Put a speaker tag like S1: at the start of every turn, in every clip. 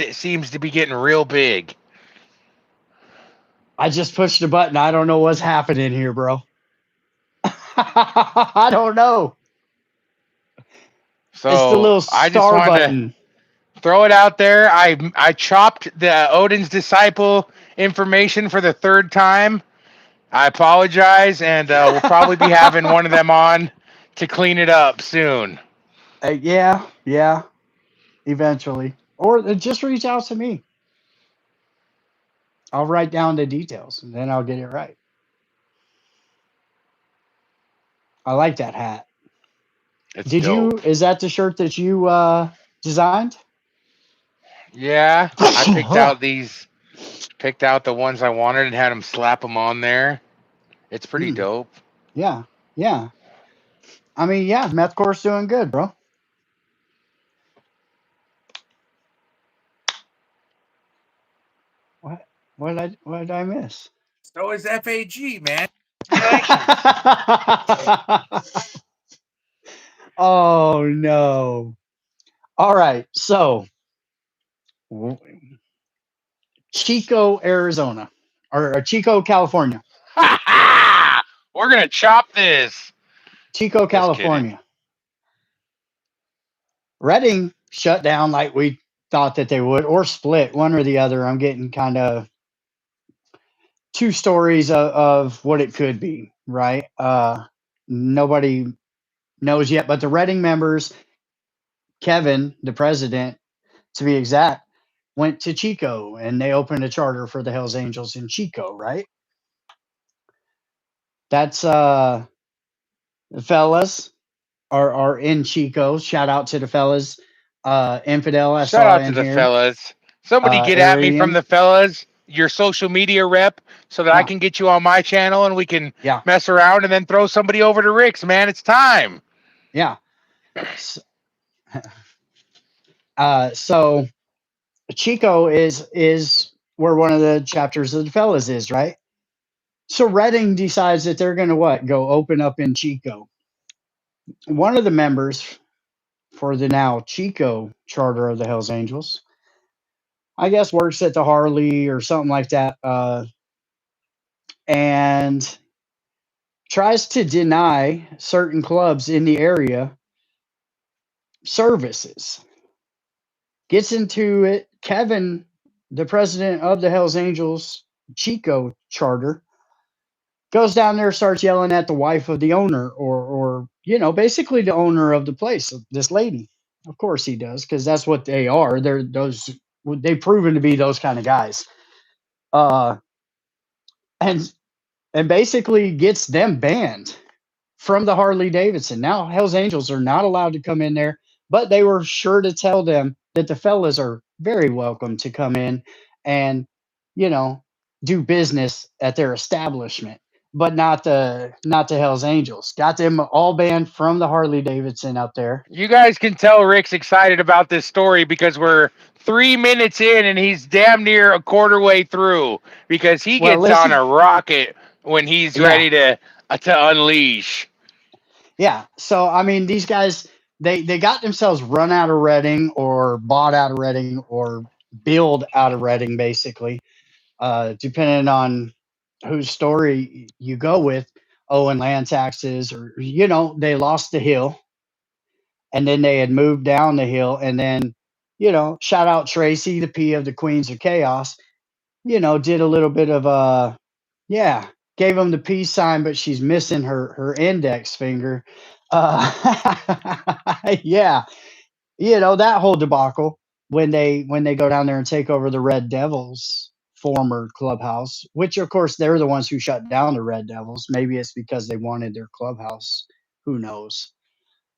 S1: head seems to be getting real big.
S2: I just pushed a button. I don't know what's happening here, bro. I don't know. It's the
S1: So
S2: little
S1: I just
S2: star
S1: wanted to
S2: button.
S1: throw it out there. I chopped the Odin's disciple information for the third time. I apologize, and we'll probably be having one of them on to clean it up soon.
S2: Yeah, yeah, eventually. Or just reach out to me. I'll write down the details and then I'll get it right. I like that hat.
S1: It's dope.
S2: Is that the shirt that you designed?
S1: Yeah, I picked out the ones I wanted and had them slap them on there. It's pretty
S2: Mm,
S1: dope.
S2: yeah, yeah. I mean, yeah, Methcore's doing good, bro. What? What did I miss?
S3: So is FAG, man. Congratulations.
S2: Oh no. All right. So, w- Chico, Arizona, or Chico, California.
S1: Ha ha! We're gonna chop this.
S2: Chico,
S1: Just kidding.
S2: California. Reading shut down like we thought that they would, or split one or the other. I'm getting kind of two stories of what it could be, right? Nobody knows yet, but the Reading members, Kevin, the president, to be exact, went to Chico and they opened a charter for the Hells Angels in Chico, right? That's the fellas are in Chico. Shout out to the fellas. Infidel I
S1: Shout
S2: saw
S1: out to
S2: in
S1: the
S2: here.
S1: fellas. Somebody get at me from
S2: Arian.
S1: the fellas, your social media rep, so that I
S2: Yeah.
S1: can get you on my channel and we can
S2: Yeah.
S1: mess around and then throw somebody over to Rick's, man. It's time.
S2: Yeah. S- so Chico is where one of the chapters of the fellas is, right? So Redding decides that they're gonna what? Go open up in Chico. One of the members for the now Chico charter of the Hells Angels, I guess works at the Harley or something like that, and tries to deny certain clubs in the area services. Gets into it. Kevin, the president of the Hells Angels Chico charter, goes down there, starts yelling at the wife of the owner, or basically the owner of the place, this lady. Of course he does, because that's what they are. They've proven to be those kind of guys. Uh, and and basically gets them banned from the Harley Davidson. Now Hell's Angels are not allowed to come in there, but they were sure to tell them that the fellas are very welcome to come in and, you know, do business at their establishment, but not the Hell's Angels. Got them all banned from the Harley Davidson up there.
S1: You guys can tell Rick's excited about this story because we're 3 minutes in and he's damn near a quarter way through because he
S2: Well,
S1: gets on
S2: listen,
S1: a rocket when he's
S2: yeah,
S1: ready to unleash.
S2: yeah. So I mean, these guys they got themselves run out of Reading or bought out of Reading or build out of Reading, basically, depending on whose story you go with, owing land taxes, or they lost the hill and then they had moved down the hill, and then shout out Tracy, the P of the Queens of Chaos, did a little bit of yeah, gave him the peace sign, but she's missing her index finger. Yeah, that whole debacle when they go down there and take over the Red Devils former clubhouse, which of course they're the ones who shut down the Red Devils. Maybe it's because they wanted their clubhouse. Who knows?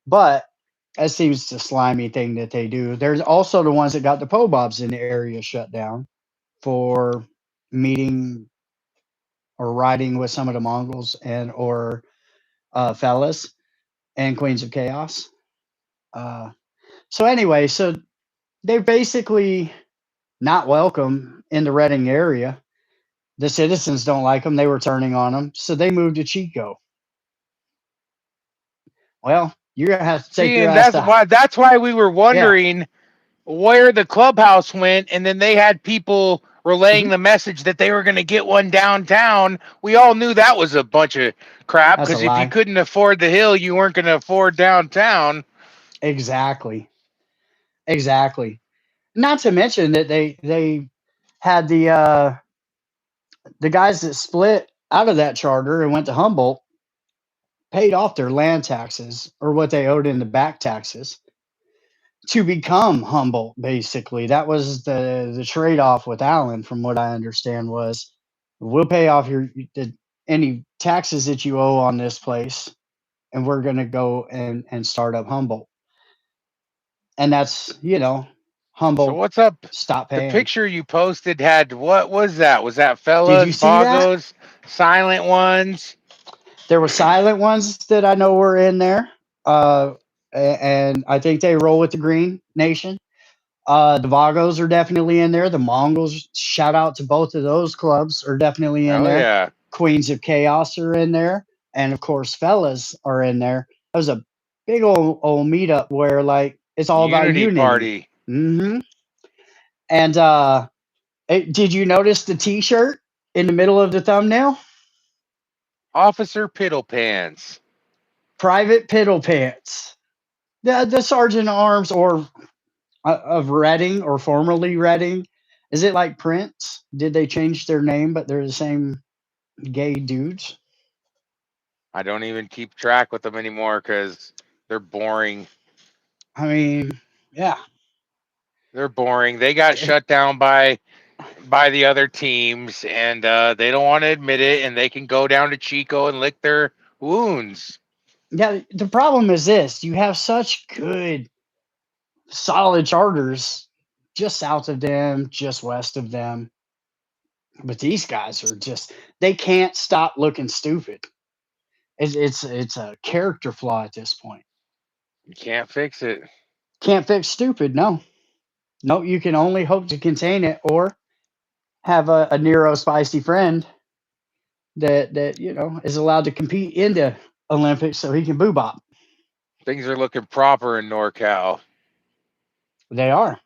S2: But that seems the slimy thing that they do. There's also the ones that got the Pobobs in the area shut down for meeting or riding with some of the Mongols and or fellas and Queens of Chaos. Uh, so anyway, so they're basically not welcome in the Reading area. The citizens don't like them. They were turning on them, so they moved to Chico. Well, you're gonna have to take
S1: See,
S2: your
S1: and
S2: ass to
S1: that's why we were
S2: yeah,
S1: wondering where the clubhouse went, and then they had people relaying
S2: Mhm.
S1: the message that they were going to get one downtown. We all knew that was a bunch of crap
S2: That's a
S1: because if you
S2: lie.
S1: couldn't afford the hill, you weren't going to afford downtown.
S2: Exactly. Exactly. Not to mention that they had the guys that split out of that charter and went to Humboldt paid off their land taxes or what they owed in the back taxes to become Humboldt. Basically, that was the trade off with Allen, from what I understand, was we'll pay off any taxes that you owe on this place, and we're going to go and start up Humboldt. And that's,
S1: So
S2: Humboldt
S1: what's up?
S2: stop
S1: The
S2: paying.
S1: picture you posted had what was that? Was that
S2: Did you
S1: fellas,
S2: see that?
S1: Vagos, silent ones?
S2: There were silent ones that I know were in there, uh, and I think they roll with the Green Nation. The Vagos are definitely in there. The Mongols, shout out to both of those clubs, are definitely in
S1: Oh
S2: there.
S1: yeah,
S2: Queens of Chaos are in there, and of course, Fellas are in there. It was a big old meetup where like it's all about
S1: unity
S2: unity.
S1: party.
S2: Hmm. And did you notice the T-shirt in the middle of the thumbnail?
S1: Officer Piddle Pants.
S2: Private Piddle Pants. The sergeant at arms or of Reading or formerly Reading. Is it like Prince? Did they change their name, but they're the same gay dudes?
S1: I don't even keep track with them anymore because they're boring.
S2: I mean, yeah.
S1: They're boring. They got shut down by the other teams, and they don't want to admit it. And they can go down to Chico and lick their wounds.
S2: Yeah, the problem is this: you have such good, solid charters just south of them, just west of them, but these guys are just—they can't stop looking stupid. It's a character flaw at this point.
S1: You can't fix it.
S2: Can't fix stupid. No, no. You can only hope to contain it, or have a Nero spicy friend that is allowed to compete in the Olympics so he can boo bop.
S1: Things are looking proper in NorCal.
S2: They are.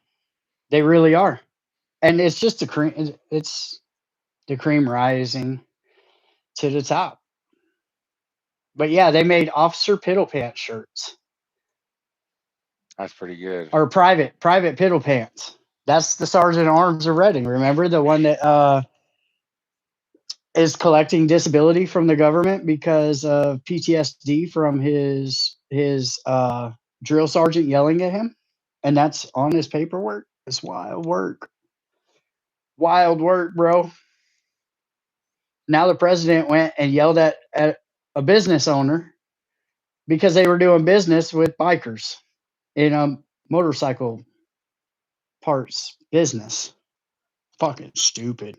S2: They really are. And it's just the cream. It's the cream rising to the top. But yeah, they made Officer Piddle Pants shirts
S1: That's pretty good.
S2: or private Piddle Pants. That's the Sergeant at Arms of Reading. Remember the one that is collecting disability from the government because of PTSD from his drill sergeant yelling at him, and that's on his paperwork. It's wild work, bro. Now the president went and yelled at a business owner because they were doing business with bikers in a motorcycle parts business. Fucking stupid,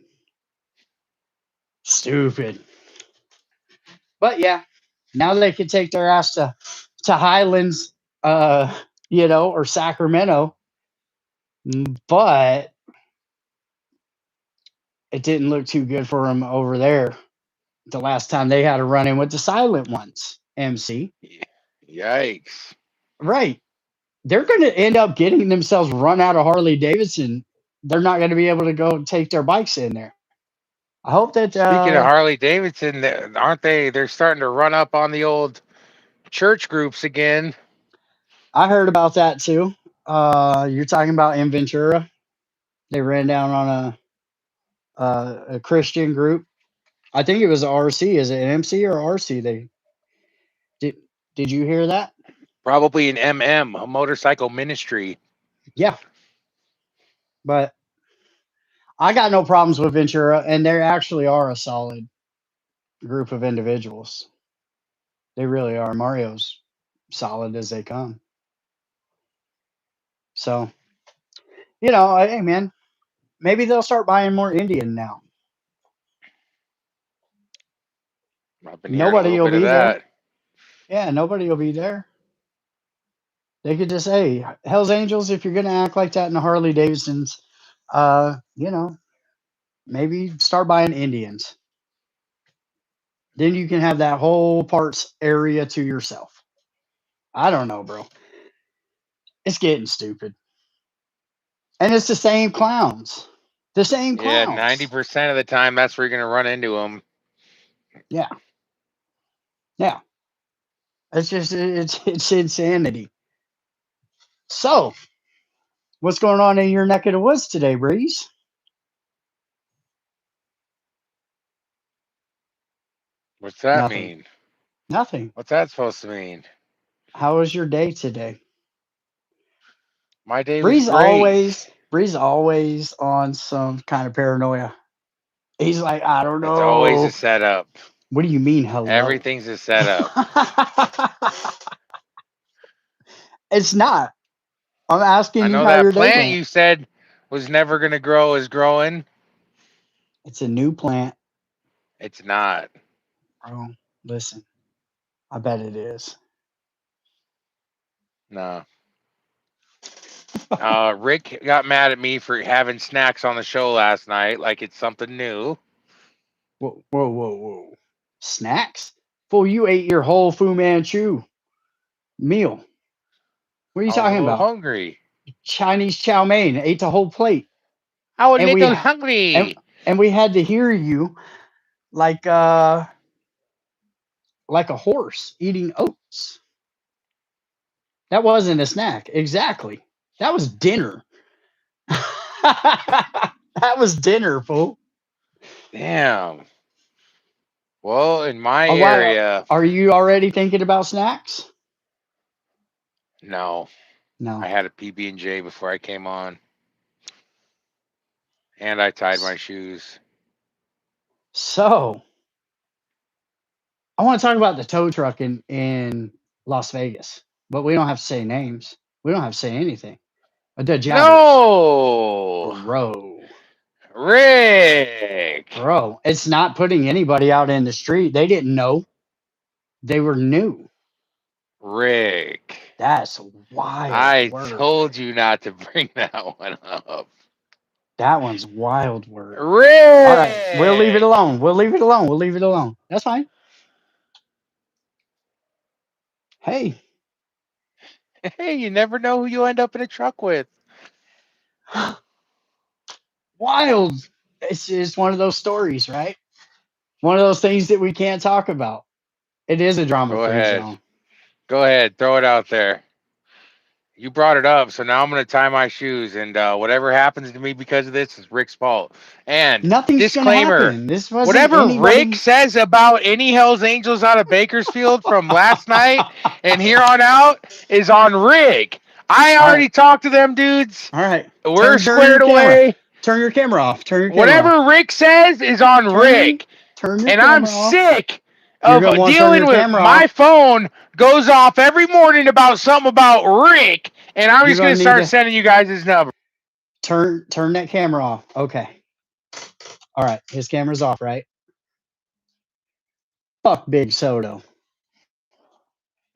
S2: stupid. But yeah, now they can take their ass to Highlands, uh, or Sacramento. But it didn't look too good for them over there. The last time they had a run in with the silent ones, MC.
S1: Yikes.
S2: Right. They're going to end up getting themselves run out of Harley Davidson. They're not going to be able to go take their bikes in there. I hope that
S1: Speaking of Harley Davidson, aren't they? They're starting to run up on the old church groups again.
S2: I heard about that too. You're talking about in Ventura. They ran down on a Christian group. I think it was RC. Is it MC or RC? They did. Did you hear that?
S1: Probably an MM, a motorcycle ministry.
S2: Yeah, but I got no problems with Ventura, and they actually are a solid group of individuals. They really are. Mario's solid as they come. So, hey man, maybe they'll start buying more Indian now.
S1: I've been hearing a
S2: Nobody
S1: little
S2: will
S1: bit of
S2: be there.
S1: that.
S2: Yeah, nobody will be there. They could just say, Hell's Angels, if you're going to act like that in the Harley Davidsons, uh, you know, maybe start buying Indians. Then you can have that whole parts area to yourself. I don't know, bro. It's getting stupid. And it's the same clowns. The same
S1: Yeah,
S2: clowns.
S1: 90% of the time, that's where you're gonna run into them.
S2: Yeah. Yeah. It's insanity. So, what's going on in your neck of the woods today, Breeze?
S1: What's that
S2: Nothing.
S1: mean?
S2: Nothing.
S1: What's that supposed to mean?
S2: How was your day today?
S1: My day was great.
S2: Breeze always on some kind of paranoia. He's like, I don't
S1: It's always a
S2: know.
S1: setup.
S2: What do you mean, hello?
S1: Everything's a setup.
S2: It's not. I'm
S1: I
S2: asking you
S1: know
S2: how
S1: that
S2: your day
S1: plant
S2: went.
S1: you said was never gonna grow is growing.
S2: It's a new plant.
S1: It's not.
S2: Bro, listen. I bet it is.
S1: No. Rick got mad at me for having snacks on the show last night, like it's something new.
S2: Whoa, whoa, whoa, whoa. Snacks? Fool, you ate your whole Fu Manchu meal. What are you
S1: I was a
S2: talking
S1: little
S2: about?
S1: hungry.
S2: Chinese chow mein. Ate the whole plate.
S1: I was a
S2: And
S1: little
S2: we and,
S1: hungry.
S2: and we had to hear you like a horse eating oats. That wasn't a snack. Exactly. That was dinner. That was dinner, fool.
S1: Damn. Well, in my
S2: Oh, why
S1: area,
S2: are you already thinking about snacks?
S1: no.
S2: No.
S1: I had a PB&J before I came on, and I tied my shoes.
S2: So I want to talk about the tow truck in Las Vegas, but we don't have to say names. We don't have to say anything. The jabbers,
S1: No,
S2: bro,
S1: Rick.
S2: bro. It's not putting anybody out in the street. They didn't know. They were new.
S1: Rick.
S2: That's wild
S1: I
S2: work.
S1: told you not to bring that one up.
S2: That one's wild work. All right, we'll leave it
S1: Rick.
S2: alone. We'll leave it alone. We'll leave it alone. That's fine. Hey,
S1: Hey, you never know who you end up in a truck with.
S2: wild. It's one of those stories, right? One of those things that we can't talk about. It is a
S1: Go
S2: drama-free
S1: ahead.
S2: zone.
S1: Go ahead. Throw it out there. You brought it up, so now I'm going to tie my shoes, and whatever happens to me because of this is Rick's fault. And
S2: Nothing's gonna
S1: disclaimer,
S2: happen. This wasn't
S1: whatever Rick
S2: anybody.
S1: says about any Hells Angels out of Bakersfield from last night and here on out is on Rick. I
S2: All
S1: already
S2: right,
S1: talked to them dudes.
S2: all right.
S1: We're
S2: Turn your
S1: squared
S2: camera.
S1: away.
S2: Turn your camera off. Turn your camera off.
S1: Whatever Rick says is on
S2: Turn
S1: Rick.
S2: your
S1: And I'm
S2: camera off.
S1: sick
S2: You're
S1: of
S2: gonna want to turn
S1: dealing
S2: your
S1: with
S2: camera
S1: my
S2: off.
S1: phone goes off every morning about something about Rick, and I'm
S2: You're
S1: just gonna
S2: gonna need
S1: start
S2: to
S1: sending you guys his number.
S2: turn that camera off. Okay. All right. His camera's off, right? Fuck Big Soto.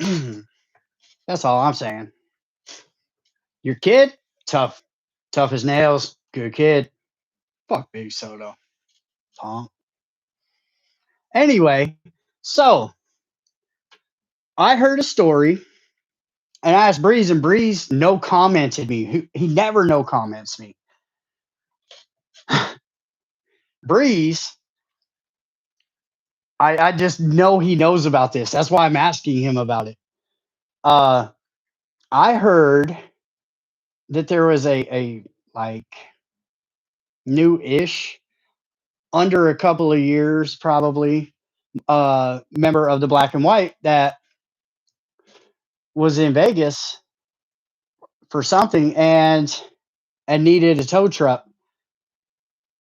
S2: That's all I'm saying. Your kid, tough, tough as nails. Good kid. Fuck Big Soto. Punk. Anyway, so I heard a story and I asked Breeze, and Breeze no commented me. He never no comments me. Breeze, I just know he knows about this. That's why I'm asking him about it. Uh, I heard that there was a like new-ish, under a couple of years probably, member of the Black and White that was in Vegas for something and needed a tow truck.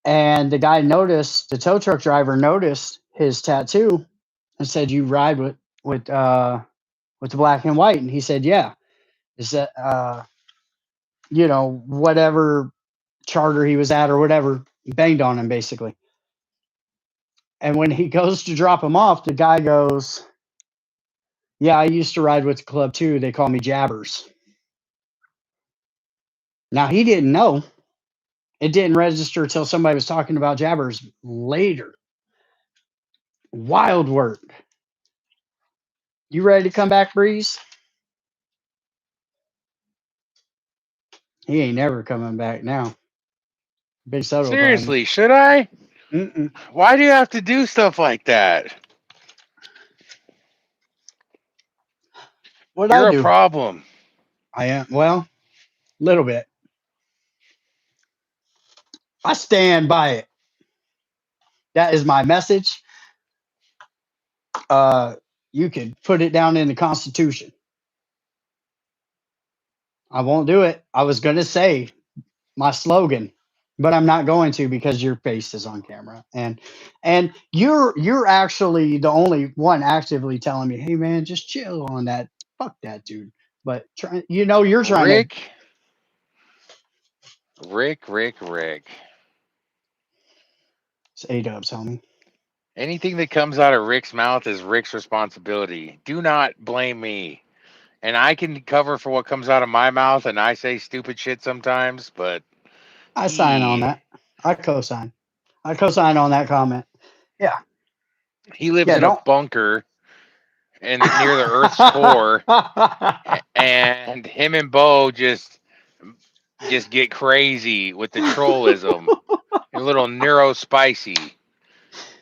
S2: And the tow truck driver noticed his tattoo and said, "You ride with the Black and White?" And he said, "Yeah." Is that whatever charter he was at or whatever, banged on him basically. And when he goes to drop him off, the guy goes, "Yeah, I used to ride with the club too. They call me Jabbers." Now he didn't know. It didn't register till somebody was talking about Jabbers later. Wild work. You ready to come back, Breeze? He ain't never coming back now. Big Soto claim.
S1: Seriously, should I?
S2: Mm-mm.
S1: Why do you have to do stuff like that?
S2: What'd I
S1: You're a
S2: do?
S1: problem.
S2: I am. Well, little bit. I stand by it. That is my message. Uh, you could put it down in the Constitution. I won't do it. I was going to say my slogan, but I'm not going to because your face is on camera, and you're actually the only one actively telling me, "Hey man, just chill on that. Fuck that dude." But you're trying to.
S1: Rick, Rick.
S2: It's A-dubs, homie.
S1: Anything that comes out of Rick's mouth is Rick's responsibility. Do not blame me. And I can cover for what comes out of my mouth, and I say stupid shit sometimes, but
S2: I sign on that. I co-sign. I co-sign on that comment. Yeah,
S1: he lives
S2: yeah.
S1: in a
S2: Don't.
S1: bunker and near the Earth's core, and him and Bo just get crazy with the trollism. A little neuro spicy.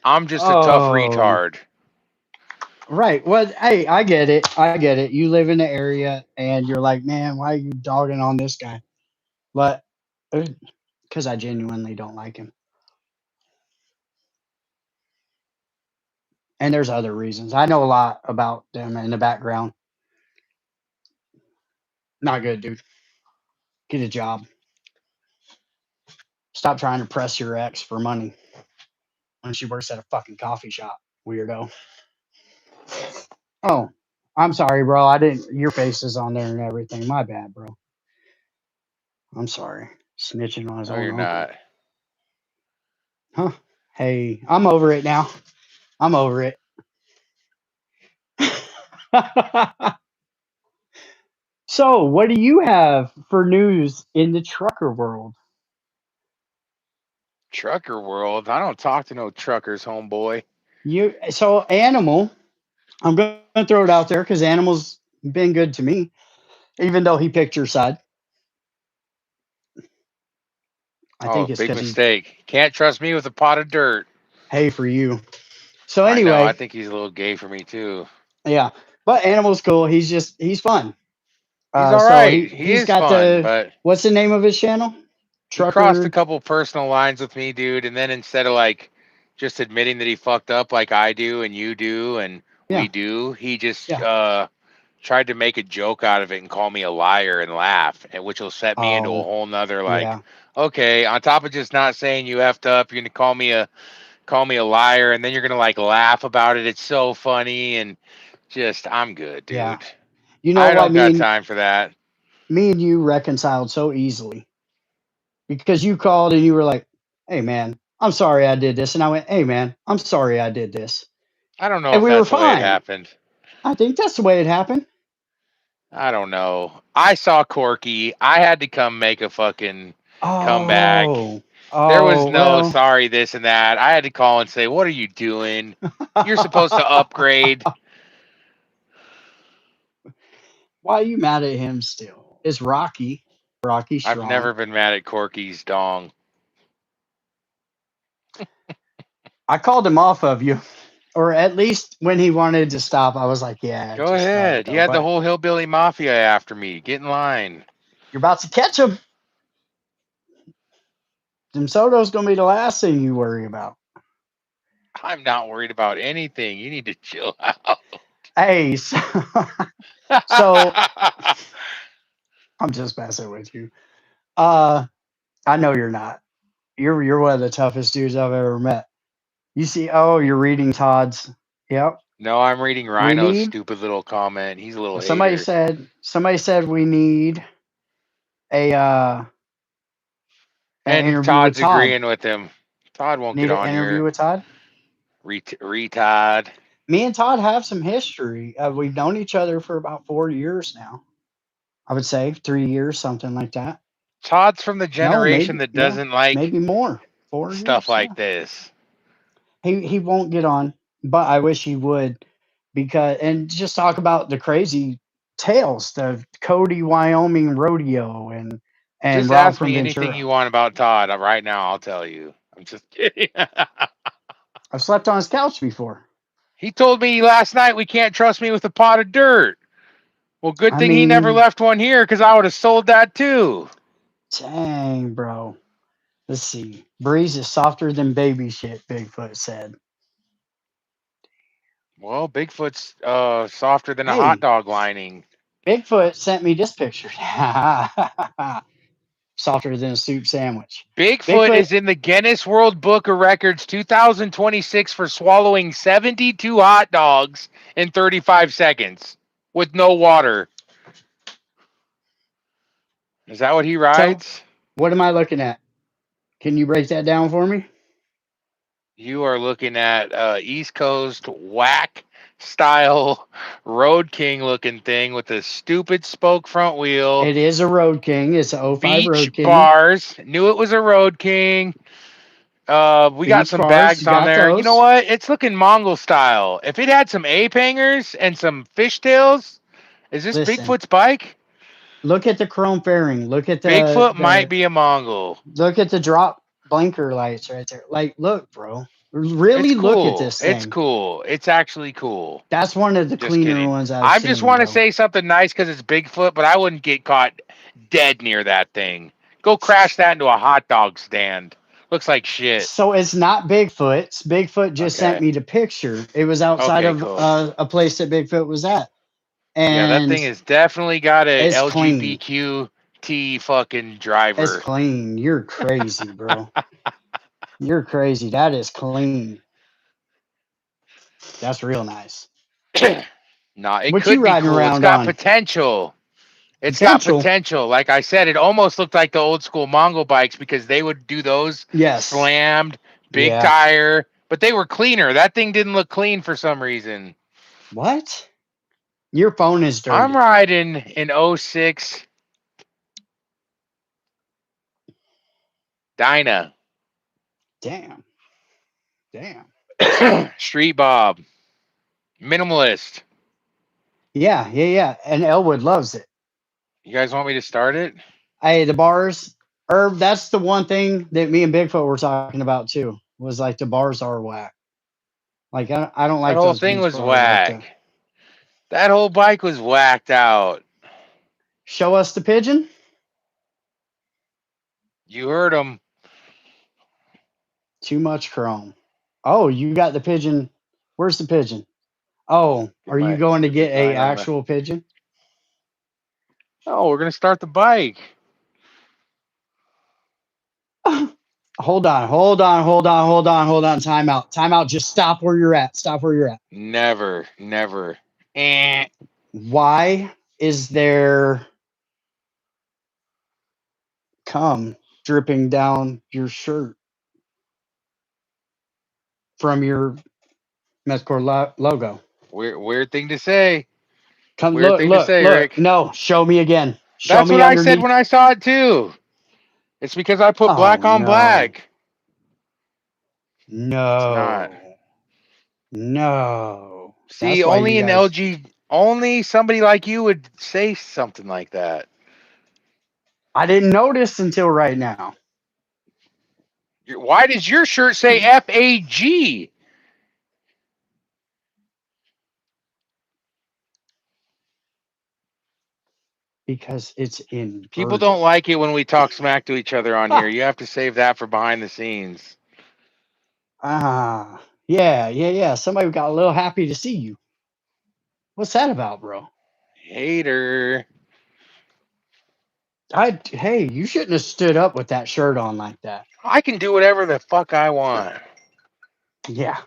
S1: I'm just a tough
S2: Oh,
S1: retard.
S2: right. Well, hey, I get it. I get it. You live in the area, and you're like, man, why are you dogging on this guy? But because I genuinely don't like him, and there's other reasons. I know a lot about them in the background. Not good, dude. Get a job. Stop trying to press your ex for money when she works at a fucking coffee shop. Weirdo. Oh, I'm sorry, bro. I didn't. Your face is on there and everything. My bad, bro. I'm sorry. Snitching on his
S1: No,
S2: own
S1: you're
S2: uncle.
S1: not.
S2: Huh? Hey, I'm over it now. I'm over it. So, what do you have for news in the trucker world?
S1: Trucker world. I don't talk to no truckers, homeboy.
S2: Animal. I'm going to throw it out there because Animal's been good to me, even though he picked your side. I
S1: Oh,
S2: think it's
S1: big
S2: because he.
S1: mistake. Can't trust me with a pot of dirt.
S2: Hey, for you. So
S1: I know. I
S2: anyway,
S1: think he's a little gay for me too.
S2: yeah. But Animal's cool. He's fun.
S1: He's all
S2: So
S1: right.
S2: he
S1: He
S2: he's
S1: is
S2: got
S1: fun,
S2: the
S1: but
S2: what's the name of his channel?
S1: he crossed a
S2: Trucker.
S1: couple personal lines with me, dude. And then instead of like just admitting that he fucked up like I do and you do and we
S2: Yeah,
S1: do, he just
S2: yeah.
S1: tried to make a joke out of it and call me a liar and laugh, and which will set me into a
S2: Oh,
S1: whole nother like,
S2: yeah,
S1: okay, on top of just not saying you effed up, you're gonna call me a liar, and then you're gonna like laugh about it. It's so funny and just I'm good,
S2: yeah.
S1: dude.
S2: You know
S1: I
S2: what?
S1: don't got time for that.
S2: Me and you reconciled so easily because you called and you were like, "Hey, man, I'm sorry I did this," and I went, "Hey, man, I'm sorry I did this,"
S1: I don't know
S2: and
S1: if
S2: we were
S1: that's the way it
S2: fine.
S1: happened.
S2: I think that's the way it happened.
S1: I don't know. I saw Corky. I had to come make a fucking comeback.
S2: Oh,
S1: There was
S2: oh,
S1: no
S2: well.
S1: sorry this and that. I had to call and say, "What are you doing? You're supposed to upgrade."
S2: Why are you mad at him still? It's Rocky. Rocky
S1: I've
S2: Strong.
S1: never been mad at Corky's dong.
S2: I called him off of you, or at least when he wanted to stop, I was like, "Yeah,
S1: Go
S2: just let it
S1: ahead. You
S2: go."
S1: had the
S2: But
S1: whole hillbilly mafia after me. Get in line.
S2: you're about to catch him. Dem Soto's gonna be the last thing you worry about.
S1: I'm not worried about anything. You need to chill out.
S2: Hey, so I'm just messing with you. Uh, I know you're not. You're one of the toughest dudes I've ever met. You see? Oh, you're reading Todd's. Yep.
S1: No, I'm reading
S2: We
S1: Rhino's
S2: need.
S1: stupid little comment. He's a little
S2: Somebody
S1: hater.
S2: said. Somebody said we need a an
S1: And
S2: interview with
S1: Todd's
S2: Todd.
S1: agreeing with him. Todd won't get
S2: Need an
S1: on
S2: interview
S1: here.
S2: with Todd.
S1: Retard.
S2: Me and Todd have some history. We've known each other for about 4 years now. I would say 3 years, something like that.
S1: Todd's from the
S2: No,
S1: generation
S2: maybe
S1: that
S2: no,
S1: doesn't like
S2: maybe more. Four
S1: stuff
S2: years, yeah.
S1: like this.
S2: He won't get on, but I wish he would because and just talk about the crazy tales, the Cody, Wyoming rodeo, and and
S1: Just
S2: Rob
S1: ask
S2: from
S1: me anything
S2: Ventura.
S1: you want about Todd. Right now, I'll tell you. I'm just kidding.
S2: I've slept on his couch before.
S1: He told me last night we can't trust me with a pot of dirt. Well, good
S2: I
S1: thing he never
S2: mean,
S1: left one here because I would have sold that too.
S2: dang, bro. Let's see. Breeze is softer than baby shit, Bigfoot said.
S1: Well, Bigfoot's softer than a hot
S2: Hey,
S1: dog lining.
S2: Bigfoot sent me this picture. Softer than a soup sandwich.
S1: Bigfoot
S2: Bigfoot,
S1: is in the Guinness World Book of Records 2026 for swallowing 72 hot dogs in 35 seconds with no water. Is that what he
S2: so
S1: rides?
S2: what am I looking at? Can you break that down for me?
S1: You are looking at East Coast whack style Road King looking thing with a stupid spoke front wheel,
S2: It is a Road King. It's a '05
S1: beach
S2: Road King.
S1: bars. Knew it was a Road King. We got
S2: Beach
S1: some
S2: bars,
S1: bags
S2: you
S1: on
S2: got
S1: there. You know
S2: those.
S1: what? It's looking Mongol style. If it had some ape hangers and some fishtails, is this
S2: Listen,
S1: Bigfoot's bike?
S2: look at the chrome fairing. Look at
S1: Bigfoot might
S2: the
S1: be a Mongol.
S2: look at the drop blinker lights right there. Like, look, bro.
S1: It's
S2: Really look at
S1: cool.
S2: this
S1: It's
S2: thing.
S1: cool. It's actually cool.
S2: That's one of the
S1: Just
S2: cleaner
S1: kidding.
S2: ones I've
S1: I just
S2: seen,
S1: want to
S2: bro.
S1: say something nice because it's Bigfoot, but I wouldn't get caught dead near that thing. Go crash that into a hot dog stand. Looks like shit.
S2: So it's not Bigfoot's. Bigfoot just sent
S1: Okay.
S2: me the picture. It was outside
S1: Okay,
S2: of
S1: cool.
S2: a place that Bigfoot was at,
S1: Yeah, that
S2: and
S1: thing has definitely got a
S2: it's clean.
S1: LGBTQT fucking
S2: It's
S1: driver.
S2: clean. You're crazy, bro. You're crazy. That is clean. That's real nice.
S1: Nah, it
S2: What you
S1: could be
S2: riding
S1: cool. It's
S2: around
S1: got
S2: on?
S1: potential. It's got
S2: Potential.
S1: potential. Like I said, it almost looked like the old school Mongol bikes because they would do those
S2: Yes.
S1: slammed, big
S2: Yeah.
S1: tire, but they were cleaner. That thing didn't look clean for some reason.
S2: What? Your phone is
S1: I'm
S2: dirty.
S1: riding an '06 Dyna
S2: Damn. Damn.
S1: Street Bob, minimalist.
S2: Yeah. Yeah. Yeah. And Elwood loves it.
S1: You guys want me to start it?
S2: Hey, the bars, Herb, that's the one thing that me and Bigfoot were talking about too, was like the bars are whack. Like, I don't
S1: That
S2: like
S1: whole
S2: those
S1: thing
S2: beach
S1: was
S2: bars like the.
S1: whack. That whole bike was whacked out.
S2: Show us the pigeon?
S1: You heard him.
S2: Too much chrome. Oh, you got the pigeon. Where's the pigeon? Oh,
S1: Get
S2: are you
S1: my
S2: going to get a
S1: design on the.
S2: actual pigeon?
S1: Oh, we're gonna start the bike.
S2: Hold on, hold on, hold on, hold on, hold on. Time out. Time out. Just stop where you're at. Stop where you're at.
S1: Never, never. Eh.
S2: Why is there cum dripping down your shirt from your Mezcor logo?
S1: Weird thing to say.
S2: Come,
S1: Weird
S2: look,
S1: thing to
S2: look,
S1: say,
S2: look.
S1: Rick.
S2: No, show me again. Show
S1: That's
S2: me
S1: what I said
S2: underneath.
S1: when I saw it too. It's because I put
S2: Oh
S1: black on
S2: no,
S1: black. It's not.
S2: no, no.
S1: See,
S2: That's why you
S1: only an
S2: guys.
S1: LG, only somebody like you would say something like that.
S2: I didn't notice until right now
S1: Why does your shirt say FAG?
S2: because it's
S1: People
S2: inverted.
S1: don't like it when we talk smack to each other on here. You have to save that for behind the scenes.
S2: Yeah, yeah, yeah. Somebody got a little happy to see you. What's that about, bro?
S1: Hater.
S2: Hey, you shouldn't have stood up with that shirt on like that.
S1: I can do whatever the fuck I want.
S2: Yeah,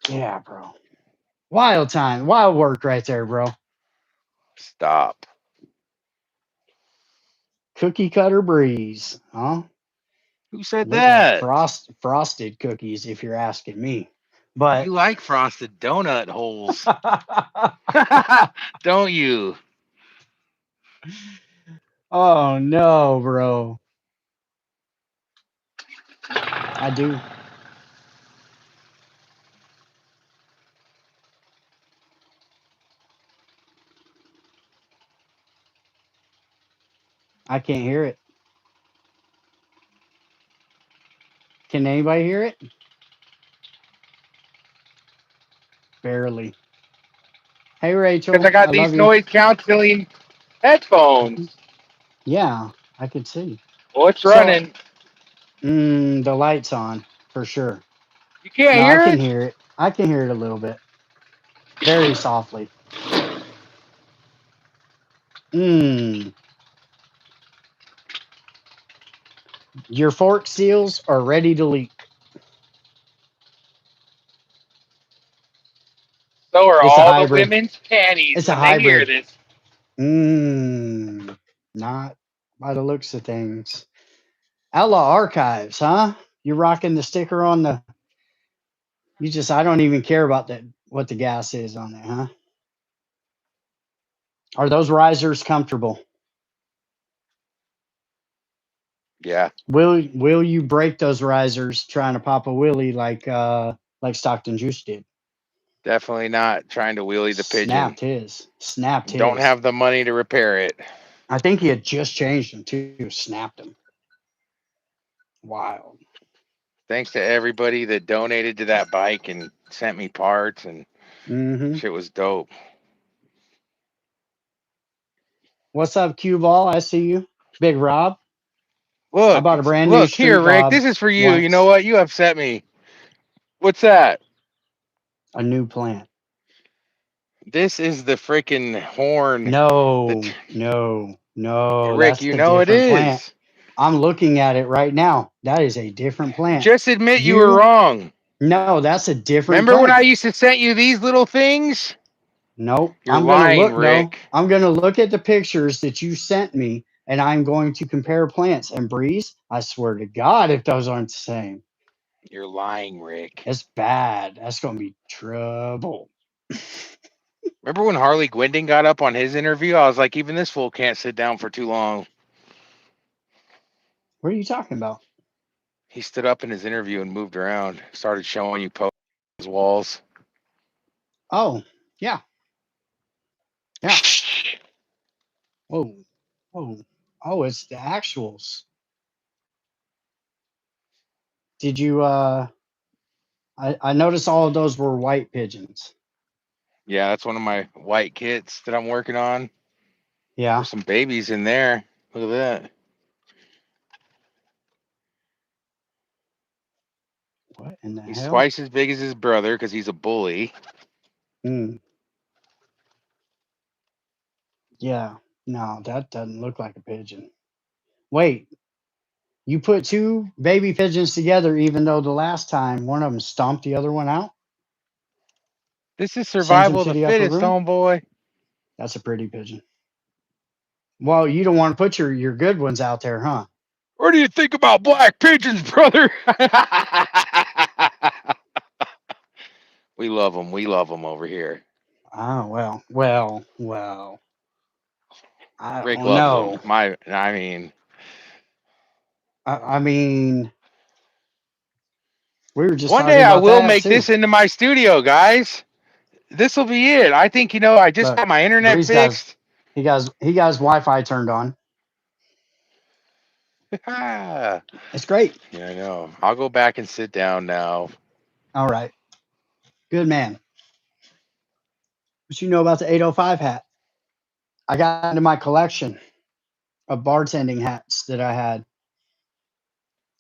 S2: yeah, bro. Wild time, wild work right there, bro.
S1: Stop.
S2: Cookie cutter breeze, huh?
S1: Who said
S2: Look like
S1: that?
S2: frosted cookies, if you're asking me. But
S1: You like frosted donut holes, don't you?
S2: oh no, bro. I do. I can't hear it. Can anybody hear it? Barely. Hey,
S1: Because I
S2: Rachel. I
S1: got
S2: love
S1: these
S2: you.
S1: noise canceling headphones.
S2: Yeah, I could see.
S1: Well, it's
S2: So,
S1: running.
S2: the light's on for sure.
S1: You can't
S2: No, I
S1: hear
S2: can
S1: it?
S2: hear it. I can hear it a little bit. Very softly. Mmm. Your fork seals are ready to leak.
S1: So are
S2: It's a
S1: all the
S2: hybrid.
S1: women's panties
S2: It's a
S1: when they hear
S2: hybrid.
S1: this.
S2: Not by the looks of things. Outlaw Archives, huh? You're rocking the sticker on the. I don't even care about that. What the gas is on there, huh? Are those risers comfortable?
S1: Yeah,
S2: Will you break those risers trying to pop a wheelie like Stockton Juice did?
S1: definitely not trying to wheelie the pigeon.
S2: Snapped his. Snapped
S1: Don't
S2: his.
S1: have the money to repair it.
S2: I think he had just changed them too. Snapped them. Wild.
S1: Thanks to everybody that donated to that bike and sent me parts, and
S2: Mm-hmm.
S1: shit was dope.
S2: What's up, Cue Ball? I see you. Big Rob. I
S1: Look,
S2: bought a brand new
S1: look here,
S2: Street
S1: Rick.
S2: Bob
S1: This is for you. You know
S2: once.
S1: what? You upset me. What's that?
S2: A new plant.
S1: This is the freaking horn. That
S2: No.
S1: Rick,
S2: That's
S1: you
S2: a
S1: know it
S2: different plant.
S1: is.
S2: I'm looking at it right now. That is a different plant.
S1: Just admit you were
S2: You
S1: wrong.
S2: No, that's a different
S1: Remember when I
S2: plant.
S1: used to send you these little things?
S2: Nope.
S1: You're
S2: I'm gonna
S1: lying,
S2: look though.
S1: Rick.
S2: I'm gonna look at the pictures that you sent me, and I'm going to compare plants. And Breeze, I swear to God, if those aren't the same,
S1: You're lying, Rick.
S2: it's bad. That's gonna be trouble.
S1: Remember when Harley Gwendon got up on his interview? I was like, even this fool can't sit down for too long.
S2: What are you talking about?
S1: He stood up in his interview and moved around, started showing you his walls.
S2: Oh, yeah, yeah. Whoa, whoa. Oh, it's the actuals. Did you? I noticed all of those were white pigeons.
S1: Yeah, that's one of my white kits that I'm working on.
S2: Yeah.
S1: There's some babies in there. Look at that.
S2: What in the
S1: He's
S2: hell?
S1: twice as big as his brother because he's a bully.
S2: Hmm. Yeah. No, that doesn't look like a pigeon. Wait, you put two baby pigeons together, even though the last time one of them stomped the other one out,
S1: This is
S2: sends them
S1: survival of
S2: to
S1: the
S2: the upper
S1: fittest,
S2: room.
S1: homeboy.
S2: That's a pretty pigeon. Well, you don't want to put your good ones out there, huh?
S1: What do you think about black pigeons, brother? We love them. We love them over here.
S2: Oh well. I
S1: Rick
S2: don't
S1: loves them.
S2: know.
S1: I mean,
S2: I mean, we were just
S1: one
S2: talking
S1: day I
S2: about
S1: will
S2: that
S1: make
S2: too.
S1: this into my studio, guys. This will be it. I think I just
S2: Look,
S1: got my internet
S2: Breeze guys,
S1: fixed.
S2: he got his Wi-Fi turned on.
S1: Yeah,
S2: It's great.
S1: I know. I'll go back and sit down now.
S2: All right, good man. What you know about the 805 hat? I got into my collection of bartending hats that I had.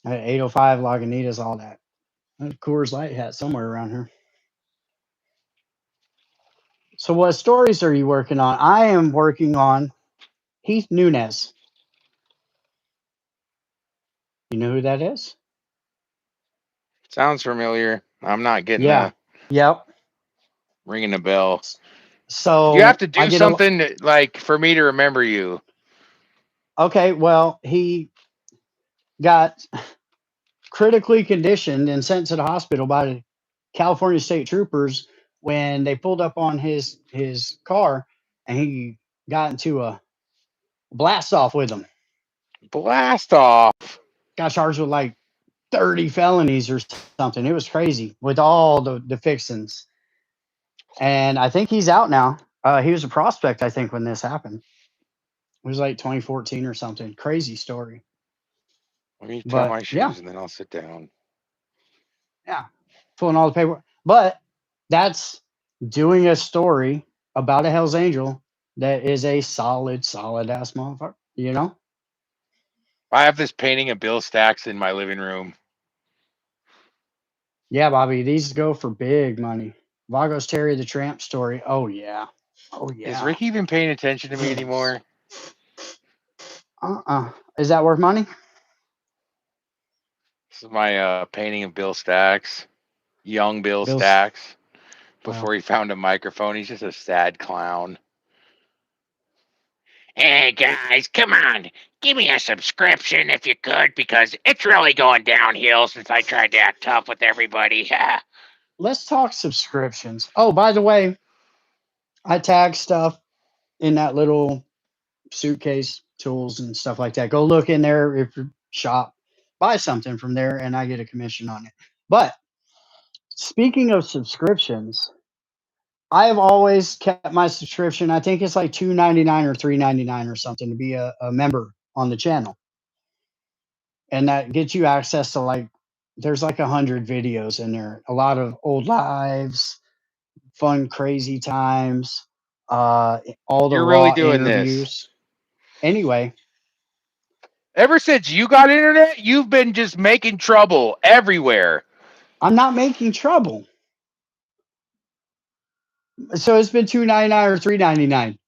S2: I had 805 Lagunitas, all that. I had a Coors Light hat somewhere around here. So, what stories are you working on? I am working on Heath Nunez. You know who that is?
S1: Sounds familiar. I'm not getting
S2: Yeah.
S1: a
S2: Yep.
S1: ringing a bell. You have
S2: So
S1: to
S2: I
S1: do
S2: get a.
S1: something like for me to remember you.
S2: Okay. Well, he got critically conditioned and sent to the hospital by the California State Troopers when they pulled up on his car and he got into a blast off with them.
S1: Blast off.
S2: Got charged with like 30 felonies or something. It was crazy with all the fixins. And I think he's out now. He was a prospect, I think, when this happened. It was like 2014 or something. Crazy story.
S1: Let me tie
S2: But
S1: my
S2: yeah,
S1: shoes and then I'll sit down.
S2: yeah, pulling all the paperwork. But that's doing a story about a Hell's Angel that is a solid ass motherfucker. You know?
S1: I have this painting of Bill Stacks in my living room.
S2: Yeah, Bobby, these go for big money. Vagos Terry the Tramp story. Oh yeah. Oh
S1: Is
S2: yeah.
S1: Rick even paying attention to me anymore?
S2: Is that worth money?
S1: This is my painting of Bill Stacks, young Bill
S2: Bill's.
S1: Stacks,
S2: Well,
S1: before he found a microphone. He's just a sad clown. Hey guys, come on. Give me a subscription if you could, because it's really going downhill since I tried to act tough with everybody.
S2: let's talk subscriptions. Oh, by the way, I tag stuff in that little suitcase, tools and stuff like that. Go look in there if you shop, buy something from there, and I get a commission on it. But speaking of subscriptions, I have always kept my subscription. I think it's like $2.99 or $3.99 or something to be a member on the channel, and that gets you access to like there's like 100 videos in there, a lot of old lives, fun, crazy times, all the
S1: You're really
S2: raw
S1: doing this.
S2: interviews. Anyway,
S1: Ever since you got internet, you've been just making trouble everywhere.
S2: I'm not making trouble. So it's been $2.99 or $3.99.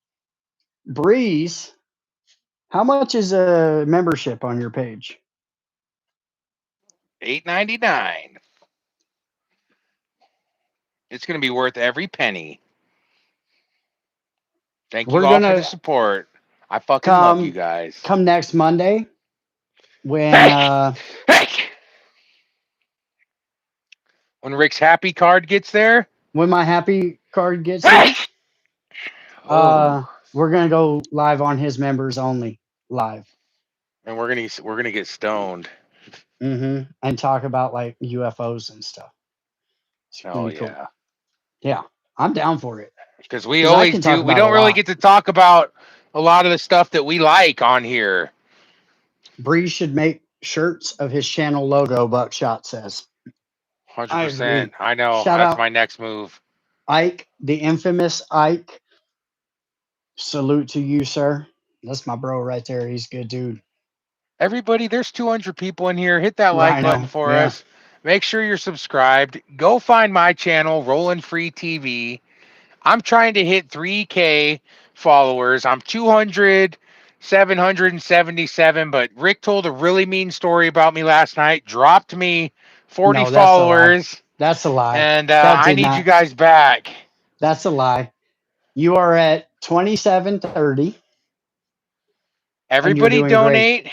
S2: Breeze, how much is a membership on your page?
S1: $8.99. It's going to be worth every penny. Thank you
S2: We're
S1: all for the
S2: gonna
S1: support. I fucking love you
S2: come
S1: guys.
S2: come next Monday when
S1: Hey, hey. When Rick's happy card gets there,
S2: my happy card gets
S1: hey.
S2: there.
S1: Oh,
S2: We're gonna go live on his members only live.
S1: and we're gonna get stoned.
S2: And talk about like UFOs and stuff. It's gonna
S1: Oh
S2: be cool.
S1: yeah,
S2: Yeah, I'm down for it
S1: because we
S2: because I
S1: always
S2: can talk
S1: do. We
S2: about a
S1: don't really
S2: lot.
S1: get to talk about a lot of the stuff that we like on here.
S2: Bree should make shirts of his channel logo. Buckshot says. I
S1: 100%.
S2: agree.
S1: I know.
S2: Shout
S1: That's
S2: out
S1: my next move.
S2: Ike, the infamous Ike. Salute to you, sir. That's my bro right there. He's a good dude.
S1: Everybody, there's 200 people in here. Hit that like button
S2: Rhino.
S1: for
S2: Yeah.
S1: us. Make sure you're subscribed. Go find my channel, Rollin' Free TV. I'm trying to hit 3K followers. I'm 777, but Rick told a really mean story about me last night, dropped me 40
S2: No, that's a lie.
S1: followers,
S2: That's a lie.
S1: and
S2: That
S1: I
S2: did
S1: need you
S2: not.
S1: guys back.
S2: That's a lie. You are at 2730 and you're
S1: Everybody
S2: doing great.
S1: donate.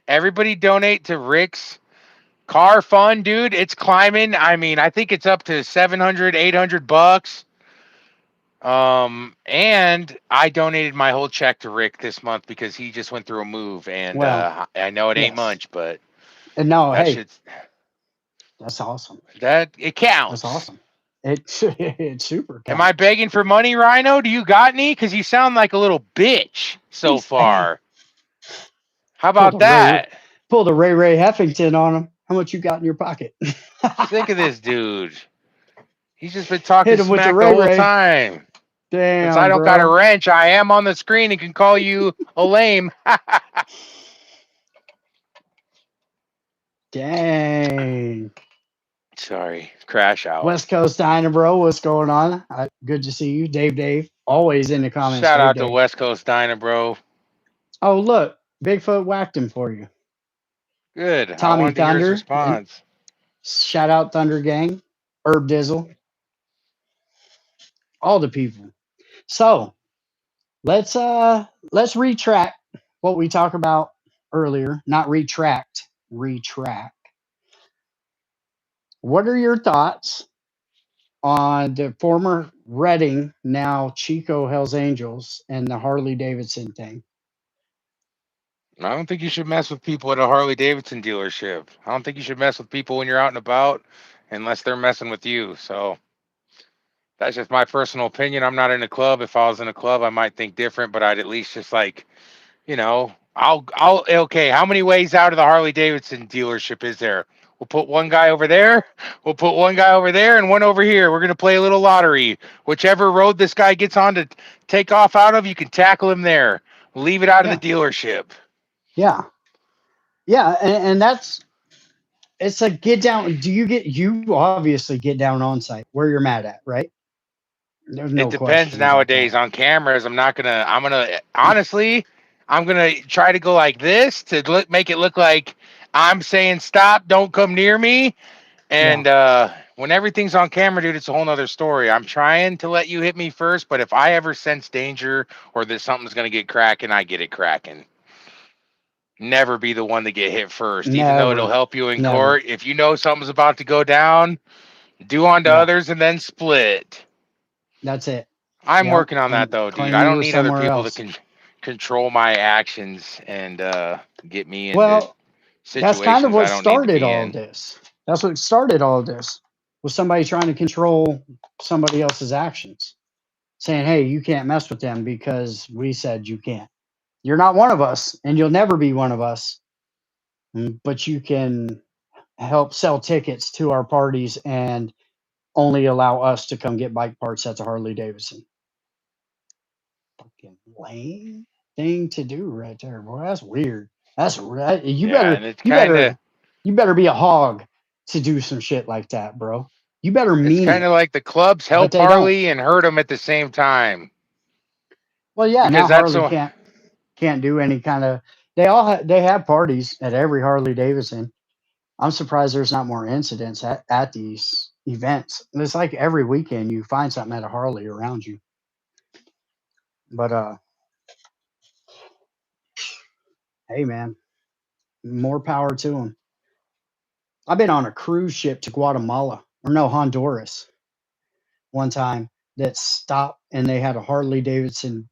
S1: Everybody donate to Rick's car fund, dude. It's climbing. I mean, I think it's up to 700, 800 bucks. And I donated my whole check to Rick this month because he just went through a move, and
S2: Well,
S1: I know it ain't
S2: yes.
S1: much, but
S2: And no,
S1: that
S2: hey,
S1: shit,
S2: that's awesome.
S1: that it
S2: That's
S1: counts.
S2: awesome. It super
S1: Am I
S2: counts.
S1: begging for money, Rhino? Do you got any? Because you sound like a little bitch so
S2: He's
S1: far. How
S2: pulled
S1: about
S2: a Ray
S1: that?
S2: pulled a Ray Heffington on him. How much you got in your pocket?
S1: Sick of this dude. He's just been talking
S2: Hit him with the
S1: smack the whole
S2: Ray.
S1: time. Since I
S2: Damn,
S1: don't got a
S2: bro.
S1: wrench, I am on the screen and can call you a lame.
S2: Dang.
S1: Sorry, crash out.
S2: West Coast Diner, bro. What's going on? Good to see you. Dave. Always in the comments,
S1: Shout out to
S2: Dave.
S1: West Coast Diner, bro.
S2: Oh, look. Bigfoot whacked him for you.
S1: Good. I
S2: Tommy
S1: wanted to hear his
S2: Thunder. And
S1: response.
S2: shout out Thunder Gang. Herb Dizzle. All the people. So let's retract what we talked about earlier. Not retract. Retract. What are your thoughts on the former Reading, now Chico Hells Angels, and the Harley Davidson thing?
S1: I don't think you should mess with people at a Harley Davidson dealership. I don't think you should mess with people when you're out and about unless they're messing with you. So that's just my personal opinion. I'm not in a club. If I was in a club, I might think different, but I'd at least just like, I'll okay, how many ways out of the Harley Davidson dealership is there? We'll put one guy over there, we'll put one guy over there and one over here. We're going to play a little lottery. Whichever road this guy gets on to take off out of, you can tackle him there. Leave it out of the
S2: Yeah.
S1: dealership.
S2: Yeah. Yeah. And that's, it's like, get down. You obviously get down on site where you're mad at, right? There's
S1: It
S2: no
S1: depends
S2: questions at
S1: nowadays
S2: that.
S1: on cameras. I'm going to honestly, I'm going to try to go like this to make it look like I'm saying stop, don't come near me.
S2: Yeah.
S1: And when everything's on camera, dude, it's a whole nother story. I'm trying to let you hit me first, but if I ever sense danger or that something's going to get cracking, I get it cracking. Never be the one to get hit first, even though it'll
S2: Never.
S1: help you in
S2: Never.
S1: court. If you know something's about to go down, do unto
S2: Yeah.
S1: others and then split.
S2: That's it.
S1: I'm
S2: Yep.
S1: working on that
S2: And
S1: though, dude.
S2: claim
S1: I
S2: you
S1: don't
S2: were
S1: need other
S2: somewhere
S1: people to
S2: else.
S1: control my actions and get me into
S2: Well, that's kind of
S1: situations
S2: what
S1: I don't need to
S2: started
S1: be
S2: all
S1: in.
S2: this. That's what started all this. Was somebody trying to control somebody else's actions, saying, "Hey, you can't mess with them because we said you can't. You're not one of us, and you'll never be one of us. But you can help sell tickets to our parties and only allow us to come get bike parts at the Harley Davidson." Fucking lame thing to do right there, boy. That's weird. That's right.
S1: Yeah, and
S2: You better be a hog to do some shit like that, bro. You better
S1: it's
S2: mean
S1: kind
S2: it.
S1: of like the clubs
S2: But
S1: help
S2: they don't.
S1: Harley and hurt him at the same time
S2: Well, yeah.
S1: because
S2: Now
S1: that's
S2: Harley
S1: so.
S2: can't do any kind of. They have parties at every Harley Davidson. I'm surprised there's not more incidents at these events. It's like every weekend you find something at a Harley around you. But hey, man, more power to them. I've been on a cruise ship to Guatemala or no Honduras one time that stopped and they had a Harley Davidson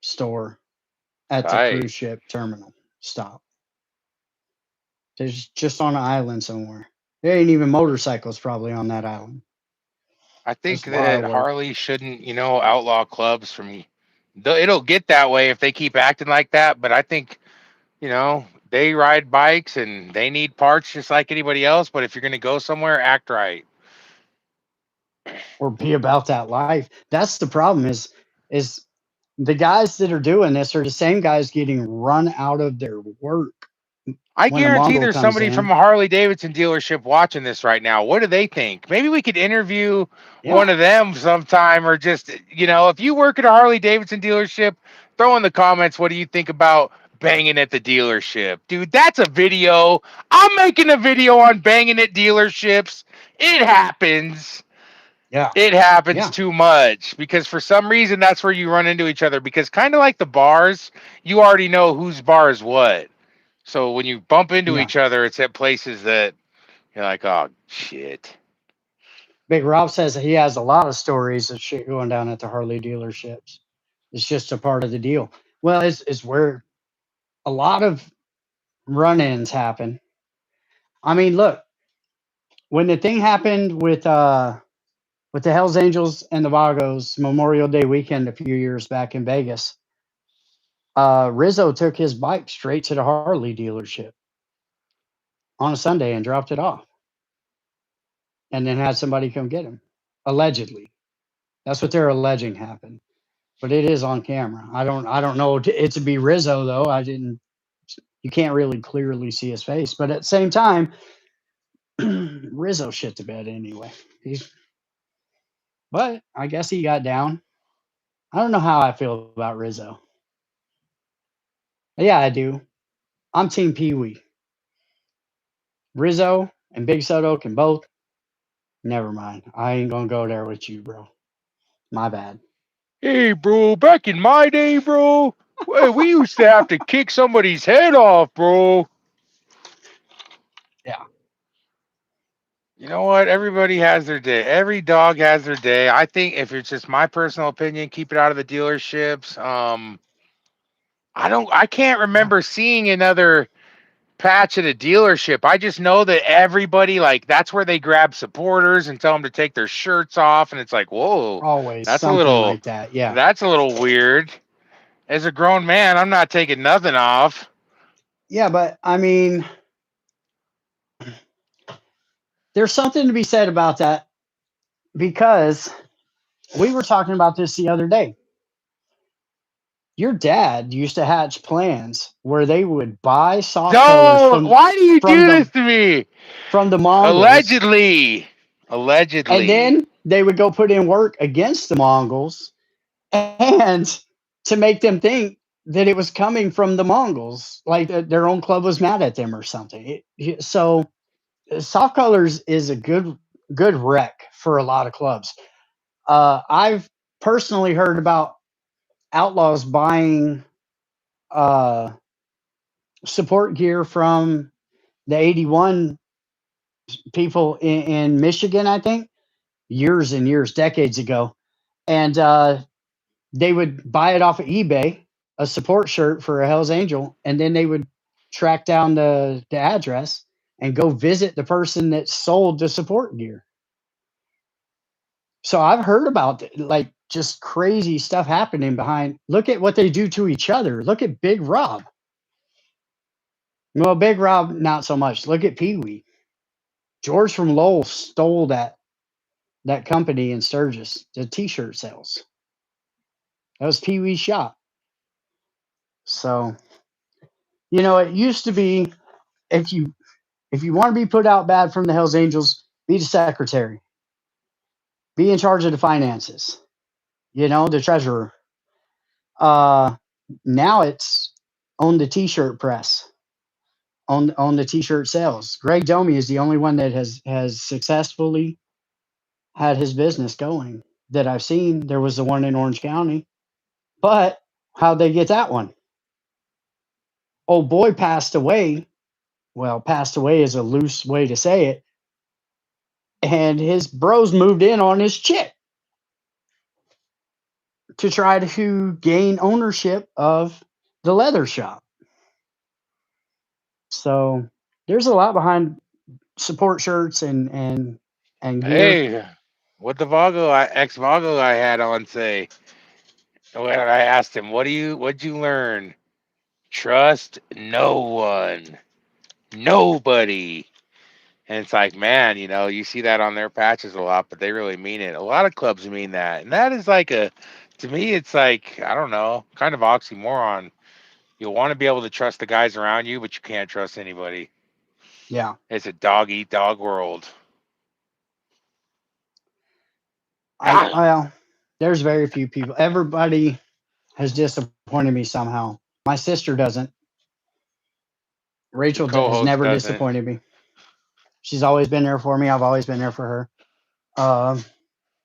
S2: store at the
S1: Tight.
S2: cruise ship terminal stop. There's just on an island somewhere. There ain't even motorcycles probably on that island.
S1: I think
S2: That's wild
S1: that
S2: work.
S1: Harley shouldn't, outlaw clubs from. It'll get that way if they keep acting like that. But I think, they ride bikes and they need parts just like anybody else. But if you're gonna go somewhere, act right.
S2: Or be about that life. That's the problem is the guys that are doing this are the same guys getting run out of their work
S1: I
S2: when a
S1: guarantee
S2: Mongol
S1: there's
S2: comes
S1: somebody
S2: in.
S1: from a Harley Davidson dealership watching this right now. What do they think? Maybe we could interview
S2: Yeah.
S1: one of them sometime, or just, if you work at a Harley Davidson dealership, throw in the comments, what do you think about banging at the dealership? Dude, that's a video. I'm making a video on banging at dealerships. It happens.
S2: Yeah.
S1: It happens
S2: Yeah.
S1: too much because for some reason that's where you run into each other because kind of like the bars, you already know whose bar is what. So when you bump into
S2: Yeah.
S1: each other, it's at places that you're like, oh shit.
S2: Big Rob says that he has a lot of stories of shit going down at the Harley dealerships. It's just a part of the deal. Well, it's where a lot of run-ins happen. I mean, look, when the thing happened with the Hells Angels and the Vagos Memorial Day weekend a few years back in Vegas, Rizzo took his bike straight to the Harley dealership on a Sunday and dropped it off, and then had somebody come get him. Allegedly, that's what they're alleging happened. But it is on camera. I don't know it to be Rizzo though. I didn't. You can't really clearly see his face, but at the same time, Rizzo shit the bed anyway. But I guess he got down. I don't know how I feel about Rizzo. Yeah, I do. I'm Team Pee Wee. Rizzo and Big Soto can both. Never mind. I ain't gonna go there with you, bro. My bad.
S1: Hey, bro, back in my day, bro, we used to have to kick somebody's head off, bro.
S2: Yeah.
S1: You know what? Everybody has their day. Every dog has their day. I think if it's just my personal opinion, keep it out of the dealerships. I can't
S2: Yeah.
S1: remember seeing another patch at a dealership. I just know that everybody, like, that's where they grab supporters and tell them to take their shirts off, and it's like, whoa,
S2: Always
S1: that's a
S2: something
S1: little
S2: like that. Yeah.
S1: that's a little weird. As a grown man, I'm not taking nothing off.
S2: Yeah, but I mean, there's something to be said about that because we were talking about this the other day. Your dad used to hatch plans where they would buy soft colors
S1: Don't. Why do you
S2: from
S1: do
S2: the
S1: this to me?
S2: from the Mongols,
S1: Allegedly.
S2: and
S1: Allegedly.
S2: then they would go put in work against the Mongols and to make them think that it was coming from the Mongols, like their own club was mad at them or something. So soft colors is a good wreck for a lot of clubs. I've personally heard about outlaws buying uh, support gear from the 81 people in Michigan, I think, years and years, decades ago. And they would buy it off of eBay, a support shirt for a Hell's Angel, and then they would track down the address and go visit the person that sold the support gear. So I've heard about like just crazy stuff happening behind. Look at what they do to each other. Look at Big Rob. Well, Big Rob, not so much. Look at Pee Wee. George from Lowell stole that company in Sturgis, the T-shirt sales. That was Pee Wee's shop. So it used to be if you want to be put out bad from the Hells Angels, be the secretary, be in charge of the finances. The treasurer. Uh, Now it's own the T-shirt press, on the T-shirt sales. Greg Domi is the only one that has successfully had his business going that I've seen. There was the one in Orange County, but how'd they get that one? Old boy passed away. Well, passed away is a loose way to say it. And his bros moved in on his chick to try to gain ownership of the leather shop. So there's a lot behind support shirts and gear.
S1: Hey, what the ex Vago I had on say? When I asked him, what'd you learn? Trust no one. Nobody. And it's like, man, you see that on their patches a lot, but they really mean it. A lot of clubs mean that. And that is to me, it's like, I don't know, kind of oxymoron. You'll want to be able to trust the guys around you, but you can't trust anybody.
S2: Yeah.
S1: It's a dog eat dog world. Ah,
S2: Well, there's very few people. Everybody has disappointed me somehow. My sister doesn't.
S1: your
S2: Rachel has
S1: co-host
S2: never
S1: doesn't.
S2: disappointed me. She's always been there for me. I've always been there for her. Um,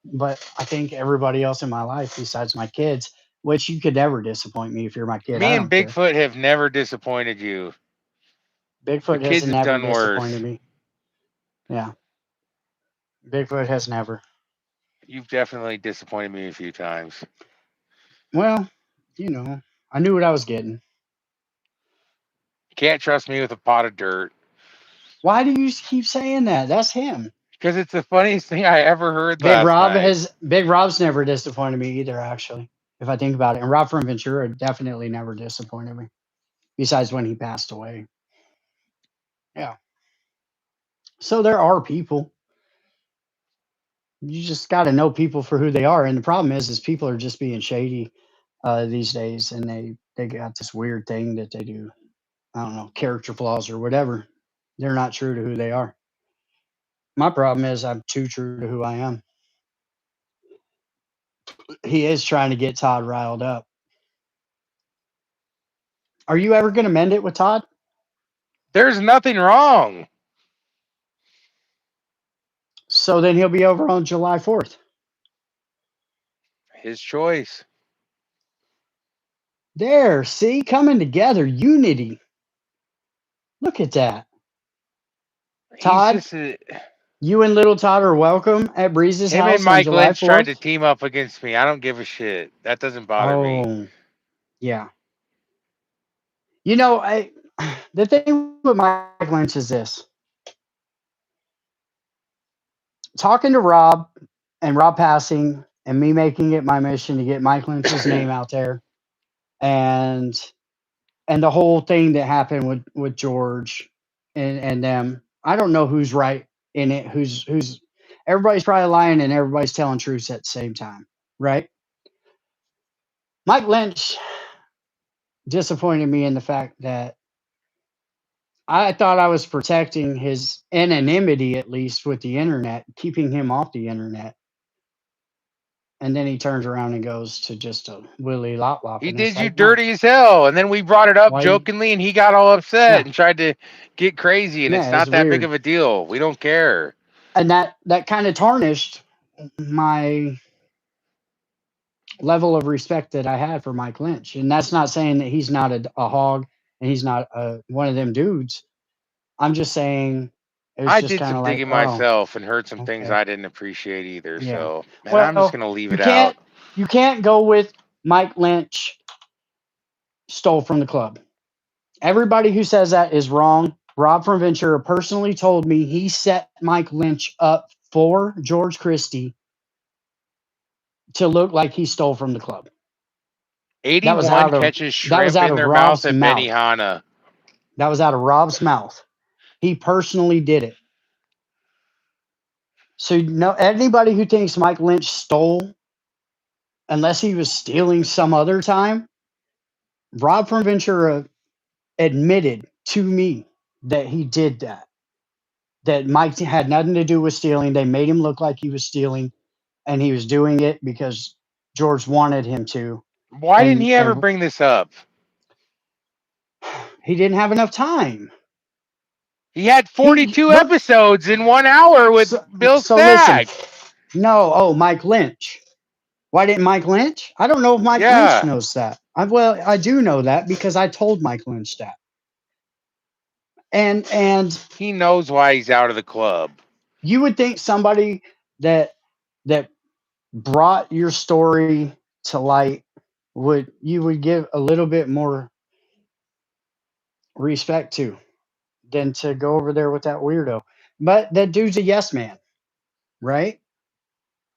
S2: but I think everybody else in my life, besides my kids, which you could never disappoint me if you're my kid. I
S1: Me and
S2: don't care.
S1: Bigfoot have never disappointed you. Your
S2: Bigfoot has
S1: kids have
S2: never
S1: done
S2: disappointed
S1: worse.
S2: me. Yeah, Bigfoot has never.
S1: You've definitely disappointed me a few times.
S2: Well, I knew what I was getting.
S1: Can't trust me with a pot of dirt.
S2: Why do you keep saying that? That's him.
S1: Because it's the funniest thing I ever heard
S2: Big
S1: last
S2: Rob
S1: night.
S2: has Big Rob's never disappointed me either, actually, if I think about it. And Rob from Ventura definitely never disappointed me, besides when he passed away. Yeah. So there are people. You just got to know people for who they are. And the problem is people are just being shady these days, and they got this weird thing that they do. I don't know, character flaws or whatever. They're not true to who they are. My problem is I'm too true to who I am. He is trying to get Todd riled up. Are you ever going to mend it with Todd?
S1: There's nothing wrong.
S2: So then he'll be over on July 4th.
S1: His choice.
S2: There, see, coming together, unity. Look at that.
S1: He's
S2: Todd,
S1: just
S2: you and little Todd are welcome at Breeze's
S1: him and
S2: house on
S1: Mike
S2: July
S1: Lynch tried to
S2: 4th.
S1: team up against me. I don't give a shit. That doesn't bother me.
S2: Oh, yeah. I the thing with Mike Lynch is this. Talking to Rob and Rob passing and me making it my mission to get Mike Lynch's name out there. and the whole thing that happened with George and them. I don't know who's right in it. Who's everybody's probably lying and everybody's telling truths at the same time, right? Mike Lynch disappointed me in the fact that I thought I was protecting his anonymity, at least with the internet, keeping him off the internet. And then he turns around and goes to just a willy lop lop.
S1: He
S2: And it's
S1: did you
S2: like, no,
S1: dirty as hell. And then we brought it up
S2: why?
S1: jokingly and he got all upset
S2: Yeah,
S1: and tried to get crazy. And it's
S2: yeah, it's
S1: not that big
S2: weird.
S1: of a deal. We don't care.
S2: And that kind of tarnished my level of respect that I had for Mike Lynch. And that's not saying that he's not a hog and he's not one of them dudes. I'm just saying it was
S1: I
S2: just
S1: did
S2: kind
S1: some
S2: of like,
S1: digging
S2: oh,
S1: myself and heard some things
S2: okay.
S1: I didn't appreciate either.
S2: Yeah.
S1: So, man, I'm just
S2: Well,
S1: going to leave
S2: you
S1: it out.
S2: can't you can't go with Mike Lynch stole from the club. Everybody who says that is wrong. Rob from Ventura personally told me he set Mike Lynch up for George Christie to look like he stole from the club. That was
S1: 81
S2: out of
S1: catches shrimp in their mouth
S2: Rob's
S1: at
S2: mouth.
S1: Benihana.
S2: That was out of Rob's mouth. He personally did it. So no anybody who thinks Mike Lynch stole, unless he was stealing some other time, Rob from Ventura admitted to me that he did that. That Mike had nothing to do with stealing. They made him look like he was stealing, and he was doing it because George wanted him to,
S1: Why didn't
S2: and
S1: he ever bring this up?
S2: he didn't have enough time.
S1: He had
S2: He
S1: 42
S2: look
S1: episodes in 1 hour with
S2: so,
S1: Bill
S2: so listen.
S1: Stagg.
S2: No, oh Mike Lynch. Why didn't Mike Lynch? I don't know if Mike Lynch
S1: Yeah,
S2: knows that. I do know that because I told Mike Lynch that. And
S1: he knows why he's out of the club.
S2: you would think somebody that that brought your story to light would give a little bit more respect to than to go over there with that weirdo. But that dude's a yes man, right?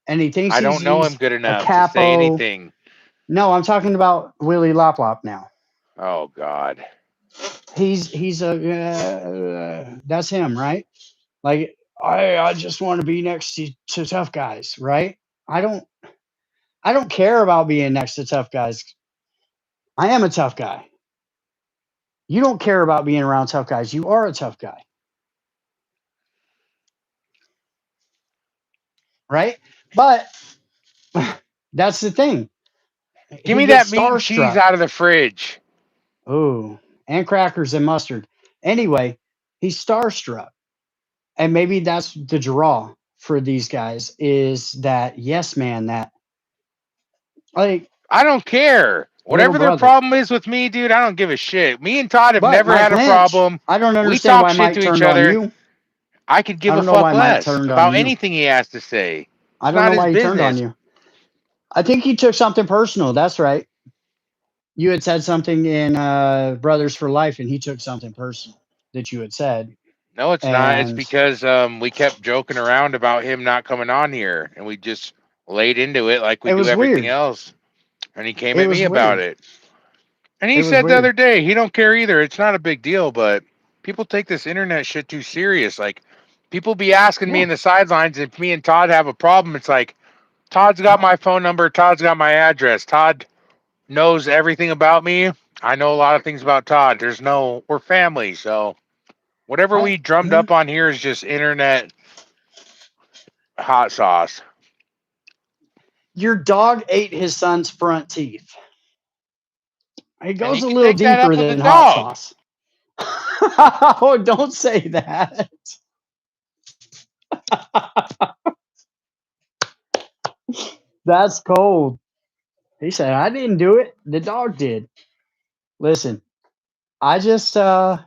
S2: And he thinks
S1: I don't know him
S2: he's
S1: good
S2: a
S1: enough to say
S2: capo.
S1: anything.
S2: No, I'm talking about Willie Lop Lop now.
S1: Oh, God.
S2: He's a that's him, right? Like I just want to be next to tough guys, right? I don't I don't care about being next to tough guys. I am a tough guy. You don't care about being around tough guys. You are a tough guy, right? But that's the thing.
S1: Give
S2: He
S1: me
S2: gets
S1: that meat and cheese
S2: starstruck.
S1: out of the fridge.
S2: Ooh, and crackers and mustard. Anyway, he's starstruck. And maybe that's the draw for these guys is that yes man, that like
S1: I don't care.
S2: little
S1: Whatever their
S2: brother.
S1: problem is with me, dude, I don't give a shit. Me and Todd have
S2: But
S1: never
S2: Mike
S1: had a
S2: Lynch,
S1: problem.
S2: I don't
S1: We
S2: understand
S1: talk
S2: why
S1: shit
S2: Mike
S1: to each
S2: turned on
S1: other.
S2: you.
S1: I could
S2: I
S1: give a
S2: don't know
S1: fuck
S2: why Mike
S1: less
S2: turned on
S1: about
S2: you.
S1: anything he has to say.
S2: I
S1: It's
S2: don't
S1: not
S2: know
S1: his
S2: why he turned on
S1: business.
S2: you. I think he took something personal. That's right. You had said something in Brothers for Life, and he took something personal that you had said.
S1: No, it's not. It's
S2: And
S1: because we kept joking around about him not coming on here, and we just laid into it like we
S2: it
S1: do
S2: was
S1: everything
S2: weird.
S1: else. And he came
S2: It
S1: at me
S2: was
S1: about
S2: weird.
S1: it. And he
S2: It was
S1: said the other
S2: weird.
S1: day he don't care either. It's not a big deal, but people take this internet shit too serious. Like people be asking me
S2: Yeah.
S1: in the sidelines if me and Todd have a problem. It's like Todd's got my phone number, Todd's got my address. Todd knows everything about me. I know a lot of things about Todd. We're family, so whatever
S2: I,
S1: we drummed
S2: mm,
S1: up on here is just internet hot sauce.
S2: your dog ate his son's front teeth. It
S1: And
S2: goes
S1: he
S2: a
S1: can
S2: little
S1: take that
S2: deeper
S1: up with the
S2: than hot
S1: dog.
S2: sauce. Oh, don't say that. That's cold. He said, I didn't do it. The dog did. Listen, I just, Todd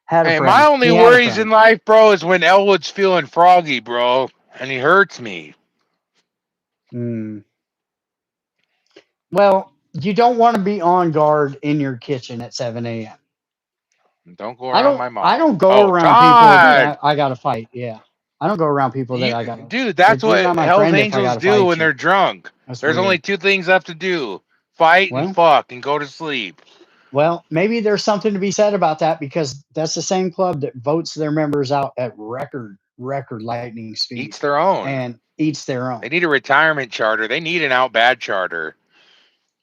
S2: had a
S1: Hey, my
S2: friend.
S1: only
S2: He had a
S1: worries in
S2: friend.
S1: life, bro, is when Elwood's feeling froggy, bro, and he hurts me.
S2: Hmm. Well, you don't want to be on guard in your kitchen at 7 a.m.
S1: Don't go around my
S2: I
S1: mom.
S2: don't go
S1: Oh,
S2: around people that
S1: Todd.
S2: I got to fight. Yeah. I don't go around people that I got.
S1: Dude, that's
S2: If you're
S1: what
S2: not my
S1: Hell's
S2: friend, if I
S1: Angels
S2: gotta
S1: do
S2: fight
S1: when
S2: you,
S1: they're drunk.
S2: that's
S1: There's only
S2: weird.
S1: two things left to do: fight and
S2: Well,
S1: fuck and go to sleep.
S2: well, maybe there's something to be said about that because that's the same club that votes their members out at record lightning speed
S1: Each their own.
S2: and eats their own.
S1: They need a retirement charter. They need an out bad charter.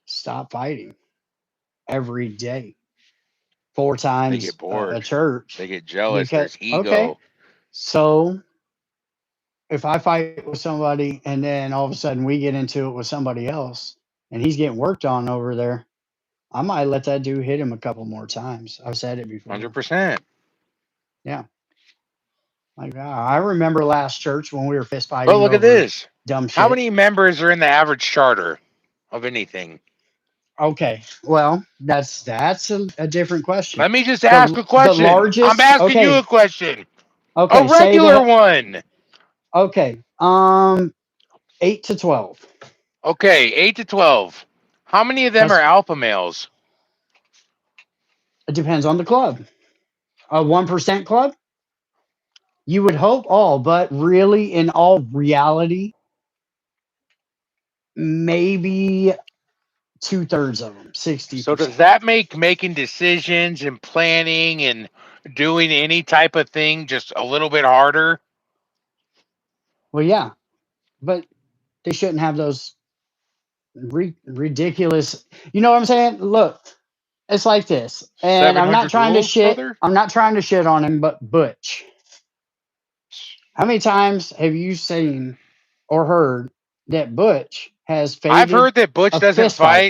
S2: Stop fighting every day, 4
S1: They
S2: times
S1: get
S2: a
S1: bored.
S2: church.
S1: They get jealous.
S2: Because
S1: There's
S2: okay,
S1: ego.
S2: so if I fight with somebody and then all of a sudden we get into it with somebody else and he's getting worked on over there, I might let that dude hit him a couple more times. I've said it before.
S1: 100%.
S2: Yeah. Like I remember last church when we were fist
S1: But
S2: fighting
S1: look at
S2: over
S1: this.
S2: dumb
S1: How
S2: shit.
S1: many members are in the average charter of anything?
S2: Okay, well that's a different question.
S1: Let me just ask a
S2: The
S1: question. I'm
S2: largest.
S1: asking you a question. A
S2: Okay, say
S1: regular
S2: that.
S1: one.
S2: Okay, 8 to 12.
S1: Okay, 8 to 12. How many of them are
S2: That's
S1: alpha males?
S2: it depends on the club. A 1% club, you would hope all, but really, in all reality, maybe 2/3 of them,
S1: So does
S2: 60%.
S1: that make making decisions and planning and doing any type of thing just a little bit harder?
S2: Well, yeah, but they shouldn't have those ridiculous. You know what I'm saying? Look, it's like this, and I'm not
S1: 700
S2: trying to
S1: rules,
S2: shit.
S1: brother?
S2: I'm not trying to shit on him, but Butch. How many times have you seen or heard that Butch has
S1: I've
S2: faded
S1: heard that Butch
S2: a
S1: doesn't
S2: fist fight?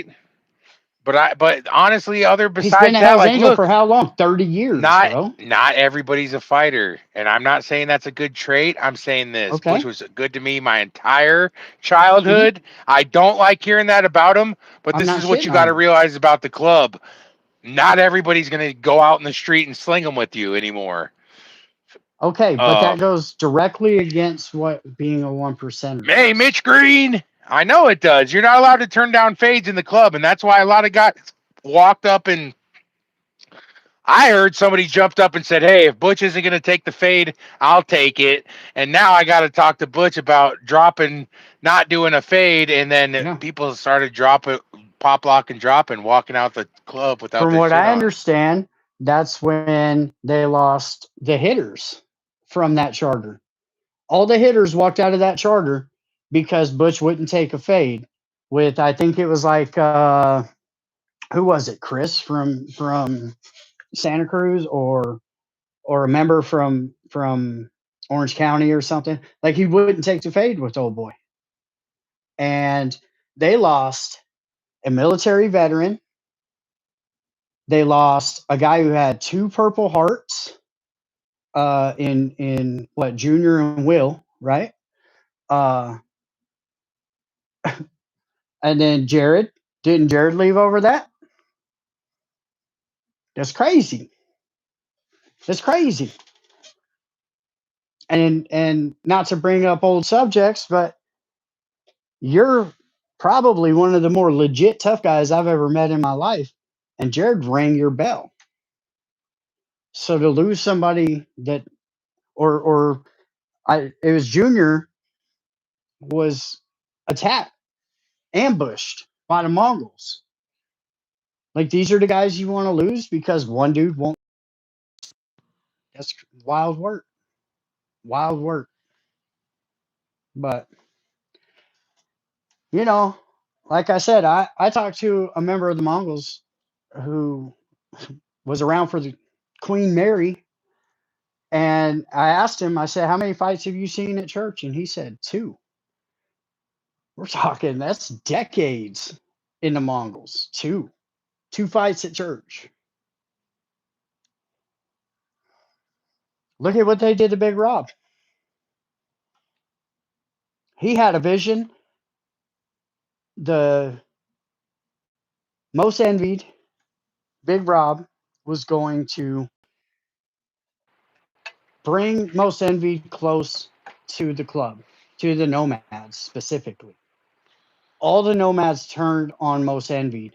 S1: fight, but honestly, other
S2: He's been
S1: besides
S2: a
S1: that,
S2: Hell's
S1: like
S2: Angel
S1: look,
S2: for how long? 30 years,
S1: not
S2: bro.
S1: not everybody's a fighter, and I'm not saying that's a good trait. I'm saying this: Butch
S2: Okay.
S1: was good to me my entire
S2: Hmm.
S1: childhood. I don't like hearing that about him, but
S2: I'm
S1: this
S2: not
S1: is what you
S2: shitting
S1: got
S2: on
S1: to
S2: him.
S1: realize about the club. Not everybody's gonna go out in the street and sling them with you anymore.
S2: Okay, but
S1: Uh,
S2: that goes directly against what being a 1%er
S1: hey,
S2: does.
S1: Mitch Green. I know it does. You're not allowed to turn down fades in the club, and that's why a lot of guys walked up and I heard somebody jumped up and said, "Hey, if Butch isn't going to take the fade, I'll take it." And now I got to talk to Butch about dropping, not doing a fade, and then
S2: Yeah.
S1: people started dropping, pop lock and dropping, walking out the club without
S2: From
S1: their
S2: what
S1: shit
S2: I
S1: on.
S2: understand, that's when they lost the hitters from that charter. All the hitters walked out of that charter because Butch wouldn't take a fade with I think it was like who was it? Chris from Santa Cruz or a member from Orange County or something. Like he wouldn't take the fade with old boy. And they lost a military veteran. They lost a guy who had 2 Purple Hearts in what Junior and Will, right? Uh, and then Jared, didn't Jared leave over that? That's crazy. That's crazy. And not to bring up old subjects, but you're probably one of the more legit tough guys I've ever met in my life. And Jared rang your bell. So to lose somebody that or it was Junior was attacked, ambushed by the Mongols. Like these are the guys you want to lose because one dude won't. That's wild work. Wild work. But you know, like I said, I talked to a member of the Mongols who was around for the Queen Mary, and I asked him. I said, "How many fights have you seen at church?" And he said, "2." We're talking that's decades in the Mongols. Two fights at church. Look at what they did to Big Rob. He had a vision. The most envied Big Rob was going to bring most envied close to the club, to the nomads specifically. All the nomads turned on most envied.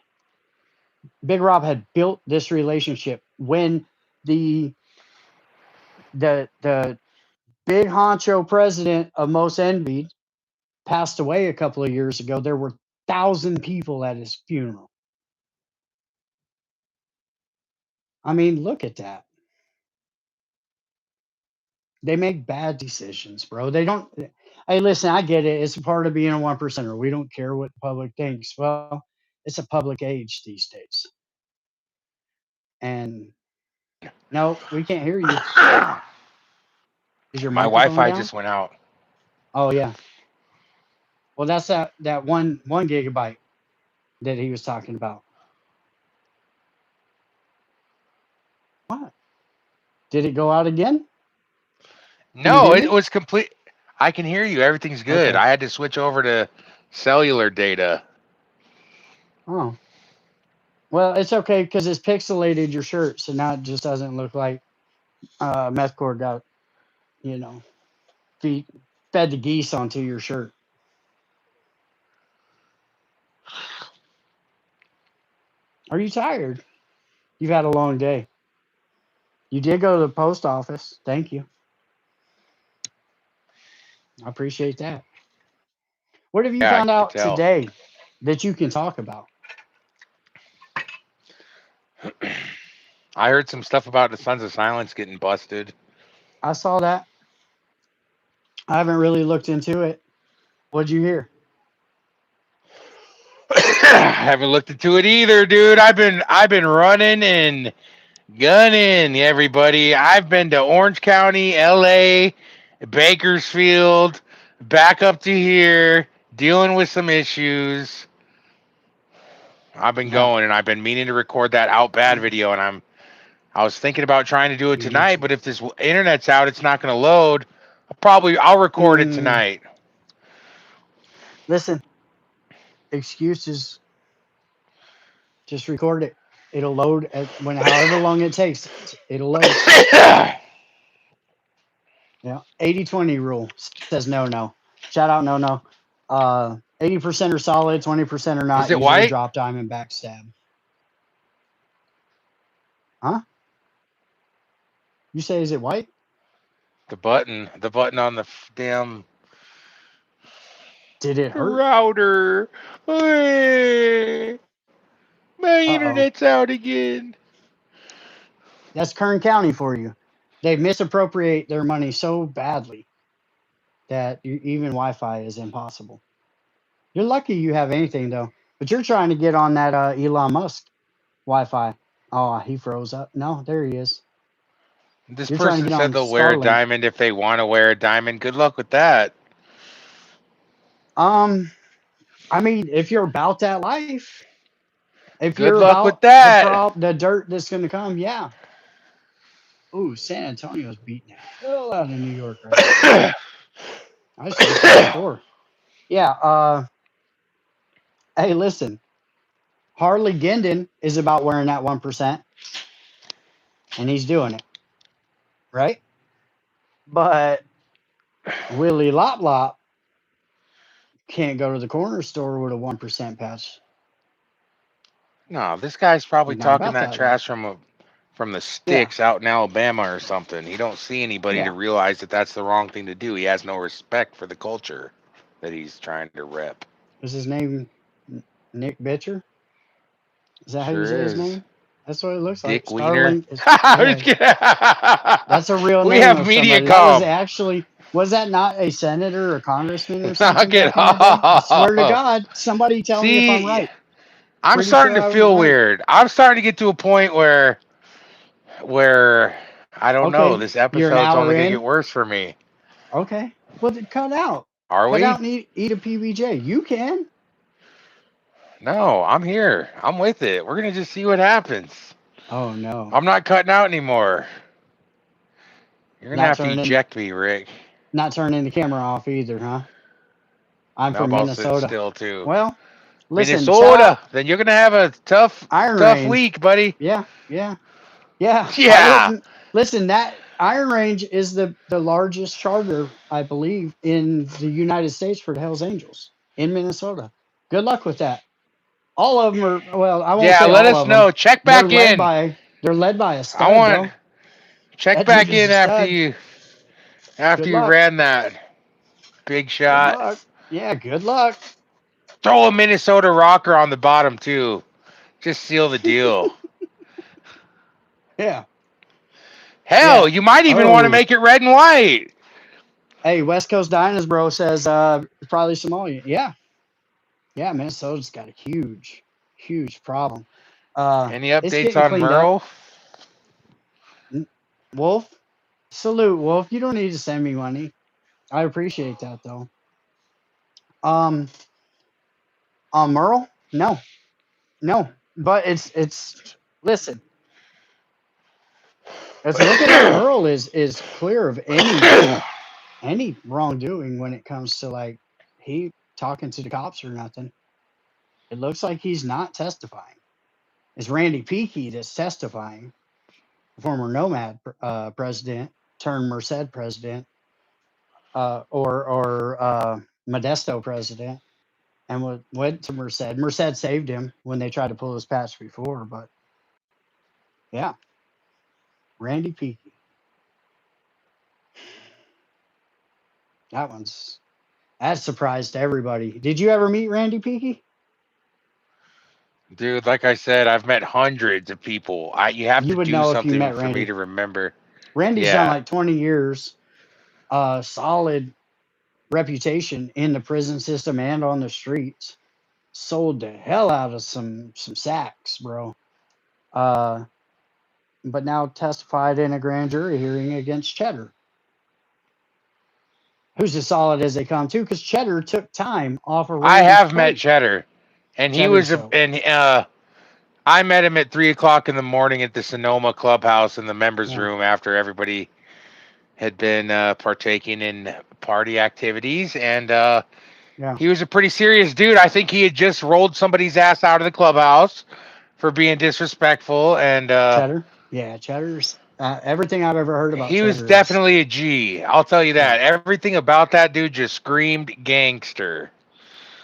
S2: Big Rob had built this relationship when the the big honcho president of Most Envied, passed away a couple of years ago. There were 1,000 people at his funeral. I mean, look at that. They make bad decisions, bro. They don't. Hey, listen, I get it. It's a part of being a one percenter. We don't care what the public thinks. Well, it's a public age these days. And no, we can't hear you. Is your
S1: My
S2: microphone
S1: Wi-Fi
S2: down?
S1: just went out.
S2: Oh yeah. Well, that's that one gigabyte that he was talking about. What? Did it go out again? Can you
S1: No,
S2: hear
S1: it
S2: me?
S1: was complete. I can hear you. Everything's good.
S2: Okay.
S1: I had to switch over to cellular data.
S2: Oh. Well, it's okay because it's pixelated your shirt, so now it just doesn't look like meth core got, you know, feed, fed the geese onto your shirt. Are you tired? You've had a long day. You did go to the post office. Thank you. I appreciate that. What have you
S1: Yeah, I
S2: found
S1: can
S2: out
S1: tell.
S2: today that you can talk about?
S1: I heard some stuff about the Sons of Silence getting busted.
S2: I saw that. I haven't really looked into it. What'd you hear?
S1: I haven't looked into it either, dude. I've been running and gunning, everybody. I've been to Orange County, LA, Bakersfield, back up to here, dealing with some issues. I've been
S2: Yeah,
S1: going and I've been meaning to record that out bad video, and I was thinking about trying to do it
S2: you need
S1: tonight,
S2: to.
S1: but if this internet's out, it's not going to load. I'll record it
S2: Mm,
S1: tonight.
S2: listen, excuses. Just record it. It'll load at when however long it takes. It'll load. Yeah. 80-20 rule says no. Shout out no. 80% are solid, 20% are
S1: Is
S2: not.
S1: it
S2: Usually
S1: white?
S2: drop diamond backstab. Huh? You say is it white?
S1: The button on the damn
S2: Did it hurt?
S1: router. Hey, my
S2: Uh-oh.
S1: internet's out again.
S2: That's Kern County for you. They misappropriate their money so badly that even Wi-Fi is impossible. You're lucky you have anything though. But you're trying to get on that Elon Musk Wi-Fi. Oh, he froze up. No, there he is.
S1: This
S2: You're trying to
S1: person
S2: get
S1: said
S2: on
S1: they'll wear a
S2: Starlink.
S1: diamond if they want to wear a diamond. Good luck with that.
S2: Um, I mean, if you're about that life, if
S1: Good
S2: you're
S1: luck with
S2: about
S1: that.
S2: the dirt that's going to come, yeah. Ooh, San Antonio's beating the hell out of New York right now. I just looked at the score. Yeah. Hey, listen, Harley Gendon is about wearing that 1%, and he's doing it right. But Willie Lop Lop can't go to the corner store with a 1% patch.
S1: No, this guy's probably
S2: He's not
S1: talking
S2: about
S1: that
S2: that life.
S1: trash from the
S2: Yeah.
S1: sticks out in Alabama or something. He don't see anybody to
S2: Yeah.
S1: realize that that's the wrong thing to do. He has no respect for the culture that he's trying to rep.
S2: Was his name Nick Bitcher? Is that how you
S1: Sure
S2: say his
S1: is.
S2: name? That's what it looks like.
S1: Dick Wiener.
S2: Starlink is,
S1: I'm just
S2: yeah.
S1: kidding.
S2: That's a real
S1: We
S2: name
S1: have
S2: of somebody. That was
S1: MediaCom.
S2: actually, was that not a senator or congressman or
S1: Knock
S2: something
S1: it
S2: back in the day? I swear to
S1: off.
S2: God, somebody tell me if I'm
S1: See,
S2: right.
S1: I'm
S2: Pretty
S1: starting
S2: sure
S1: to
S2: I was
S1: feel
S2: right.
S1: weird. I'm starting to get to a point where I don't know.
S2: Okay,
S1: This
S2: you're an
S1: episode's
S2: hour
S1: only gonna
S2: in.
S1: get worse for me.
S2: Okay, well, then cut out.
S1: Are
S2: Cut out
S1: we?
S2: and eat a PBJ. You can.
S1: No, I'm here. I'm with it. We're gonna just see what happens.
S2: Oh, no.
S1: I'm not cutting out anymore. You're gonna
S2: Not
S1: have to
S2: turning,
S1: eject me, Rick.
S2: not turning the camera off either, huh? I'm
S1: Nope,
S2: from
S1: I'll sit
S2: Minnesota.
S1: still too.
S2: Well, listen, shout
S1: Minnesota.
S2: out
S1: Then you're gonna have a tough,
S2: Iron
S1: tough
S2: Range.
S1: week, buddy.
S2: Yeah.
S1: Yeah.
S2: Listen, that Iron Range is the largest charter, I believe, in the United States for the Hells Angels in Minnesota. Good luck with that. All of them are, well, I won't
S1: Yeah.
S2: say
S1: Let
S2: all
S1: us
S2: of them.
S1: know. Check
S2: They're
S1: back
S2: led
S1: in.
S2: by they're led by a
S1: I
S2: stud,
S1: want
S2: bro.
S1: check
S2: That dude
S1: back
S2: is
S1: in
S2: a stud.
S1: After
S2: Good
S1: you
S2: luck.
S1: ran that big
S2: Good
S1: shot,
S2: luck. Yeah, good luck.
S1: throw a Minnesota rocker on the bottom too. Just seal the deal.
S2: Yeah.
S1: Hell,
S2: Yeah.
S1: you might even want to
S2: Oh.
S1: make it red and white.
S2: Hey, West Coast Dinas bro says probably Somalia. Yeah. Yeah, Minnesota's got a huge, huge problem.
S1: Any
S2: It's
S1: updates
S2: getting
S1: on
S2: cleaned up.
S1: Merle?
S2: Wolf, salute, Wolf. You don't need to send me money. I appreciate that though. Um, on Merle, no, no. But it's listen. It's looking like Merle is clear of any wrongdoing when it comes to like he talking to the cops or nothing. It looks like he's not testifying. It's Randy Peakey that's testifying, former Nomad president turned Merced president, or Modesto president, and went to Merced. Merced saved him when they tried to pull his patch before, but yeah, Randy Peakey. That surprised everybody. Did you ever meet Randy Peakey?
S1: Dude, like I said, I've met hundreds of people. You have
S2: You
S1: to
S2: would
S1: do
S2: know if you
S1: something
S2: met
S1: for me
S2: Randy.
S1: to remember.
S2: Randy's done
S1: Yeah.
S2: like 20 years, solid reputation in the prison system and on the streets. Sold the hell out of some sacks, bro. Uh, but now testified in a grand jury hearing against Cheddar, who's as solid as they come too, because Cheddar took time off of
S1: I
S2: Randy's
S1: have met
S2: plate.
S1: Cheddar, and
S2: Cheddar's dope.
S1: I met him at 3 o'clock in the morning at the Sonoma Clubhouse in the members'
S2: Yeah,
S1: room after everybody had been partaking in party activities, and
S2: yeah.
S1: he was a pretty serious dude. I think he had just rolled somebody's ass out of the clubhouse for being disrespectful, and
S2: Cheddar, yeah, Cheddar's. Everything I've ever heard about
S1: he was
S2: Cheddar is,
S1: definitely a G. I'll tell you
S2: yeah.
S1: that. Everything about that dude just screamed gangster.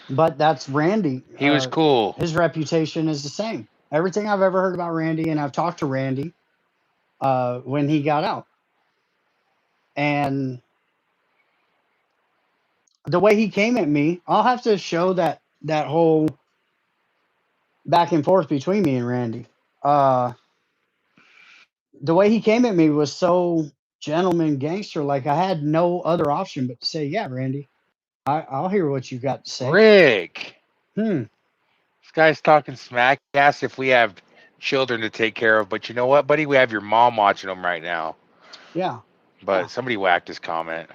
S2: But that's Randy.
S1: He was cool.
S2: His reputation is the same. Everything I've ever heard about Randy, and I've talked to Randy when he got out, and the way he came at me, I'll have to show that whole back and forth between me and Randy. Uh, the way he came at me was so gentleman gangster. Like I had no other option but to say, "Yeah, Randy, I'll hear what you got to say."
S1: Rick.
S2: Hmm.
S1: This guy's talking smack. He asked if we have children to take care of, but you know what, buddy? We have your mom watching them right now.
S2: Yeah.
S1: But
S2: Yeah.
S1: somebody whacked his comment.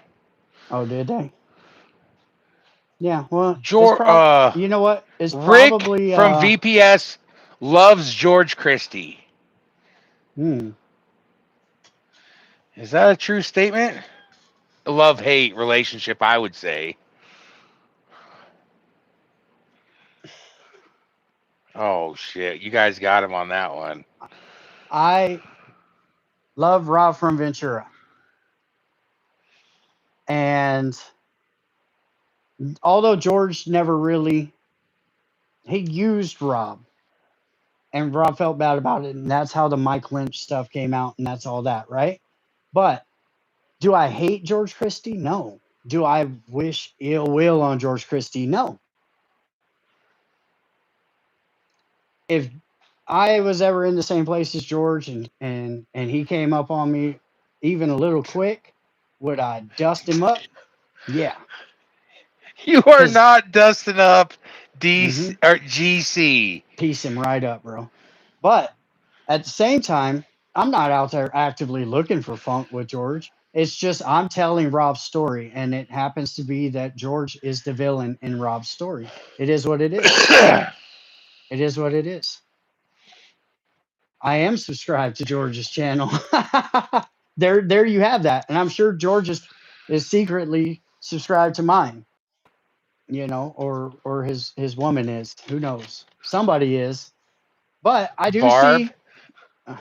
S2: Oh, did they? Yeah. Well, it's
S1: George,
S2: probably. You know what? It's
S1: Rick
S2: probably.
S1: from VPS loves George Christie.
S2: Hmm.
S1: Is that a true statement? A love-hate relationship, I would say. Oh shit, you guys got him on that one.
S2: I love Rob from Ventura, and although George never really he used Rob, and Rob felt bad about it, and that's how the Mike Lynch stuff came out, and that's all that, right? But do I hate George Christie? No. Do I wish ill will on George Christie? No. If I was ever in the same place as George and he came up on me even a little quick, would I dust him up? Yeah.
S1: You are
S2: Because
S1: not dusting up DC
S2: mm-hmm,
S1: or GC.
S2: piece him right up, bro. But at the same time, I'm not out there actively looking for funk with George. It's just I'm telling Rob's story, and it happens to be that George is the villain in Rob's story. It is what it is. It is what it is. I am subscribed to George's channel. There you have that, and I'm sure George is secretly subscribed to mine. Or his woman is. Who knows? Somebody is. But I do
S1: Barb?
S2: see.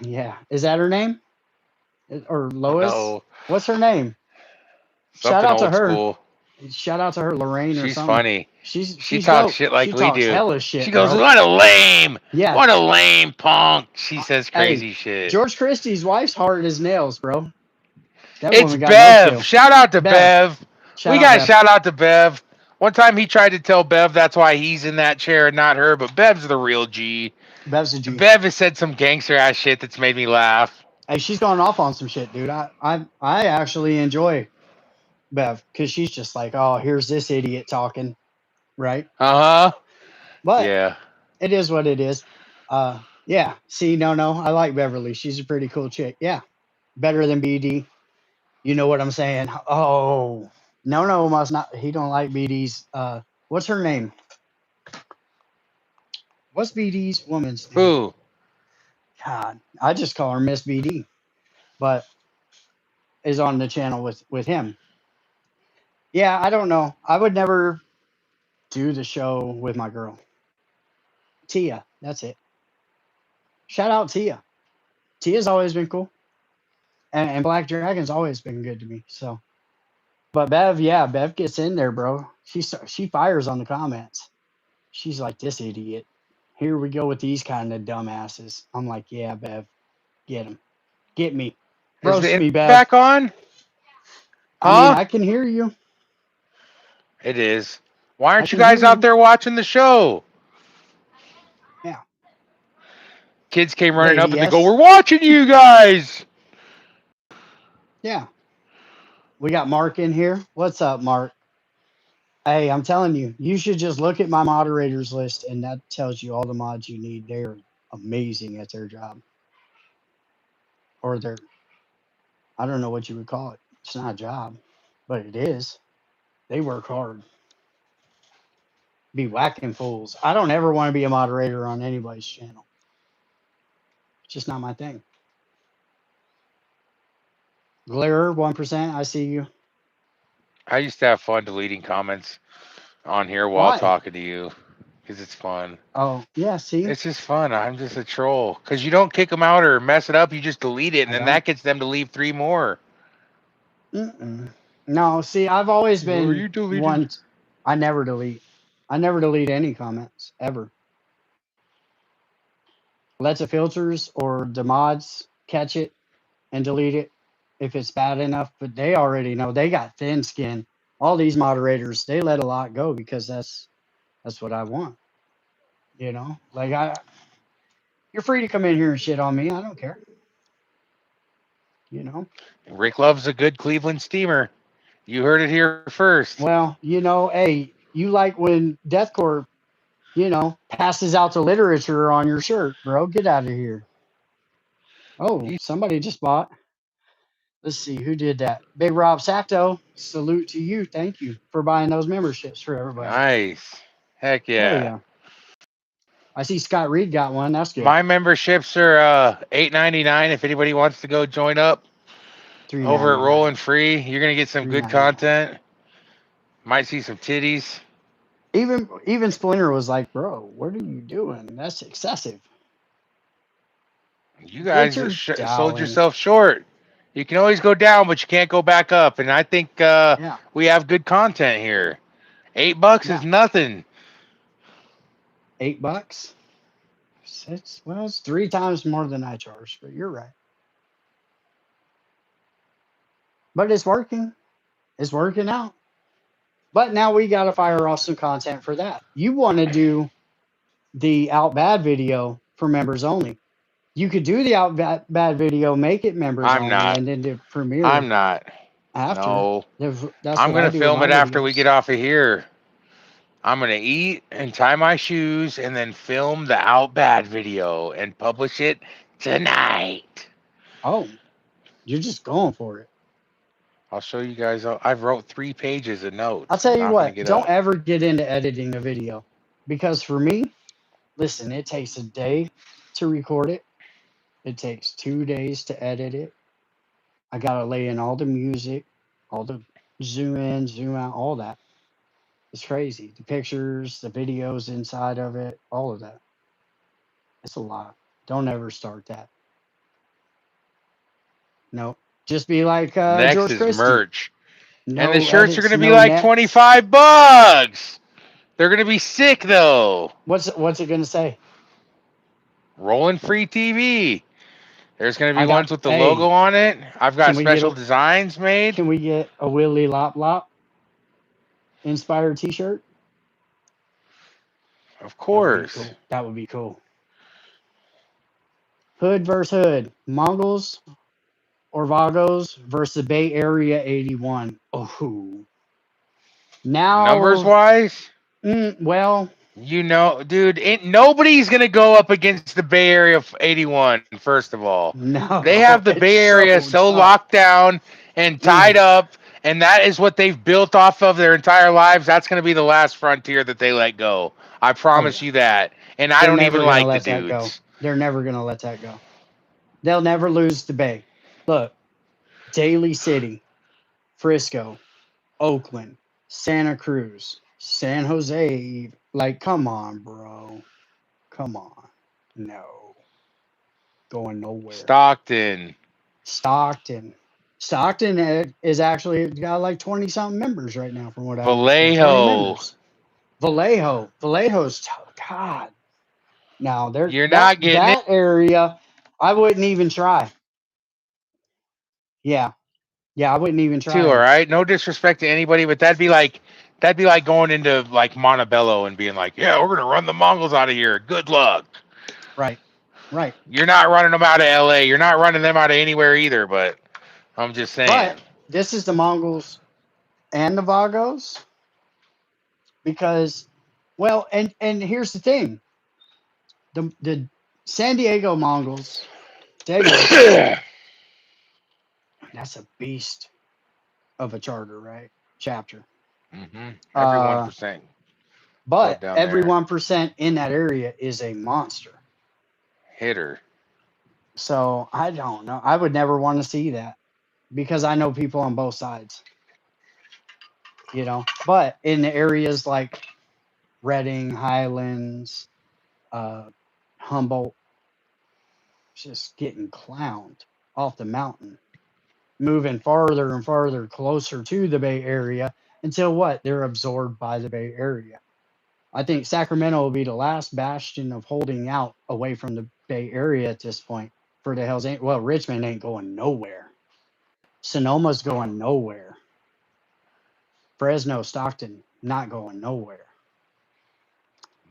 S2: Yeah, is that her name? Or Lois?
S1: No,
S2: What's her name? Shout
S1: something
S2: out to
S1: old
S2: her.
S1: school.
S2: Shout out to her, Lorraine or
S1: She's
S2: something.
S1: funny.
S2: She's
S1: She
S2: she's
S1: talks
S2: dope.
S1: shit like
S2: She
S1: we
S2: talks
S1: do.
S2: hella
S1: She
S2: shit,
S1: goes,
S2: bro.
S1: "What a lame,
S2: Yeah.
S1: what a lame punk." She says
S2: Hey,
S1: crazy shit.
S2: George Christie's wife's hard as nails, bro. That
S1: It's
S2: woman got no
S1: Bev.
S2: chill.
S1: Shout out to Bev.
S2: Shout
S1: We
S2: out
S1: got to
S2: Bev.
S1: shout out to Bev. One time he tried to tell Bev that's why he's in that chair and not her, but Bev's the real G.
S2: Bev's a G.
S1: Bev has said some gangster ass shit that's made me laugh.
S2: Hey, she's going off on some shit, dude. I actually enjoy Bev because she's just like, oh, here's this idiot talking, right?
S1: Uh huh.
S2: But
S1: Yeah.
S2: it is what it is. Yeah. See, no, I like Beverly. She's a pretty cool chick. Yeah, better than BD. You know what I'm saying? Oh, no, must not. He don't like BD's. What's her name? What's BD's woman's name?
S1: Who?
S2: God, I just call her Miss BD, but is on the channel with him. Yeah, I don't know. I would never do the show with my girl. Tia, that's it. Shout out Tia. Tia's always been cool. And Black Dragon's always been good to me. So, but Bev, yeah, Bev gets in there, bro. She fires on the comments. She's like, this idiot. Here we go with these kind of dumbasses. I'm like, yeah, Bev, get him, get me,
S1: Is the
S2: roast
S1: internet
S2: me, Bev.
S1: back on?
S2: I mean,
S1: Huh?
S2: I can hear you.
S1: It is. Why
S2: I
S1: aren't you
S2: can hear
S1: guys out
S2: you.
S1: there watching the show?
S2: Yeah,
S1: Kids came running
S2: Lady
S1: up and they go,
S2: S.
S1: "We're watching you guys."
S2: Yeah, we got Mark in here. What's up, Mark? Hey, I'm telling you, you should just look at my moderators list, and that tells you all the mods you need. They're amazing at their job, or their, I don't know what you would call it. It's not a job, but it is. They work hard. Be whacking fools. I don't ever want to be a moderator on anybody's channel. It's just not my thing. Glare 1%. I see you.
S1: I used to have fun deleting comments on here while
S2: Why?
S1: talking to you because it's fun.
S2: Oh, yeah. See,
S1: It's just fun. I'm just a troll because you don't kick them out or mess it up. You just delete it, and
S2: I
S1: then
S2: don't.
S1: that gets them to leave 3 more.
S2: Mm-mm. No, see, I've always
S1: Well,
S2: been
S1: you deleted.
S2: one. I never delete. I never delete any comments ever. Let the filters or the mods catch it and delete it if it's bad enough. But they already know they got thin skin. All these moderators, they let a lot go because that's what I want. You know, like you're free to come in here and shit on me. I don't care. You know.
S1: Rick loves a good Cleveland steamer. You heard it here first.
S2: Well, hey, you like when Deathcore, passes out the literature on your shirt, bro. Get out of here. Oh,
S1: He-
S2: somebody just bought. Let's see who did that. Big Rob Sacto, salute to you. Thank you for buying those memberships for everybody.
S1: Nice. Heck
S2: Hell
S1: yeah.
S2: yeah. I see Scott Reed got one. That's good.
S1: My memberships are $8.99 if anybody wants to go join up over at
S2: $3.99.
S1: Rolling Free. You're gonna get some good
S2: $3.99.
S1: content. Might see some titties.
S2: Even Splinter was like, bro, what are you doing? That's excessive.
S1: You
S2: Get
S1: guys
S2: your
S1: sold
S2: doll in.
S1: yourself short. You can always go down, but you can't go back up. And I think
S2: Yeah.
S1: we have good content here. $8
S2: Yeah.
S1: is nothing.
S2: $8. It's 3 times more than I charge, but you're right. But it's working. It's working out. But now we got to fire off some content for that. You want to do the Out Bad video for members only. You could do the Out Bad video, make it members
S1: I'm
S2: only,
S1: not.
S2: and then the
S1: I'm
S2: premiere
S1: not.
S2: after.
S1: No.
S2: That's
S1: I'm
S2: what I
S1: gonna
S2: do with
S1: film
S2: my
S1: it after we
S2: videos.
S1: get off of here. I'm gonna eat and tie my shoes and then film the Out Bad video and publish it tonight.
S2: Oh, you're just going for it.
S1: I'll show you guys. I've wrote 3 pages of notes.
S2: I'll tell
S1: I'm
S2: you
S1: not gonna
S2: what,
S1: get
S2: don't
S1: up.
S2: ever get into editing a video because for me, listen, it takes a day to record it. It takes 2 days to edit it. I gotta lay in all the music, all the zoom in, zoom out, all that. It's crazy. The pictures, the videos inside of it, all of that. It's a lot. Don't ever start that. No. Just be like
S1: Next
S2: George
S1: is
S2: Christie.
S1: merch. And the
S2: No
S1: shirts are
S2: edits,
S1: gonna be
S2: no
S1: like
S2: nets.
S1: $25. They're gonna be sick though.
S2: What's it gonna say?
S1: Rolling Free TV. There's going to be
S2: I got.
S1: ones with the
S2: Hey,
S1: logo on it. I've got
S2: can we get
S1: special
S2: a
S1: designs made.
S2: can we get a Willy Lop Lop inspired T-shirt?
S1: Of
S2: That would be
S1: course.
S2: cool. That would be cool. Hood versus Hood. Mongols or Vagos versus Bay Area 81. Oh,
S1: Numbers
S2: now,
S1: wise,
S2: well,
S1: dude, nobody's going to go up against the Bay Area 81, first of all. They have
S2: no,
S1: the
S2: it's
S1: Bay Area
S2: so
S1: so
S2: tough.
S1: locked down and tied
S2: Mm,
S1: up, and that is what they've built off of their entire lives. That's going to be the last frontier that they let go. I
S2: oh
S1: promise
S2: yeah,
S1: you that. And I
S2: they're
S1: don't
S2: never
S1: even
S2: gonna
S1: like the
S2: let that go.
S1: dudes.
S2: They're never gonna let that go. They'll never lose the Bay. Look, Daly City, Frisco, Oakland, Santa Cruz, San Jose. Like, come on, bro. Come on. No, going nowhere.
S1: Stockton,
S2: Stockton. Stockton is actually got like 20 something members right now, from what I understand. 20
S1: Vallejo.
S2: members. Vallejo's God. Now there
S1: You're
S2: that
S1: not getting it
S2: that area, I woun't even try. Yeah, yeah, I wouldn't even
S1: too,
S2: try
S1: all
S2: it.
S1: right? No disrespect to anybody, but that'd be like going into like Montebello and being like, "Yeah, we're going to run the Mongols out of here. Good luck."
S2: Right, right.
S1: You're not running them out of LA. You're not running them out of anywhere either, but I'm just saying.
S2: But this is the Mongols and the Vagos because, well, and here's the thing: the San Diego Mongols, Dago, that's a beast of a charter, right? Chapter.
S1: Every
S2: Uh,
S1: 1% club
S2: but
S1: down
S2: every
S1: there.
S2: 1% in that area is a monster.
S1: Hitter.
S2: So I don't know. I would never want to see that because I know people on both sides, you know. But in the areas like Redding, Highlands, uh, Humboldt, just getting clowned off the mountain, moving farther and farther closer to the Bay Area until what? They're absorbed by the Bay Area. I think Sacramento will be the last bastion of holding out away from the Bay Area at this point for the Hells Angels. Well, Richmond ain't going nowhere. Sonoma's going nowhere. Fresno, Stockton, not going nowhere.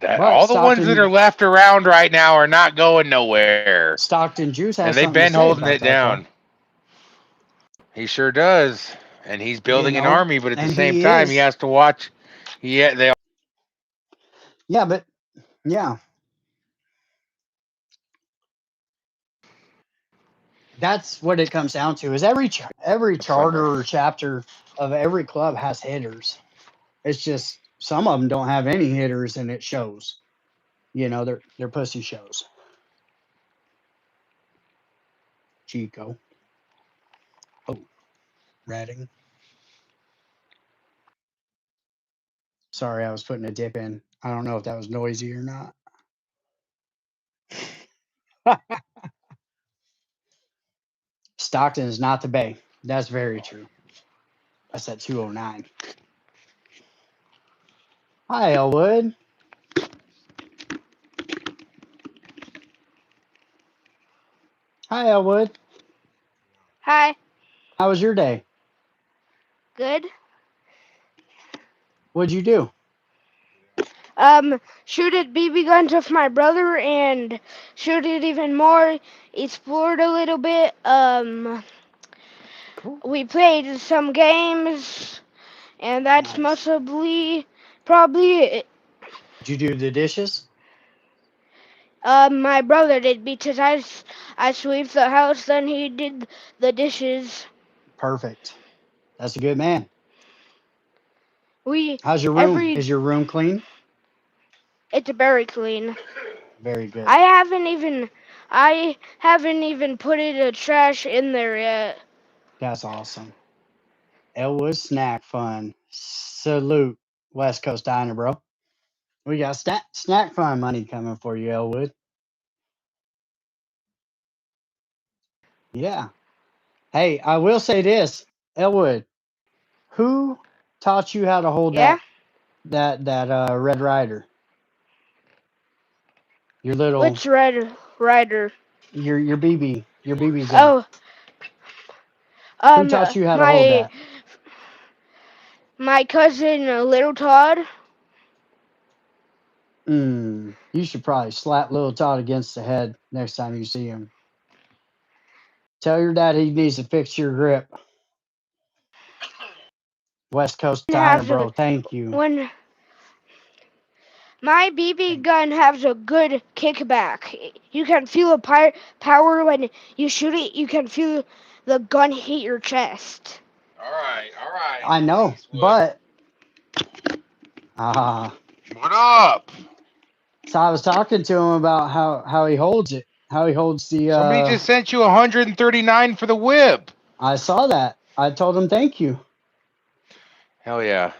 S1: That
S2: But
S1: all the ones that are left around right now are not going nowhere.
S2: Stockton Juice
S1: And
S2: has
S1: they've
S2: something to
S1: been
S2: say
S1: holding
S2: about
S1: it
S2: that,
S1: down.
S2: though.
S1: He sure does. And he's
S2: You
S1: building an
S2: know,
S1: army, but at the
S2: and
S1: same
S2: he
S1: time he
S2: is.
S1: has to watch. Yeah, they
S2: Yeah, but yeah, that's what it comes down to. Is every
S1: summer.
S2: charter or chapter of every club has hitters. It's just some of them don't have any hitters, and it shows. You know, they're pussy shows. Chico. Oh, Redding. Sorry, I was putting a dip in. I don't know if that was noisy or not. Stockton is not the Bay. That's very true. That's at 209. Hi, Elwood. Hi, Elwood.
S4: Hi.
S2: How was your day?
S4: Good.
S2: What'd you do?
S4: Shooted BB guns with my brother and shooted even more. Explored a little bit.
S2: Cool.
S4: We played some games, and that's
S2: Nice.
S4: mostly probably it.
S2: Did you do the dishes?
S4: My brother did because I swept the house, then he did the dishes.
S2: Perfect. That's a good man.
S4: We
S2: How's your room?
S4: every
S2: Is your room clean?
S4: It's very clean.
S2: Very good.
S4: I haven't even I haven't even put it a trash in there yet.
S2: That's awesome. Elwood Snack Fun. Salute. West Coast Diner, bro. We got snack fun money coming for you, Elwood. Yeah. Hey, I will say this, Elwood. Who taught you how to hold
S4: Yeah?
S2: that Red Rider? Your little
S4: Which rider?
S2: your BB. Your BB gun.
S4: Oh,
S2: Who taught you how to hold that?
S4: my cousin Little Todd.
S2: You should probably slap little Todd against the head next time you see him. Tell your dad he needs to fix your grip. West Coast Diner, bro. Thank you.
S4: When my BB gun has a good kickback, you can feel the power when you shoot it. You can feel the gun hit your chest.
S1: All right.
S2: I know, but
S1: What up?
S2: so I was talking to him about how he holds it, how he holds the.
S1: Somebody just sent you 139 for the whip.
S2: I saw that. I told him thank you.
S1: Hell yeah.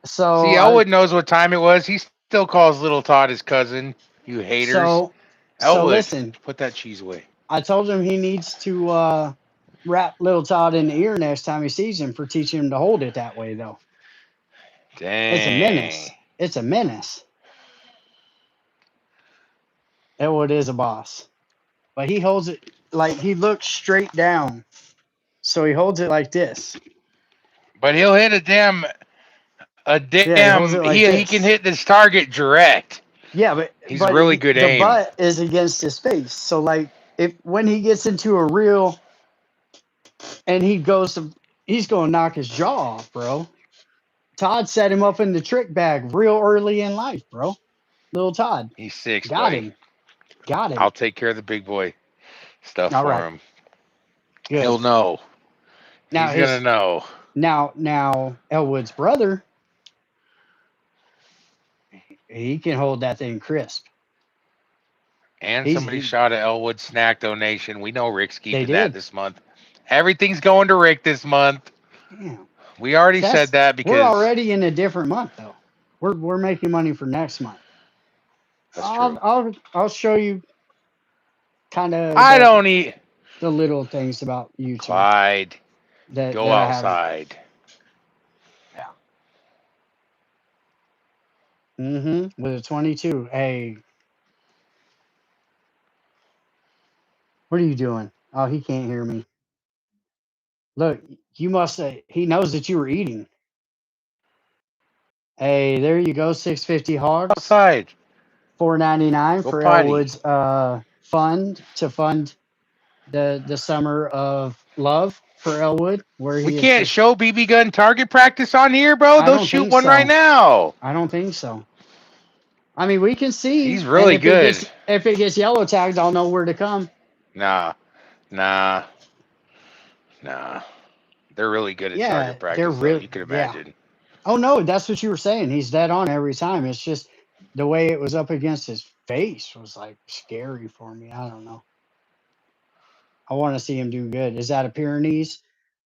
S2: So
S1: See, Elwood knows what time it was. He still calls little Todd his cousin. You haters.
S2: So
S1: Elwood,
S2: listen.
S1: put that cheese away.
S2: I told him he needs to wrap little Todd in the ear next time he sees him for teaching him to hold it that way, though.
S1: Dang.
S2: It's a menace. It's a menace. Elwood is a boss. But he holds it like he looks straight down. So he holds it like this.
S1: But he'll hit a damn
S2: he holds it like
S1: he
S2: this.
S1: can hit this target direct.
S2: Yeah, but
S1: he's really good aim.
S2: The butt is against his face. So like when he gets into a reel and he's going to knock his jaw off, bro. Todd set him up in the trick bag real early in life, bro. Little Todd.
S1: He's 6,
S2: Got him.
S1: I'll take care of the big boy stuff
S2: All
S1: for
S2: right.
S1: him.
S2: Good.
S1: He'll know.
S2: Now
S1: he's gonna know.
S2: Now Elwood's brother, he can hold that thing crisp.
S1: And somebody shot an Elwood snack donation. We know Rick's keeping that this month. Everything's going to Rick this month.
S2: Damn.
S1: We already said that because
S2: we're already in a different month though. We're making money for next month.
S1: That's true.
S2: I'll show you kind of
S1: the
S2: little things about YouTube.
S1: Clyde, go outside.
S2: Yeah. With a 22. Hey. What are you doing? Oh, he can't hear me. Look, you must say he knows that you were eating. Hey, there you go. 650 hogs.
S1: Outside.
S2: $4.99 for Elwood's fund to fund the summer of love for Elwood. Where
S1: we can't show BB gun target practice on here, bro. They'll shoot one right now.
S2: I don't think so. I mean, we can see.
S1: He's really good.
S2: If it gets yellow tagged, I'll know where to come.
S1: Nah. They're really good at target practice. They're really. You can imagine.
S2: Yeah. Oh no, that's what you were saying. He's dead on every time. It's just the way it was up against his face was like scary for me. I don't know. I want to see him do good. Is that a Pyrenees?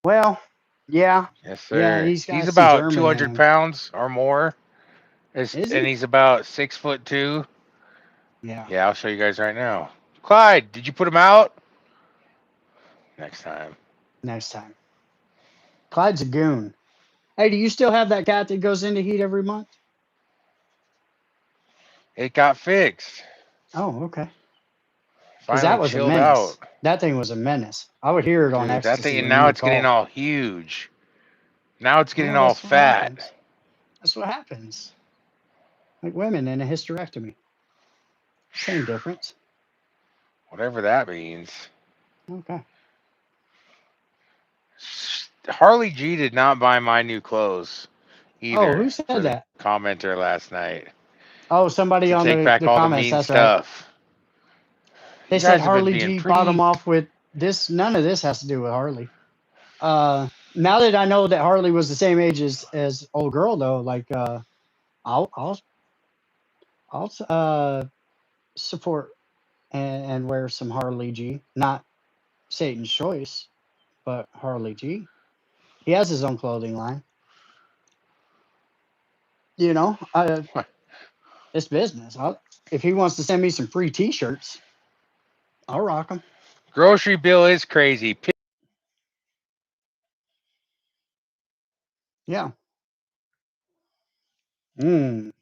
S2: Well, yeah.
S1: Yes, sir.
S2: Yeah,
S1: he's about 200 pounds or more. And he's about 6'2".
S2: Yeah.
S1: Yeah, I'll show you guys right now. Clyde, did you put him out? Next time.
S2: Clyde's a goon. Hey, do you still have that cat that goes into heat every month?
S1: It got fixed.
S2: Oh, okay.
S1: Finally
S2: that was
S1: chilled
S2: a menace.
S1: out.
S2: That thing was a menace. I would hear it on ecstasy.
S1: That thing, and now it's getting all huge. Now it's getting all fat.
S2: That's what happens. Like women in a hysterectomy. Same difference.
S1: Whatever that means.
S2: Okay.
S1: Harley G did not buy my new clothes either.
S2: Oh, who said that?
S1: Commenter last night.
S2: Oh, somebody on the comments. That's
S1: stuff.
S2: Right. They said Harley G bought them off with this. None of this has to do with Harley. Now that I know that Harley was the same age as old girl, though, like I'll support and wear some Harley G. Not Satan's Choice, but Harley G. He has his own clothing line. You know, it's business. If he wants to send me some free T-shirts, I'll rock them.
S1: Grocery bill is crazy.
S2: Yeah. And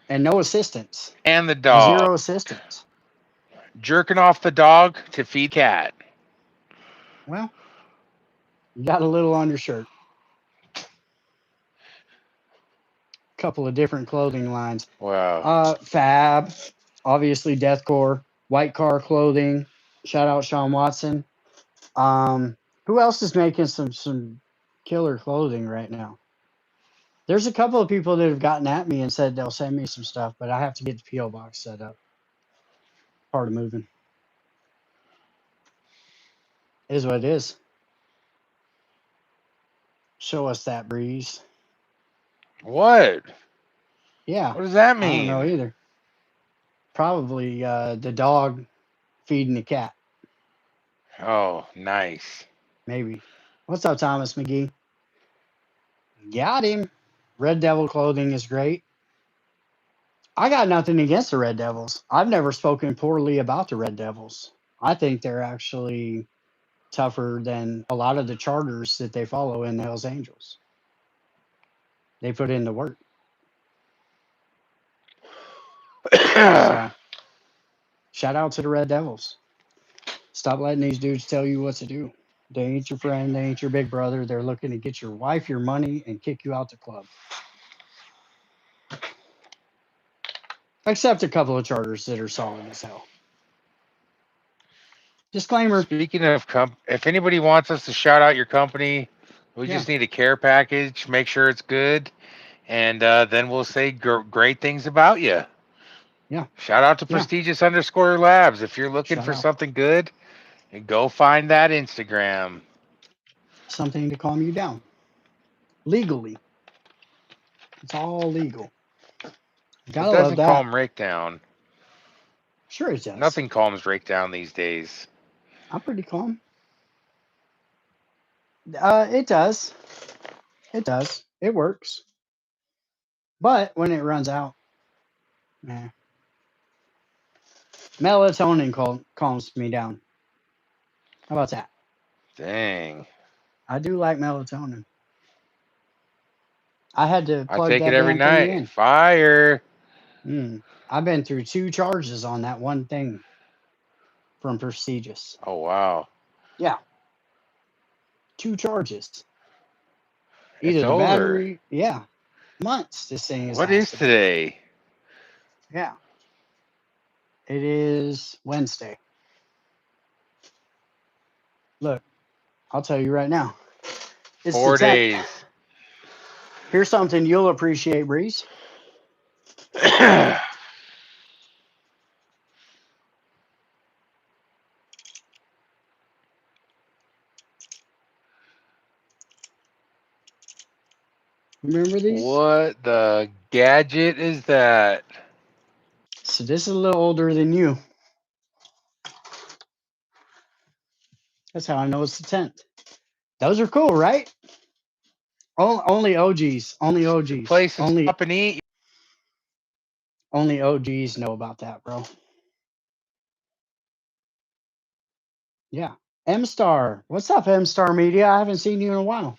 S2: no assistance.
S1: And the dog.
S2: 0 assistance.
S1: jerking off the dog to feed cat.
S2: Well, you got a little undershirt. Couple of different clothing lines.
S1: Wow.
S2: Fab, obviously deathcore, white car clothing. Shout out Sean Watson. Who else is making some killer clothing right now? There's a couple of people that have gotten at me and said they'll send me some stuff, but I have to get the PO box set up. Part of moving. It is what it is. Show us that, Breeze.
S1: What?
S2: Yeah,
S1: What does that
S2: I don't know
S1: mean?
S2: either. Probably the dog feeding the cat.
S1: Oh, nice.
S2: Maybe. What's up, Thomas McGee? Got him. Red Devil clothing is great. I got nothing against the Red Devils. I've never spoken poorly about the Red Devils. I think they're actually tougher than a lot of the charters that they follow in the Hells Angels. They put in the work. So, shout out to the Red Devils. Stop letting these dudes tell you what to do. They ain't your friend. They ain't your big brother. They're looking to get your wife, your money, and kick you out the club. Except a couple of charters that are solid as hell. Disclaimer.
S1: Speaking of if anybody wants us to shout out your company, we
S2: Yeah.
S1: just need a care package. Make sure it's good, and then we'll say great things about you.
S2: Yeah.
S1: Shout out to
S2: Yeah.
S1: prestigious_labs. If you're looking
S2: Shout
S1: for
S2: out.
S1: something good, go find that Instagram.
S2: Something to calm you down. Legally. It's all legal. Gotta
S1: It
S2: love
S1: doesn't
S2: that.
S1: calm Rick down.
S2: Sure it does.
S1: Nothing calms Rick down these days.
S2: I'm pretty calm. It does. It does. It works. But when it runs out, nah. Melatonin calms me down. How about that?
S1: Dang.
S2: I do like melatonin. I had to
S1: I
S2: plug
S1: take
S2: that
S1: it every
S2: damn thing
S1: night. Fire.
S2: in. I've been through 2 charges on that one thing from prestigious.
S1: Oh, wow.
S2: Yeah. 2 charges.
S1: It's
S2: Either the
S1: older.
S2: battery, yeah. Months this thing is.
S1: What is today?
S2: Yeah. It is Wednesday. Look, I'll tell you right now. It's
S1: 4
S2: the 10th.
S1: days.
S2: Here's something you'll appreciate, Breeze. Remember these?
S1: What the gadget is that?
S2: So this is a little older than you. That's how I know it's the 10th. Those are cool, right? Only OGs. Only OGs.
S1: Place to
S2: Only
S1: stop and eat.
S2: OGs know about that, bro. Yeah. M-Star. What's up, M-Star Media? I haven't seen you in a while.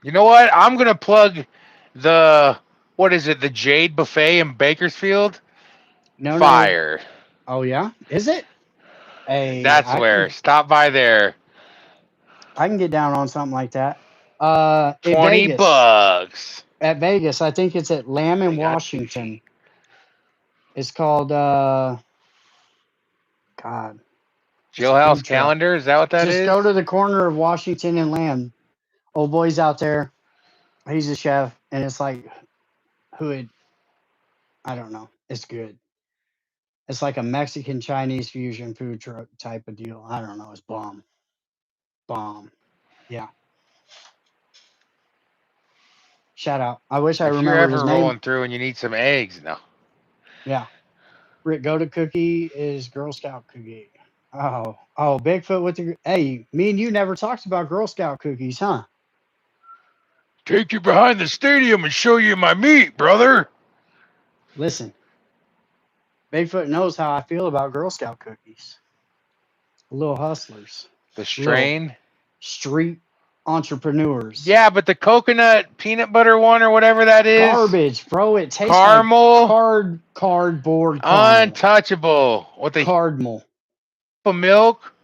S1: You know what? I'm gonna plug the the Jade Buffet in Bakersfield.
S2: No.
S1: Fire.
S2: Oh yeah? Is it? Hey,
S1: That's where. Stop by there.
S2: I can get down on something like that. At
S1: 20
S2: Vegas.
S1: bucks.
S2: At Vegas. I think it's at Lamb in
S1: They got
S2: Washington. It's called God.
S1: Jailhouse
S2: food truck.
S1: Calendar. Is that what that is?
S2: Just go to the corner of Washington and Lamb. Old boy's out there. He's a chef, and it's like hood. I don't know. It's good. It's like a Mexican Chinese fusion food truck type of deal. I don't know. It's bomb. Yeah. Shout out. I wish I
S1: If you're
S2: remembered his
S1: ever
S2: name.
S1: rolling through and you need some eggs, no.
S2: Yeah. Rick Go to Cookie is Girl Scout cookie. Oh, Bigfoot with the. Hey, me and you never talked about Girl Scout cookies, huh?
S1: Take you behind the stadium and show you my meat, brother.
S2: Listen, Bigfoot knows how I feel about Girl Scout cookies. Little hustlers.
S1: The strain.
S2: Street entrepreneurs.
S1: Yeah, but the coconut peanut butter one or whatever that is,
S2: Garbage, bro. It tastes
S1: caramel,
S2: like cardboard caramel.
S1: untouchable. With a
S2: Cardinal.
S1: milk,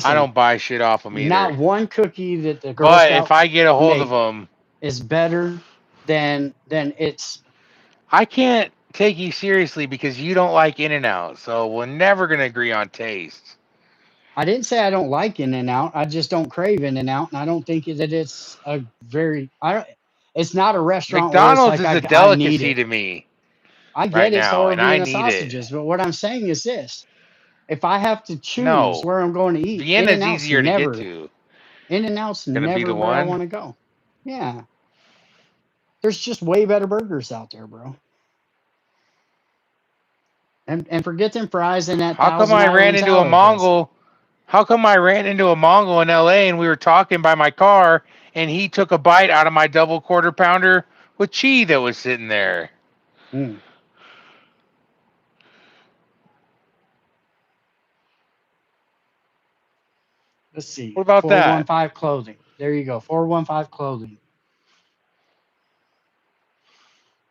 S1: I
S2: Listen,
S1: don't buy shit off them
S2: not
S1: either.
S2: one cookie that the Girl
S1: But if
S2: Scouts
S1: I get a hold of
S2: make
S1: them,
S2: is better than its.
S1: I can't take you seriously because you don't like In-N-Out. So we're never gonna agree on taste.
S2: I didn't say I don't like In-N-Out. I just don't crave In-N-Out, and I don't think that it's a very. I don't. It's not a restaurant where it's
S1: McDonald's
S2: like
S1: is a
S2: I need
S1: delicacy
S2: it.
S1: to me
S2: I
S1: right
S2: get it, so
S1: now,
S2: are
S1: and I
S2: Vienna
S1: need it.
S2: sausages. But what I'm saying is this: if I have to choose
S1: No,
S2: where I'm going to eat,
S1: Vienna's easier to get to.
S2: In-N-Out's
S1: Gonna be
S2: never
S1: the
S2: where I
S1: one.
S2: want to go. Yeah, there's just way better burgers out there, bro. And forget them fries and that
S1: How come
S2: Thousand
S1: I ran
S2: Island
S1: into a
S2: salad dressing.
S1: Mongol? How come I ran into a Mongol in LA and we were talking by my car and he took a bite out of my double quarter pounder with cheese that was sitting there?
S2: Mm. Let's see.
S1: What about that?
S2: 415 clothing. There you go. 415 clothing.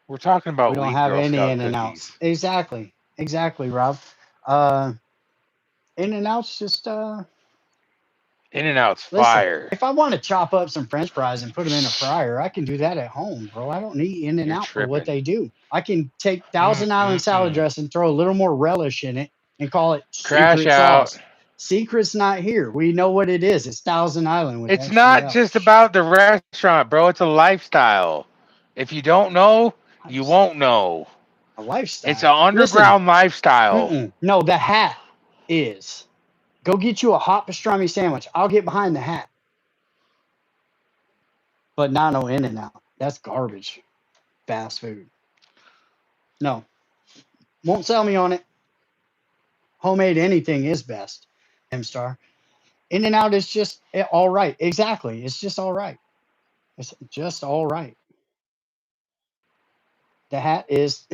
S1: We're talking
S2: We
S1: about
S2: don't
S1: wheat
S2: have
S1: Girl
S2: any
S1: Scout
S2: In-N-Outs.
S1: cookies.
S2: Exactly. Exactly, Rob. Uh In-N-Out's just
S1: In-N-Out's
S2: listen,
S1: fire.
S2: if I want to chop up some French fries and put them in a fryer, I can do that at home, bro. I don't need
S1: You're
S2: In-N-Out for what
S1: tripping.
S2: they do. I can take Thousand Island salad
S1: Mm-mm-mm.
S2: dressing, throw a little more relish in it, and call it
S1: Crash
S2: secret
S1: out.
S2: sauce. Secret's not here. We know what it is. It's Thousand Island with
S1: It's
S2: extra
S1: not just
S2: relish.
S1: about the restaurant, bro. It's a lifestyle. If you don't know, you
S2: Lifestyle.
S1: won't know.
S2: A
S1: It's
S2: lifestyle.
S1: an
S2: Listen,
S1: underground lifestyle.
S2: no, the hat is. Go get you a hot pastrami sandwich. I'll get behind the hat. But not no In-N-Out. That's garbage. Fast food. No. Won't sell me on it. Homemade anything is best. M-Star. In-N-Out is just all right. Exactly. It's just all right. It's just all right. The hat is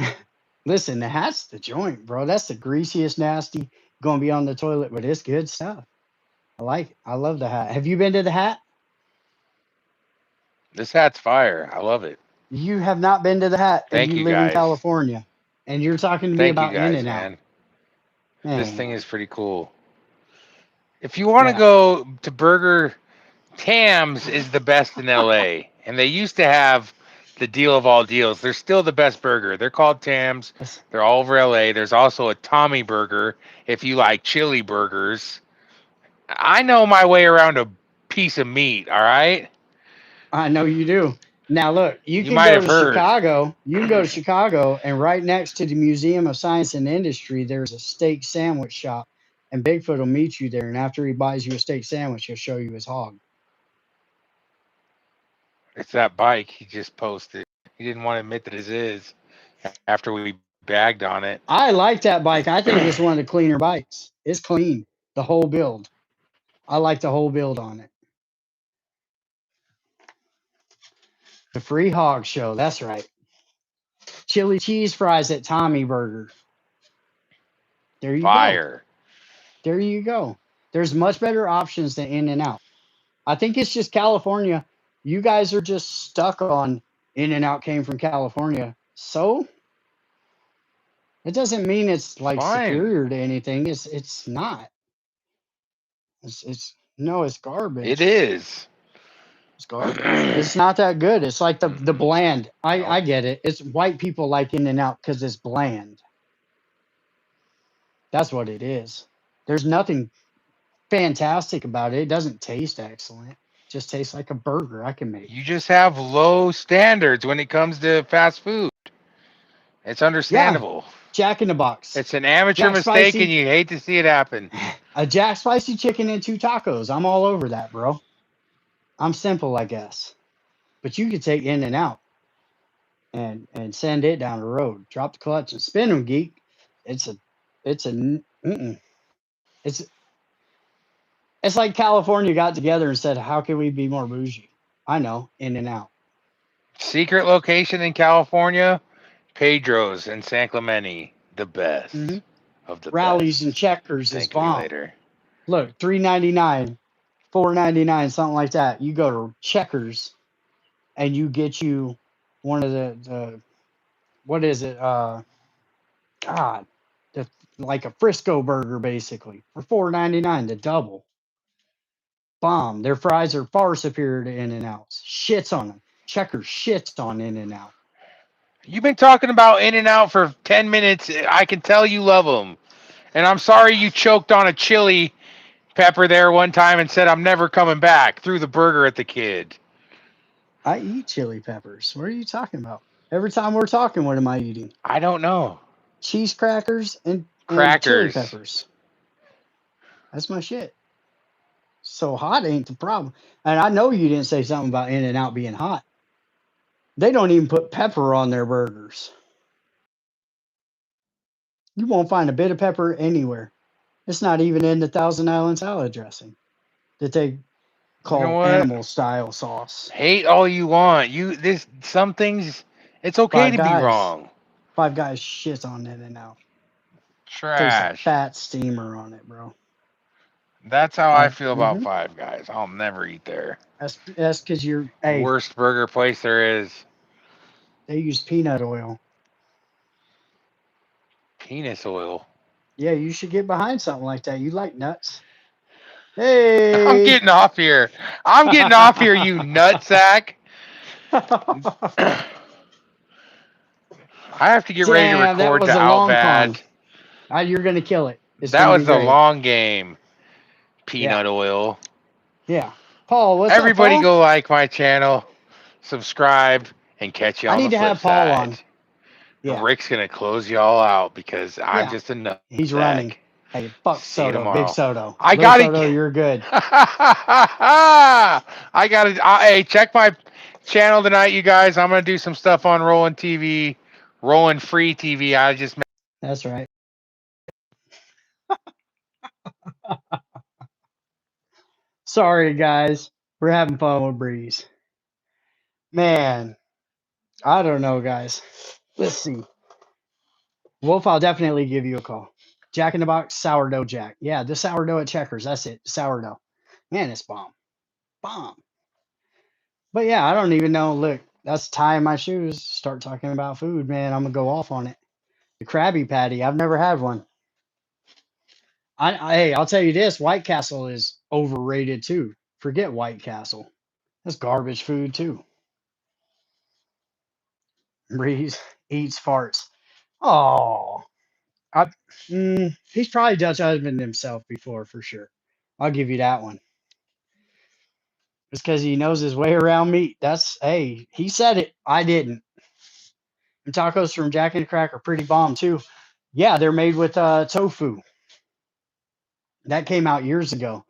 S2: listen, the hat's the joint, bro. That's the greasiest nasty gonna be on the toilet, but it's good stuff. I like it. I love the hat. Have you been to the hat?
S1: This hat's fire. I love it.
S2: You have not been to the hat and
S1: Thank
S2: you
S1: you
S2: live in
S1: guys.
S2: California. And you're talking to me
S1: Thank you
S2: about
S1: guys,
S2: In-N-Out.
S1: man. This
S2: Man.
S1: thing is pretty cool. If you want to
S2: Yeah.
S1: go to Burger, Tam's is the best in LA. And they used to have the deal of all deals. They're still the best burger. They're called Tam's.
S2: Listen,
S1: They're all over LA. There's also a Tommy Burger if you like chili burgers. I know my way around a piece of meat, all right?
S2: I know you do. Now look, you
S1: You
S2: can
S1: might
S2: go
S1: have
S2: to
S1: heard.
S2: Chicago. You can go to Chicago, and right next to the Museum of Science and Industry, there's a steak sandwich shop. And Bigfoot will meet you there. And after he buys you a steak sandwich, he'll show you his hog.
S1: It's that bike he just posted. He didn't want to admit that it is after we bagged on it.
S2: I like that bike. I think it's one of the cleaner bikes. It's clean, the whole build. I like the whole build on it. The free hog show. That's right. Chili cheese fries at Tommy Burger. There you go.
S1: Fire.
S2: There you go. There's much better options than In-N-Out. I think it's just California. You guys are just stuck on In-N-Out came from California. So it doesn't mean it's like
S1: Fine.
S2: superior to anything. It's not. It's no, it's
S1: It
S2: garbage.
S1: is.
S2: It's garbage. It's not that good. It's like the bland. I
S1: Nope.
S2: get it. It's white people like In-N-Out because it's bland. That's what it is. There's nothing fantastic about it. It doesn't taste excellent. It just tastes like a burger I can make.
S1: You just have low standards when it comes to fast food. It's
S2: Yeah,
S1: understandable.
S2: Jack in the Box.
S1: It's an amateur
S2: Jack
S1: mistake and
S2: Spicy.
S1: you hate to see it happen.
S2: A Jack Spicy chicken and 2 tacos. I'm all over that, bro. I'm simple, I guess. But you could take In-N-Out and send it down the road. Drop the clutch and spin them, geek. It's a it's a mm-mm. it's it's like California got together and said, "How can we be more bougie?" I know, In-N-Out.
S1: Secret location in California, Pedro's in San Clemente. The best
S2: Mm-hmm.
S1: of the
S2: Rallies and
S1: best.
S2: checkers is
S1: Thank me
S2: bomb.
S1: later.
S2: Look, $3.99 $4.99, something like that. You go to Checkers and you get you one of the what is it? God, the, like a Frisco burger basically for $4.99, the double. Bomb. Their fries are far superior to In-N-Out's. Shits on them. Checkers shits on In-N-Out.
S1: You've been talking about In-N-Out for 10 minutes. I can tell you love them. And I'm sorry you choked on a chili pepper there one time and said I'm never coming back. Threw the burger at the kid.
S2: I eat chili peppers. What are you talking about? Every time we're talking, what am I eating?
S1: I don't know.
S2: Cheese crackers and chili
S1: Crackers.
S2: peppers. That's my shit. So hot ain't the problem. And I know you didn't say something about In-N-Out being hot. They don't even put pepper on their burgers. You won't find a bit of pepper anywhere. It's not even in the Thousand Island salad dressing that they
S1: You know
S2: call
S1: what?
S2: animal style sauce.
S1: Hate all you want. Some things it's okay
S2: Five
S1: to be
S2: Guys.
S1: wrong.
S2: Five Guys shits on In-N-Out. Tastes like
S1: Trash.
S2: fat steamer on it, bro.
S1: That's how I feel about
S2: Mm-hmm.
S1: Five Guys. I'll never eat there.
S2: That's because you're, hey,
S1: Worst burger place there is.
S2: they use peanut oil.
S1: Penis oil.
S2: Yeah, you should get behind something like that. You like nuts.
S1: I'm
S2: Hey.
S1: getting off here. I'm getting off here, you nutsack. I have to get ready to
S2: Damn, that
S1: record
S2: was
S1: the
S2: a long con.
S1: Outbad.
S2: You're going to kill it. It's
S1: That
S2: going to be
S1: was a
S2: great.
S1: long game.
S2: Yeah.
S1: Peanut oil.
S2: Yeah. Paul, what's up,
S1: Everybody
S2: Paul?
S1: go like my channel, subscribe, and catch you
S2: I
S1: on
S2: need
S1: the
S2: to
S1: flip
S2: have Paul on.
S1: side.
S2: Yeah.
S1: Rick's going to close y'all out because I'm
S2: Yeah.
S1: just a nutsack.
S2: He's running. Hey, fuck
S1: See you
S2: Soto. Big
S1: tomorrow.
S2: Soto.
S1: I
S2: Little
S1: got
S2: Soto,
S1: to
S2: you're good.
S1: I got to hey, check my channel tonight, you guys. I'm going to do some stuff on Rolling TV, Rolling Free TV. I just
S2: That's right. Sorry, guys. We're having fun with Breeze. Man, I don't know, guys. Let's see. Wolf, I'll definitely give you a call. Jack in the Box, sourdough Jack. Yeah, the sourdough at Checkers. That's it. Sourdough. Man, it's bomb. Bomb. But yeah, I don't even know. Look, that's tying my shoes. Start talking about food, man. I'm going to go off on it. The Krabby Patty. I've never had one. Hey, I'll tell you this. White Castle is overrated too. Forget White Castle. That's garbage food too. Breeze eats farts. Oh, I, he's probably Dutch husband himself before for sure. I'll give you that one. It's because he knows his way around meat. Hey, he said it. I didn't. And tacos from Jack and the Crack are pretty bomb too. Yeah, they're made with tofu. That came out years ago,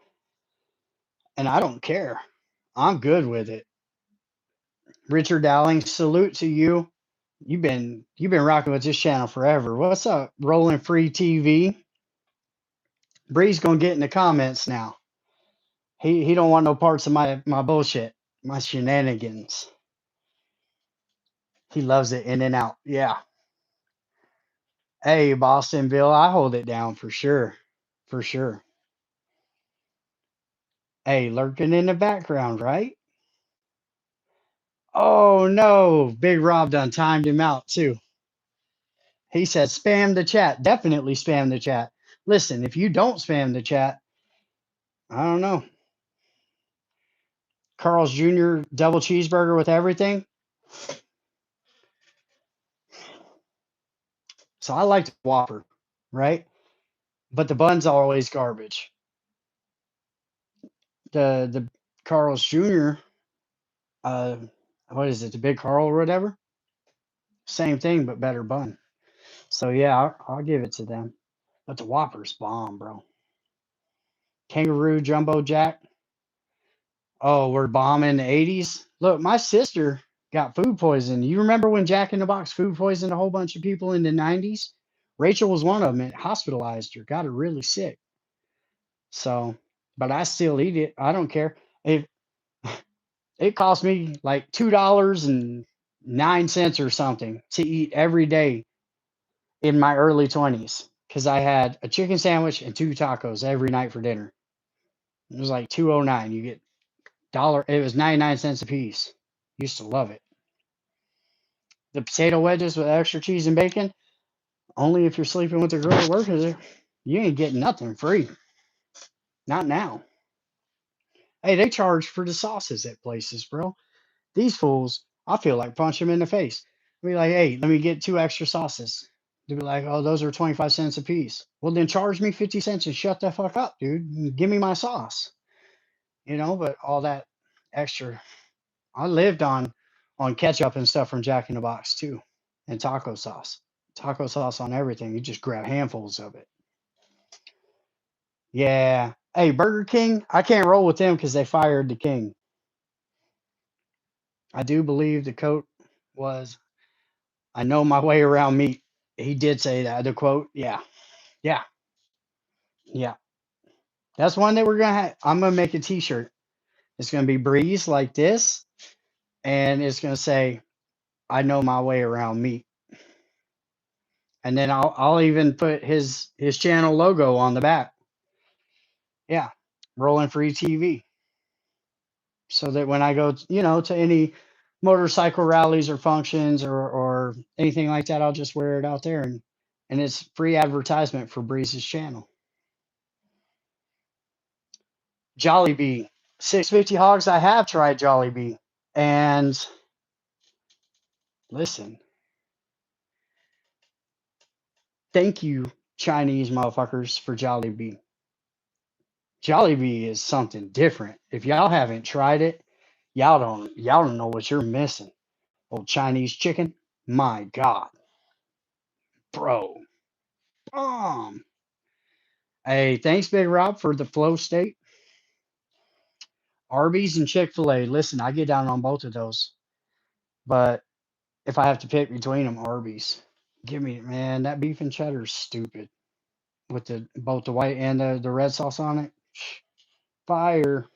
S2: and I don't care. I'm good with it. Richard Dowling, salute to you. You've been rocking with this channel forever. What's up, Rolling Free TV? Bree's gonna get in the comments now. He don't want no parts of my bullshit, my shenanigans. He loves it in and out. Yeah. Hey, Bostonville, I hold it down for sure. For sure. Hey, lurking in the background, right? Oh no, Big Rob done timed him out too. He said spam the chat. Definitely spam the chat. Listen, if you don't spam the chat, I don't know. Carl's Jr. double cheeseburger with everything. So I like the Whopper, right? But the bun's always garbage. The Carl's Jr. Uh, what is it? The Big Carl or whatever. Same thing, but better bun. So yeah, I'll give it to them. But the Whopper's bomb, bro. Kangaroo Jumbo Jack. Oh, we're bombing in the 80s. Look, my sister got food poisoning. You remember when Jack in the Box food poisoned a whole bunch of people in the 90s? Rachel was one of them. It hospitalized her, got her really sick. So, but I still eat it. I don't care. It cost me like $2.09 or something to eat every day in my early 20s because I had a chicken sandwich and two tacos every night for dinner. It was like 209. You get dollar. It was 99 cents a piece. Used to love it. The potato wedges with extra cheese and bacon. Only if you're sleeping with the girl that works there. You ain't getting nothing free. Not now. Hey, they charge for the sauces at places, bro. These fools, I feel like punch them in the face. Be like, hey, let me get 2 extra sauces. They'd be like, oh, those are 25 cents a piece. Well, then charge me 50 cents and shut the fuck up, dude. Give me my sauce. But all that extra. I lived on ketchup and stuff from Jack in the Box too, and taco sauce. Taco sauce on everything. You just grab handfuls of it. Yeah. Hey, Burger King, I can't roll with them because they fired the king. I do believe the quote was, I know my way around meat. He did say that. The quote, yeah, yeah, yeah. That's one that we're gonna have. I'm gonna make a T-shirt. It's gonna be Breeze like this, and it's gonna say, "I know my way around meat." And then I'll even put his channel logo on the back. Yeah, Rolling Free TV, so that when I go, to any motorcycle rallies or functions or anything like that, I'll just wear it out there, and it's free advertisement for Breeze's channel. Jollibee, 650 hogs. I have tried Jollibee, and listen, thank you, Chinese motherfuckers, for Jollibee. Jollibee is something different. If y'all haven't tried it, y'all don't know what you're missing. Old Chinese chicken, my God, bro. Hey, thanks, Big Rob, for the flow state. Arby's and Chick-fil-A. Listen, I get down on both of those, but if I have to pick between them, Arby's. Give me, man, that beef and cheddar is stupid with both the white and the red sauce on it. Fire.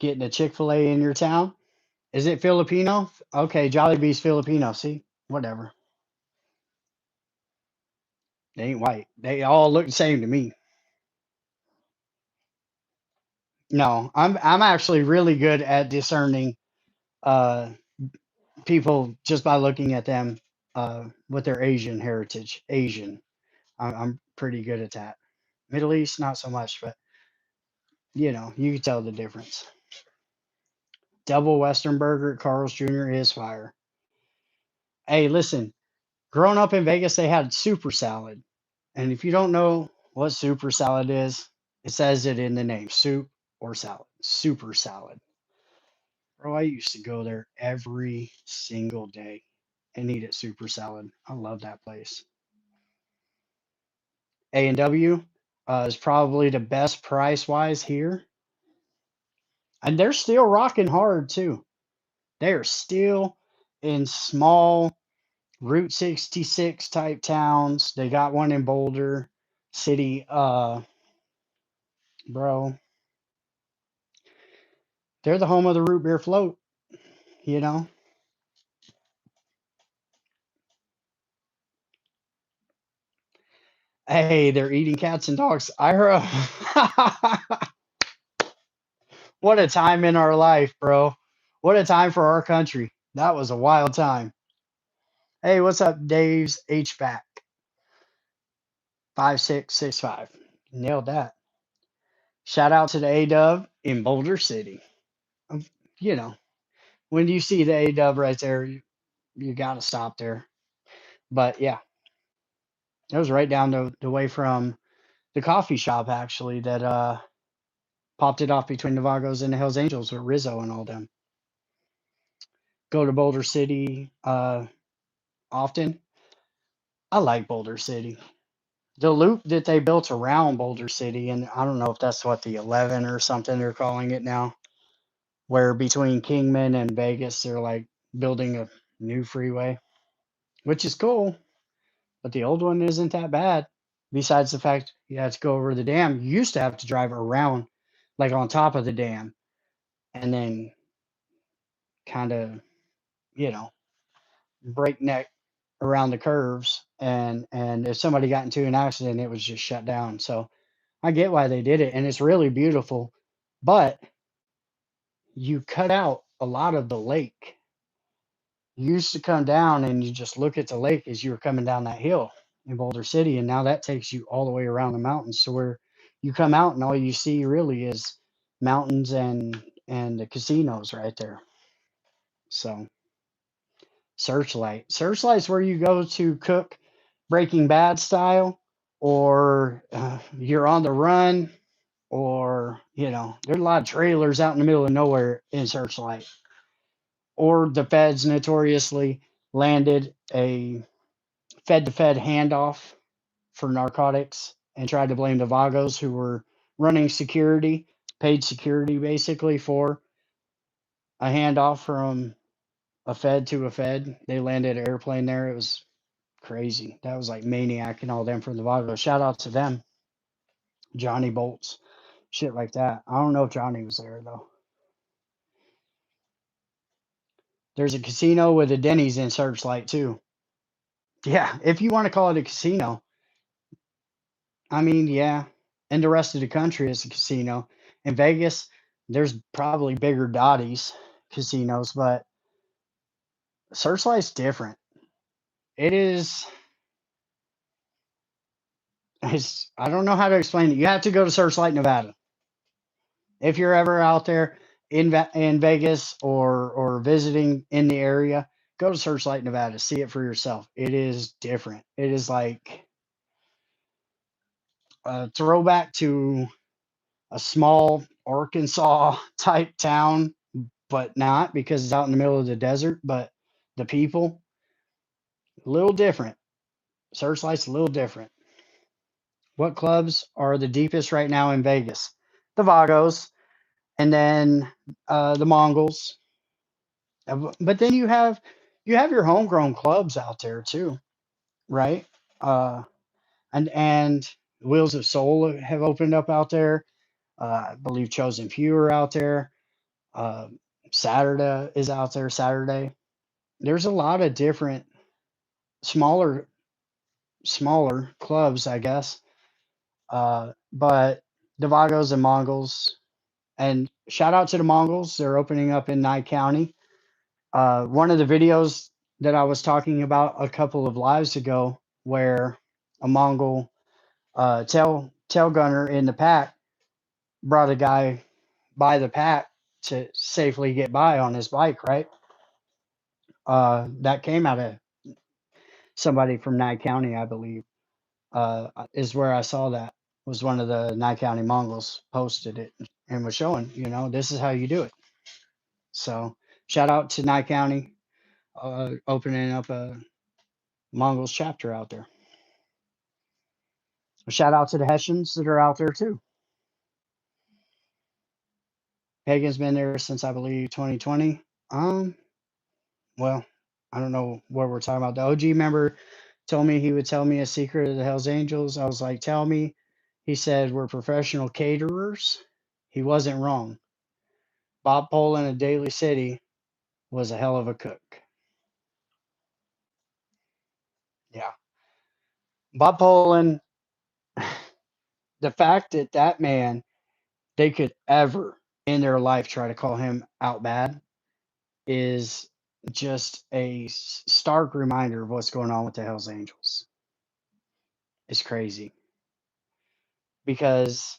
S2: Getting a Chick-fil-A in your town. Is it Filipino? Okay, Jollibee's Filipino. See, whatever. They ain't white. They all look the same to me. No, I'm actually really good at discerning uh people just by looking at them with their Asian heritage. Asian. I'm pretty good at that. Middle East, not so much, but you can tell the difference. Double Western Burger at Carl's Jr. is fire. Hey, listen, growing up in Vegas, they had super salad. And if you don't know what super salad is, it says it in the name, soup or salad. Super salad. Bro, I used to go there every single day and eat at super salad. I love that place. A&W is probably the best price wise here. And they're still rocking hard too. They're still in small Route 66 type towns. They got one in Boulder City. Bro, they're the home of the root beer float, you know. Hey, they're eating cats and dogs. I heard. What a time in our life, bro. What a time for our country. That was a wild time. Hey, what's up, Dave's HVAC 5665? Nailed that. Shout out to the A Dub in Boulder City. Um, You know, when you see the A Dub right there, you got to stop there. But yeah, it was right down the way from the coffee shop actually that popped it off between the Vagos and the Hells Angels with Rizzo and all them. Go to Boulder City often. I like Boulder City. The loop that they built around Boulder City, and I don't know if that's what the 11 or something they're calling it now, where between Kingman and Vegas, they're like building a new freeway, which is cool, but the old one isn't that bad. Besides the fact you have to go over the dam, you used to have to drive around, like on top of the dam, and then kind of, you know, breakneck around the curves. And if somebody got into an accident, it was just shut down. So I get why they did it, and it's really beautiful, but you cut out a lot of the lake. You used to come down and you just look at the lake as you were coming down that hill in Boulder City, and now that takes you all the way around the mountains. So where you come out and all you see really is mountains and the casinos right there. So Searchlight's where you go to cook Breaking Bad style, or you're on the run, or there's a lot of trailers out in the middle of nowhere in Searchlight. Or the feds notoriously landed a Fed-to-Fed handoff for narcotics and tried to blame the Vagos who were running security, paid security basically for a handoff from a Fed to a Fed. They landed an airplane there. It was crazy. That was like Maniac and all them from the Vagos. Shout out to them. Johnny Bolts, shit like that. I don't know if Johnny was there though. There's a casino with a Denny's in Searchlight too. Yeah, if you want to call it a casino. I mean, yeah. And the rest of the country is a casino. In Vegas, there's probably bigger Dottie's casinos, but Searchlight's different. It is. I don't know how to explain it. You have to go to Searchlight, Nevada. If you're ever out there in Vegas or visiting in the area, go to Searchlight, Nevada. See it for yourself. It is different. It is like a throwback to a small Arkansas type town, but not because it's out in the middle of the desert. But the people, a little different. Searchlight's a little different. What clubs are the deepest right now in Vegas? The Vagos, and then the Mongols. But then you have your homegrown clubs out there too, right? Uh, and Wheels of Soul have opened up out there. I believe Chosen Few are out there. Uh, Saturday is out there. Saturday. There's a lot of different smaller smaller clubs, I guess. But the Vagos and Mongols, and shout out to the Mongols. They're opening up in Nye County. One of the videos that I was talking about a couple of lives ago, where a Mongol tail gunner in the pack brought a guy by the pack to safely get by on his bike, right? That came out of somebody from Nye County, I believe. Is where I saw that. Was one of the Nye County Mongols posted it and was showing, this is how you do it. So shout out to Nye County opening up a Mongols chapter out there. Shout out to the Hessians that are out there too. Hagen's been there since I believe 2020. Well, I don't know what we're talking about. The OG member told me he would tell me a secret of the Hells Angels. I was like, tell me. He said, we're professional caterers. He wasn't wrong. Bob Poland of Daly City was a hell of a cook. Yeah. Bob Poland, the fact that that man, they could ever in their life try to call him out bad is just a stark reminder of what's going on with the Hells Angels. It's crazy because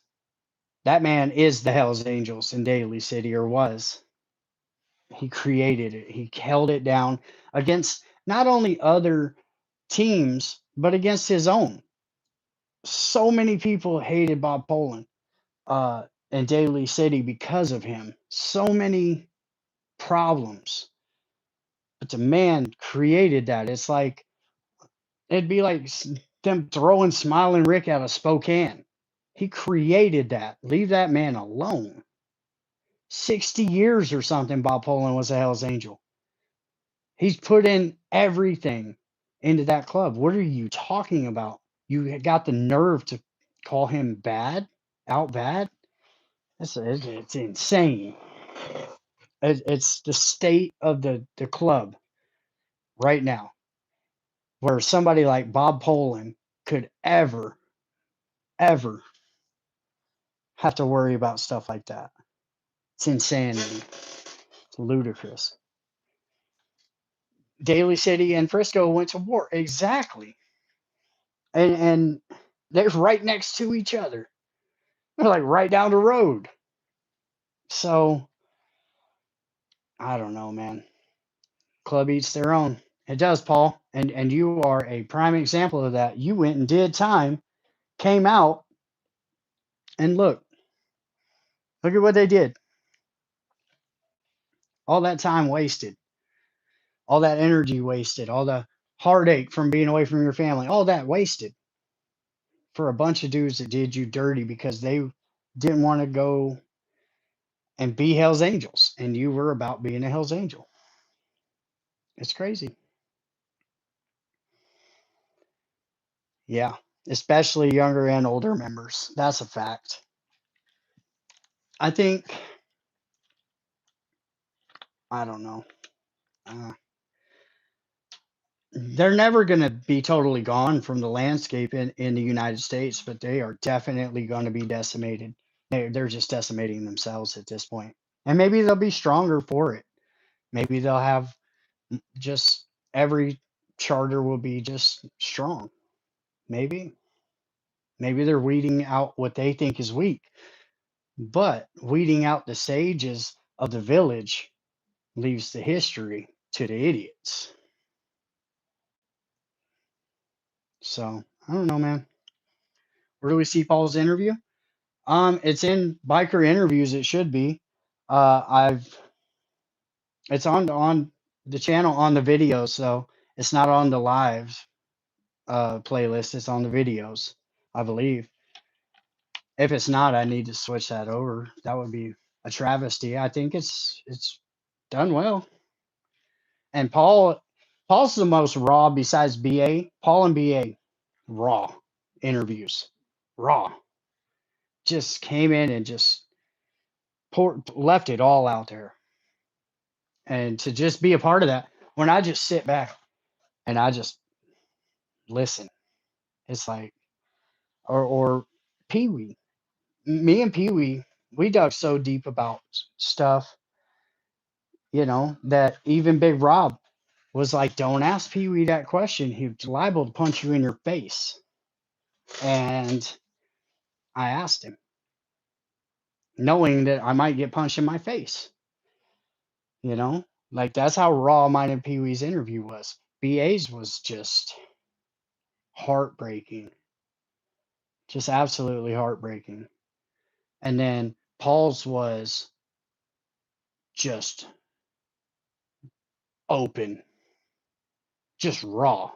S2: that man is the Hells Angels in Daly City, or was. He created it. He held it down against not only other teams, but against his own. So many people hated Bob Poland in Daly City because of him. So many problems. But the man created that. It's like, it'd be like them throwing Smiling Rick out of Spokane. He created that. Leave that man alone. 60 years or something, Bob Poland was a Hells Angel. He's put in everything into that club. What are you talking about? You got the nerve to call him bad, out bad? It's insane. It's the state of the club right now, where somebody like Bob Poland could ever have to worry about stuff like that. It's insanity. It's ludicrous. Daly City and Frisco went to war. Exactly. And they're right next to each other. They're like right down the road. So I don't know, man. Club eats their own. It does, Paul. And you are a prime example of that. You went and did time, came out, and look at what they did. All that time wasted, all that energy wasted, all the heartache from being away from your family, all that wasted for a bunch of dudes that did you dirty because they didn't want to go and be Hell's Angels, and you were about being a Hell's Angel. It's crazy. Yeah, especially younger and older members. That's a fact. I think, I don't know. Uh, they're never going to be totally gone from the landscape in the United States, but they are definitely going to be decimated. They're just decimating themselves at this point. And maybe they'll be stronger for it. Maybe they'll have just every charter will be just strong. Maybe. Maybe they're weeding out what they think is weak. But weeding out the sages of the village leaves the history to the idiots. So I don't know, man. Where do we see Paul's interview? It's in Biker Interviews. It should be. I've it's on the channel on the videos, so it's not on the live playlist. It's on the videos, I believe. If it's not, I need to switch that over. That would be a travesty. I think it's done well. And Paul's the most raw besides BA. Paul and BA, raw interviews, raw. Just came in and just left it all out there. And to just be a part of that, when I just sit back and I just listen, it's like, or Pee Wee, me and Pee Wee, we dug so deep about stuff, that even Big Rob was like, don't ask Pee Wee that question. He's liable to punch you in your face. And I asked him, knowing that I might get punched in my face. Like that's how raw mine and Pee Wee's interview was. BA's was just heartbreaking, just absolutely heartbreaking. And then Paul's was just open, just raw.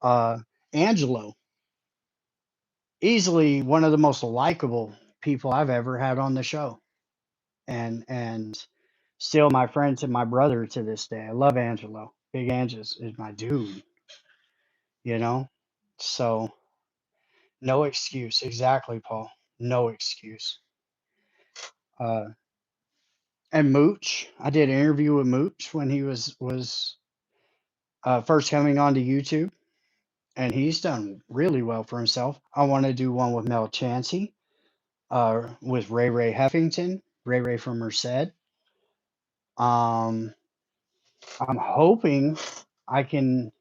S2: Uh, Angelo, easily one of the most likable people I've ever had on the show, and still my friend to my brother to this day. I love Angelo. Big Angus is my dude, you know. So no excuse, exactly, Paul. No excuse. Uh, and Mooch, I did an interview with Mooch when he was first coming onto YouTube, and he's done really well for himself. I want to do one with Mel Chansey, with Ray Ray Heffington, Ray Ray from Merced. Um, I'm hoping I can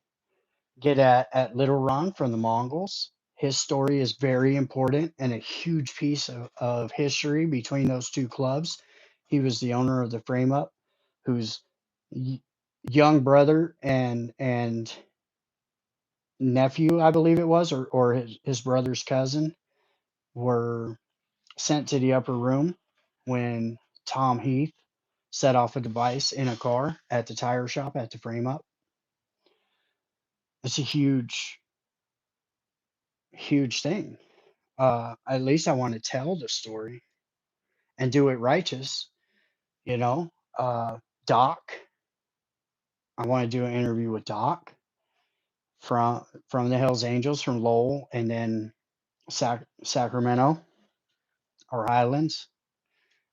S2: get at Little Ron from the Mongols. His story is very important and a huge piece of history between those two clubs. He was the owner of the Frame Up, whose young brother and nephew, I believe it was, or his brother's cousin, were sent to the upper room when Tom Heath set off a device in a car at the tire shop at the Frame Up. It's a huge, huge thing. At least I want to tell the story and do it righteous, you know. Doc, I want to do an interview with Doc from the Hells Angels from Lowell and then Sacramento or Highlands,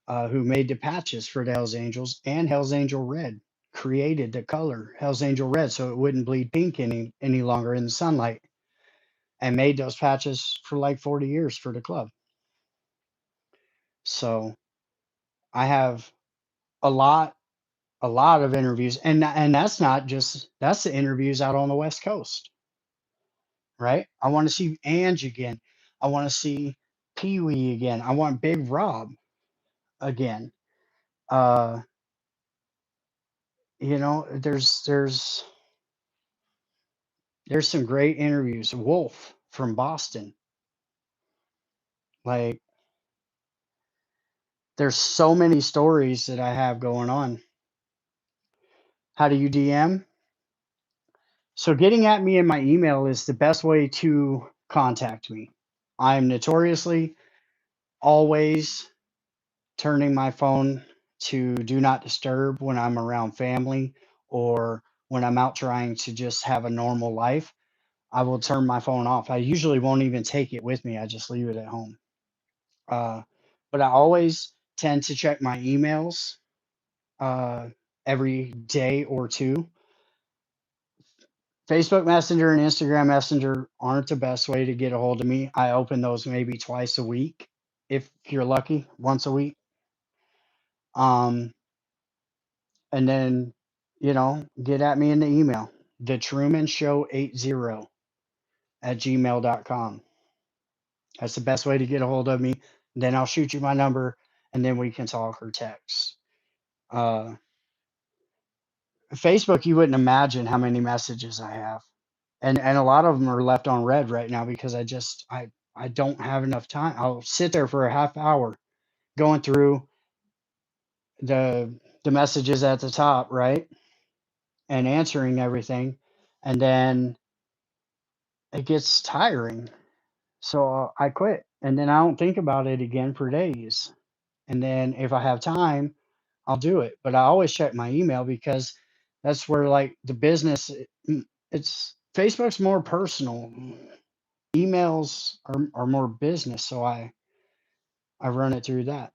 S2: who made the patches for the Hells Angels and Hells Angel Red, created the color Hells Angel Red so it wouldn't bleed pink any longer in the sunlight, and made those patches for like 40 years for the club. So I have a lot a lot of interviews, and that's not just that's the interviews out on the West Coast, right? I want to see Ange again. I want to see Pee Wee again. I want Big Rob again. Uh, there's some great interviews. Wolf from Boston. Like there's so many stories that I have going on. How do you DM? So getting at me in my email is the best way to contact me. I'm notoriously always turning my phone to do not disturb when I'm around family or when I'm out trying to just have a normal life. I will turn my phone off. I usually won't even take it with me. I just leave it at home. Uh, but I always tend to check my emails uh, every day or two. Facebook Messenger and Instagram Messenger aren't the best way to get a hold of me. I open those maybe twice a week, if you're lucky, once a week. Um, and then, get at me in the email, the Truman Show 80 at gmail.com. That's the best way to get a hold of me. Then I'll shoot you my number and then we can talk or text. Uh, Facebook, you wouldn't imagine how many messages I have. And a lot of them are left on red right now because I don't have enough time. I'll sit there for a half hour going through the the messages at the top, right? And answering everything. And then it gets tiring. So I quit. And then I don't think about it again for days. And then if I have time, I'll do it. But I always check my email because that's where like the business it's Facebook's more personal. Emails are more business, so I run it through that.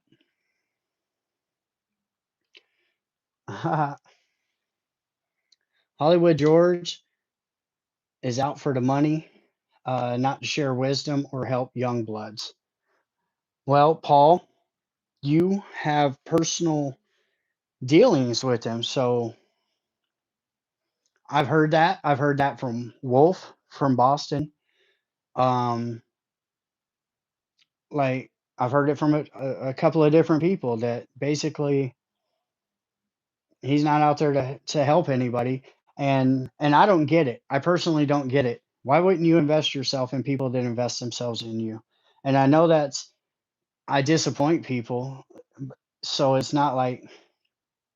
S2: Hollywood George is out for the money, not to share wisdom or help young bloods. Well, Paul, you have personal dealings with him, so I've heard that. I've heard that from Wolf from Boston. Um, like I've heard it from a couple of different people that basically he's not out there to help anybody, and I don't get it. I personally don't get it. Why wouldn't you invest yourself in people that invest themselves in you? And I know that's I disappoint people, so it's not like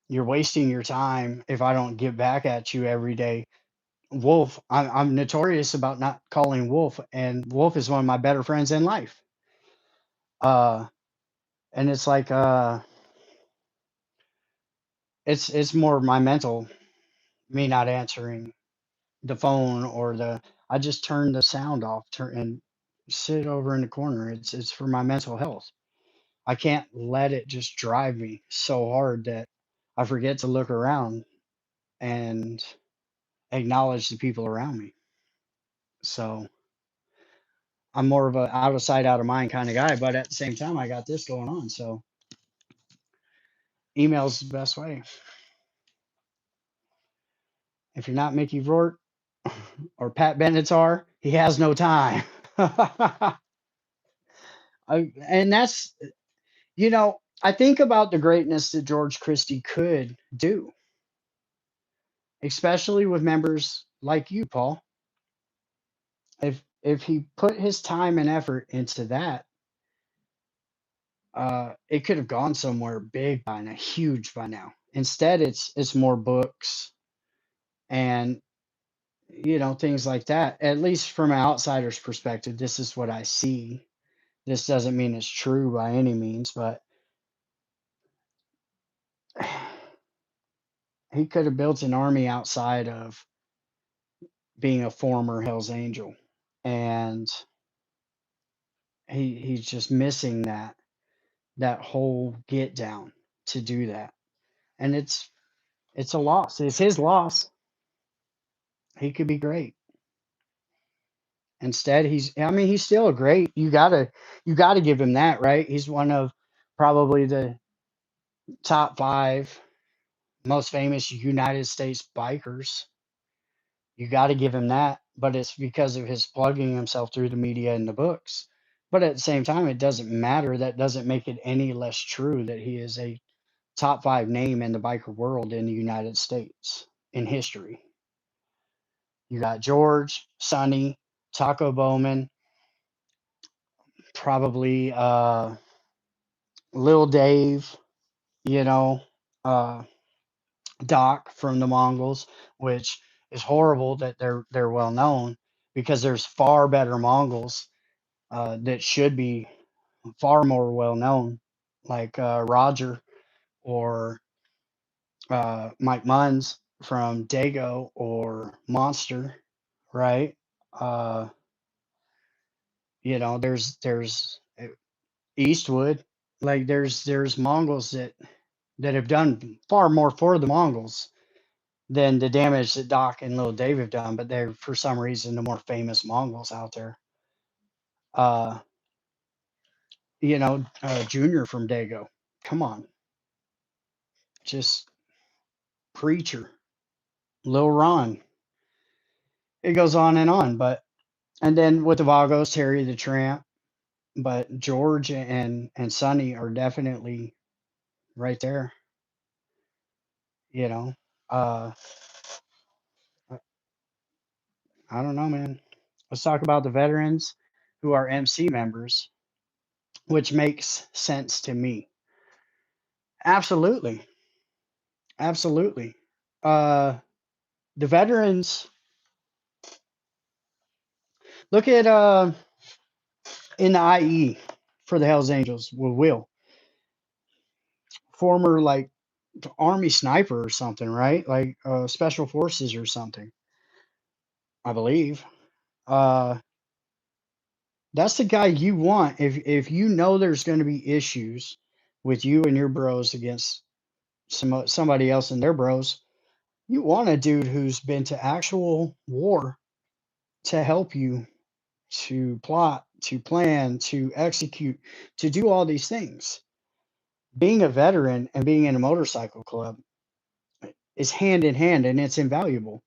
S2: you're wasting your time if I don't get back at you every day. Wolf, I'm notorious about not calling Wolf, and Wolf is one of my better friends in life. Uh, and it's like it's more my mental, me not answering the phone or the I just turn the sound off, turn and sit over in the corner. It's for my mental health. I can't let it just drive me so hard that I forget to look around and acknowledge the people around me. So I'm more of a out of sight, out of mind kind of guy, but at the same time, I got this going on. So email's the best way. If you're not Mickey Rourke or Pat Benatar, he has no time. And that's, I think about the greatness that George Christie could do, especially with members like you, Paul. If he put his time and effort into that, it could have gone somewhere big by now, huge by now. Instead, it's more books and things like that. At least from an outsider's perspective, this is what I see. This doesn't mean it's true by any means, but he could have built an army outside of being a former Hell's Angel, and he's just missing that whole get down to do that, and it's a loss. It's his loss. He could be great. Instead, he's I mean he's still a great. You gotta give him that, right? He's one of probably the top 5 most famous United States bikers. You got to give him that, but it's because of his plugging himself through the media and the books. But at the same time, it doesn't matter. That doesn't make it any less true that he is a top 5 name in the biker world in the United States in history. You got George, Sonny, Taco Bowman, probably Lil Dave, you know, uh, Doc from the Mongols, which is horrible that they're well known because there's far better Mongols that should be far more well known, like Roger or Mike Munns from Dago or Monster, right? Uh, there's Eastwood, like there's Mongols that have done far more for the Mongols than the damage that Doc and Little Dave have done, but they're for some reason the more famous Mongols out there. Uh, Junior from Dago. Come on, just preacher. Lil Ron. It goes on and on, but and then with the Vagos, Terry the Tramp, but George and Sonny are definitely right there. You know, uh, I don't know, man. Let's talk about the veterans who are MC members, which makes sense to me. Absolutely, absolutely. Uh, the veterans. Look at in the IE for the Hells Angels with Will, former like Army sniper or something, right? Like special forces or something, I believe. Uh, that's the guy you want if you know there's going to be issues with you and your bros against somebody else and their bros. You want a dude who's been to actual war to help you to plot, to plan, to execute, to do all these things. Being a veteran and being in a motorcycle club is hand in hand and it's invaluable.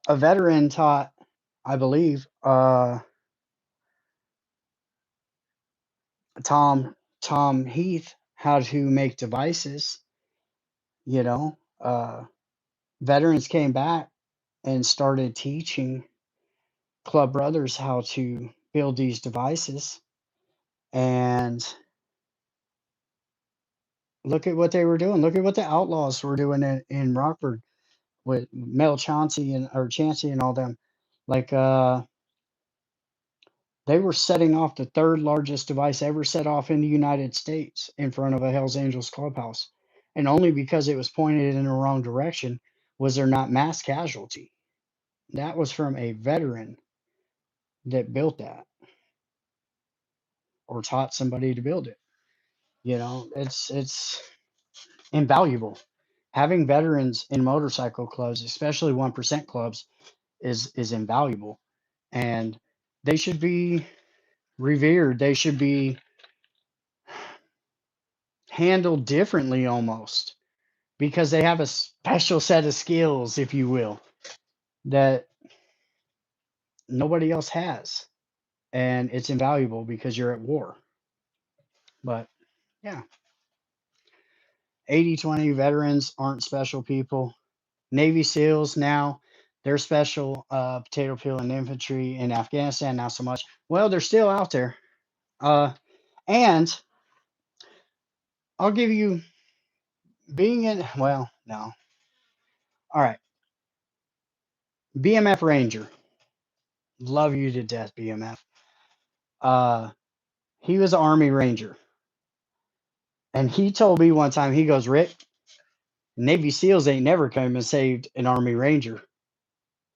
S2: A veteran taught, I believe, Tom Heath how to make devices. You know, veterans came back and started teaching club brothers how to build these devices. And look at what they were doing. Look at what the Outlaws were doing in Rockford with Mel Chauncey and all them. Like they were setting off the third largest device ever set off in the United States in front of a Hells Angels clubhouse. And only because it was pointed in the wrong direction was there not mass casualty. That was from a veteran that built that or taught somebody to build it. It's invaluable. Having veterans in motorcycle clubs, especially 1% clubs, is invaluable. And they should be revered. They should be handled differently almost because they have a special set of skills, if you will, that nobody else has. And it's invaluable because you're at war. But yeah, 80/20 veterans aren't special people. Navy SEALs now, they're special potato peel and infantry in Afghanistan, not so much. Well, they're still out there. And I'll give you being in, well, no. All right. BMF Ranger. Love you to death, BMF. He was an Army Ranger. And he told me one time, he goes, Rick, Navy SEALs ain't never come and saved an Army Ranger.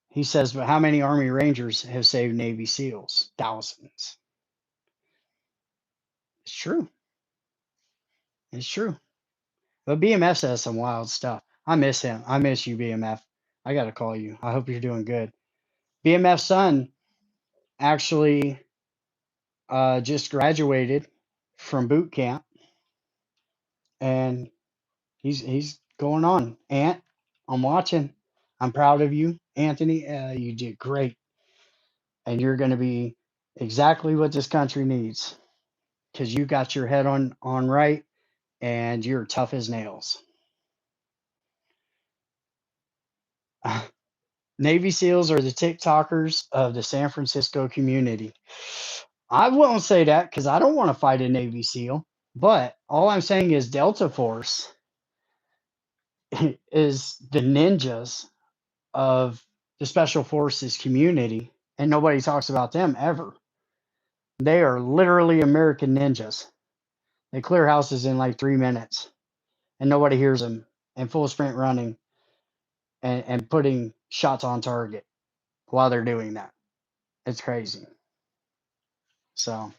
S2: He says, but how many Army Rangers have saved Navy SEALs? Thousands. It's true. It's true. But BMF says some wild stuff. I miss him. I miss you, BMF. I got to call you. I hope you're doing good. BMF's son actually just graduated from boot camp. and he's going on. Ant, I'm watching. I'm proud of you, Anthony. You did great, and you're going to be exactly what this country needs because you got your head on right, and you're tough as nails. Navy SEALs are the TikTokers of the San Francisco community. I won't say that because I don't want to fight a Navy SEAL. But all I'm saying is Delta Force is the ninjas of the Special Forces community, and nobody talks about them ever. They are literally American ninjas. They clear houses in like 3 minutes, and nobody hears them, and full sprint running and putting shots on target while they're doing that. It's crazy. So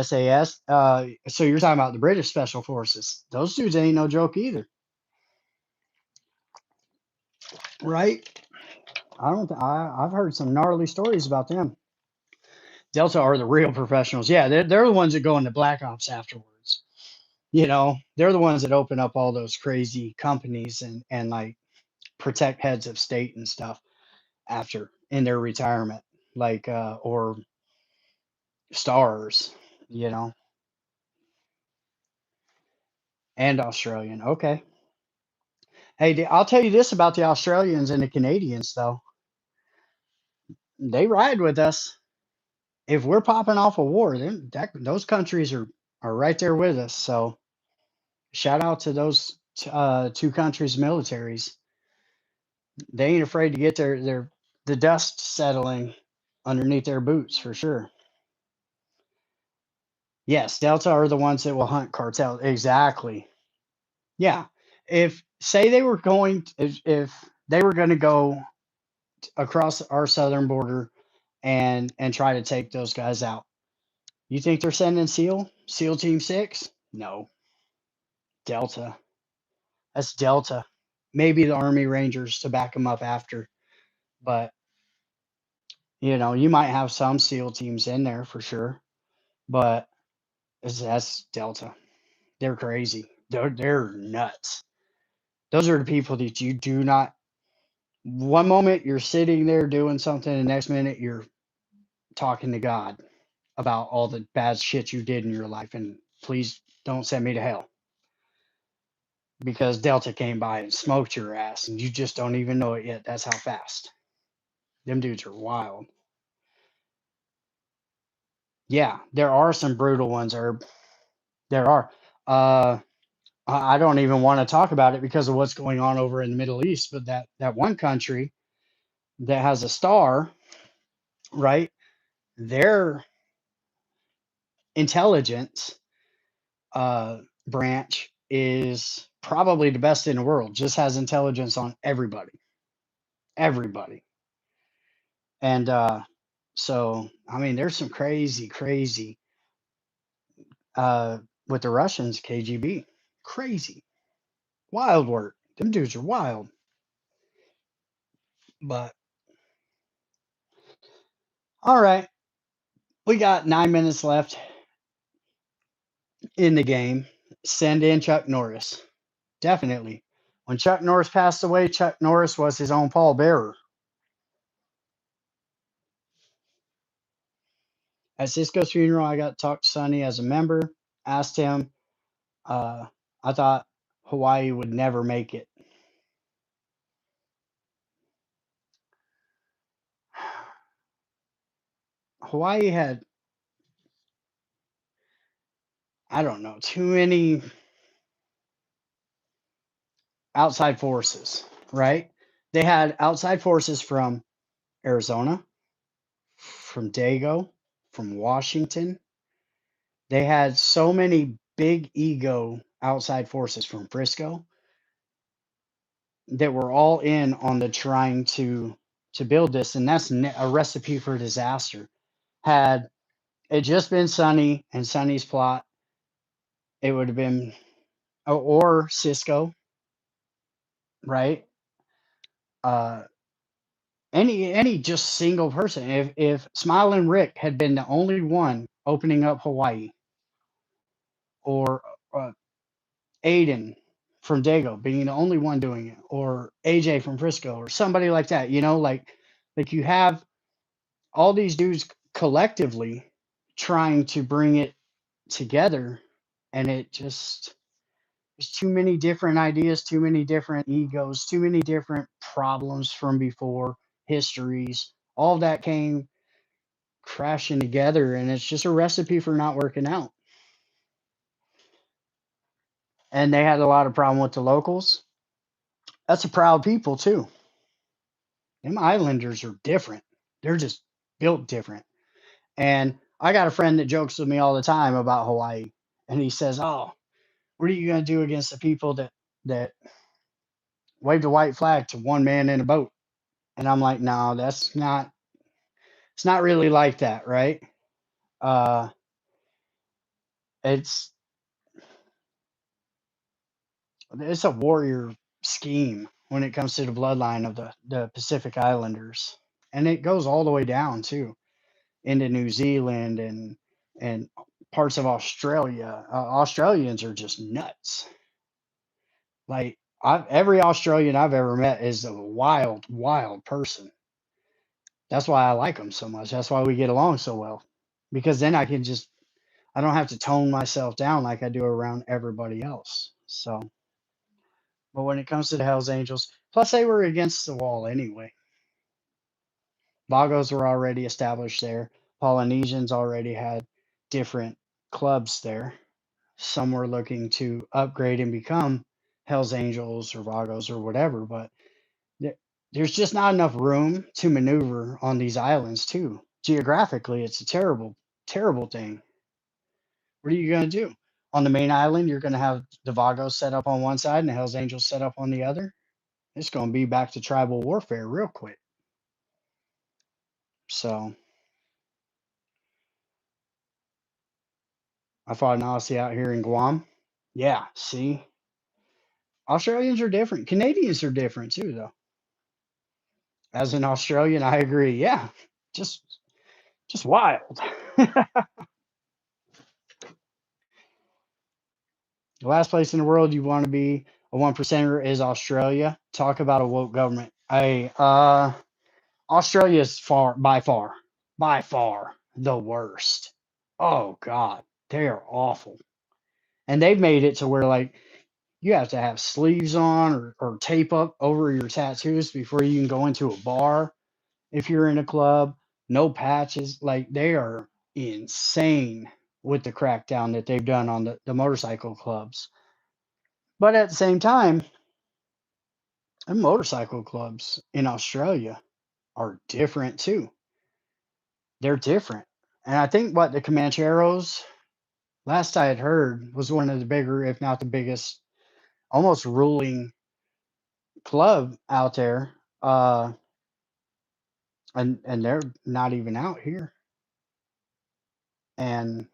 S2: SAS. So you're talking about the British Special Forces. Those dudes ain't no joke either, right? I don't. I've heard some gnarly stories about them. Delta are the real professionals. Yeah, they're the ones that go into Black Ops afterwards. They're the ones that open up all those crazy companies and like protect heads of state and stuff after in their retirement, like or stars, you know, and Australian. Okay. Hey, I'll tell you this about the Australians and the Canadians, though. They ride with us. If we're popping off a war, then those countries are right there with us. So shout out to those two countries' militaries. They ain't afraid to get the dust settling underneath their boots for sure. Yes, Delta are the ones that will hunt cartels. Exactly. Yeah. If say they were going, if they were going to go across our southern border and try to take those guys out, you think they're sending SEAL Team 6? No, Delta. That's Delta. Maybe the Army Rangers to back them up after, but you might have some SEAL teams in there for sure, but that's Delta. They're crazy. They're nuts. Those are the people that you do not. One moment you're sitting there doing something, the next minute you're talking to God about all the bad shit you did in your life, and please don't send me to hell because Delta came by and smoked your ass, and you just don't even know it yet. That's how fast. Them dudes are wild. Yeah, there are some brutal ones, Herb. There are. Uh, I don't even want to talk about it because of what's going on over in the Middle East. But that one country that has a star, right? Their intelligence branch is probably the best in the world. Just has intelligence on everybody. And so, I mean, there's some crazy uh, with the Russians, KGB, crazy, wild work. Them dudes are wild. But all right, we got 9 minutes left in the game. Send in Chuck Norris. Definitely. When Chuck Norris passed away, Chuck Norris was his own pallbearer. At Cisco's funeral, I got to talk to Sonny as a member. Asked him, I thought Hawaii would never make it. Hawaii had, I don't know, too many outside forces, right? They had outside forces from Arizona, from Dago, from Washington. They had so many big ego outside forces from Frisco that were all in on the trying to build this, and that's a recipe for disaster. Had it just been Sonny and Sonny's plot, it would have been or Cisco, right? Uh, any just single person. If Smiling Rick had been the only one opening up Hawaii, or Aiden from Dago being the only one doing it, or AJ from Frisco, or somebody like that. Like you have all these dudes collectively trying to bring it together, and it just there's too many different ideas, too many different egos, too many different problems from before, histories. All that came crashing together, and it's just a recipe for not working out. And they had a lot of problem with the locals. That's a proud people too. Them Islanders are different. They're just built different. And I got a friend that jokes with me all the time about Hawaii, and he says, "Oh, what are you gonna do against the people that waved a white flag to one man in a boat?" And I'm like, "No, that's not. It's not really like that, right? Uh, it's it's a warrior scheme when it comes to the bloodline of the Pacific Islanders, and it goes all the way down too into New Zealand and parts of Australia. Australians are just nuts. Like every Australian I've ever met is a wild, wild person. That's why I like them so much. That's why we get along so well. Because then I don't have to tone myself down like I do around everybody else. So, but when it comes to the Hells Angels, plus they were against the wall anyway. Vagos were already established there. Polynesians already had different clubs there. Some were looking to upgrade and become Hells Angels or Vagos or whatever, but there's just not enough room to maneuver on these islands, too. Geographically, it's a terrible, terrible thing. What are you going to do? On the main island, you're going to have the Vagos set up on one side and the Hells Angels set up on the other. It's going to be back to tribal warfare real quick. So I fought an Aussie out here in Guam. Yeah, see, Australians are different. Canadians are different too, though. As an Australian, I agree. Yeah, just just wild. The last place in the world you want to be a one percenter is Australia. Talk about a woke government. Australia is by far the worst. Oh God, they are awful. And they've made it to where like you have to have sleeves on or tape up over your tattoos before you can go into a bar. If you're in a club, no patches. Like they are insane with the crackdown that they've done on the motorcycle clubs. But at the same time, the motorcycle clubs in Australia are different too. They're different. And I think what the Comancheros, last I had heard, was one of the bigger, if not the biggest, almost ruling club out there. And they're not even out here. And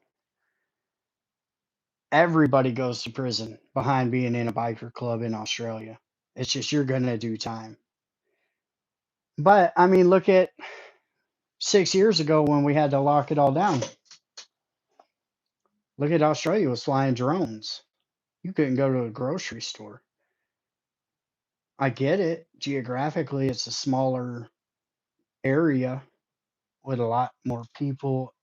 S2: everybody goes to prison behind being in a biker club in Australia. It's just you're gonna do time. But I mean, look at 6 years ago when we had to lock it all down. Look at Australia was flying drones. You couldn't go to a grocery store. I get it. Geographically, it's a smaller area with a lot more people.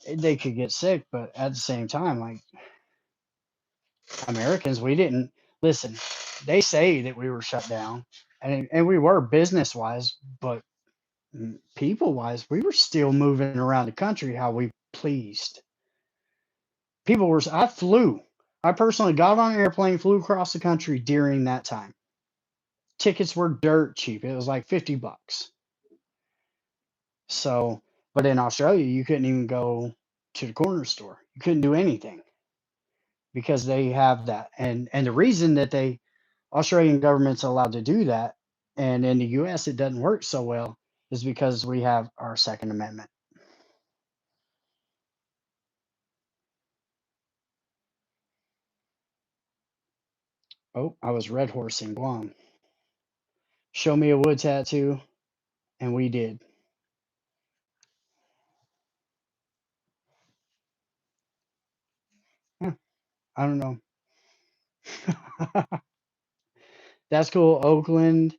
S2: They could get sick, but at the same time, like Americans, we didn't listen. They say that we were shut down, and we were business wise, but people wise, we were still moving around the country how we pleased. People were. I flew. I personally got on an airplane, flew across the country during that time. Tickets were dirt cheap. It was like $50. So, but in Australia, you couldn't even go to the corner store. You couldn't do anything because they have that. And the reason that they Australian government's allowed to do that, and in the U.S. it doesn't work so well, is because we have our Second Amendment. Oh, I was red horsing Guam. Show me a wood tattoo, and we did. Yeah. I don't know. That's cool. Oakland,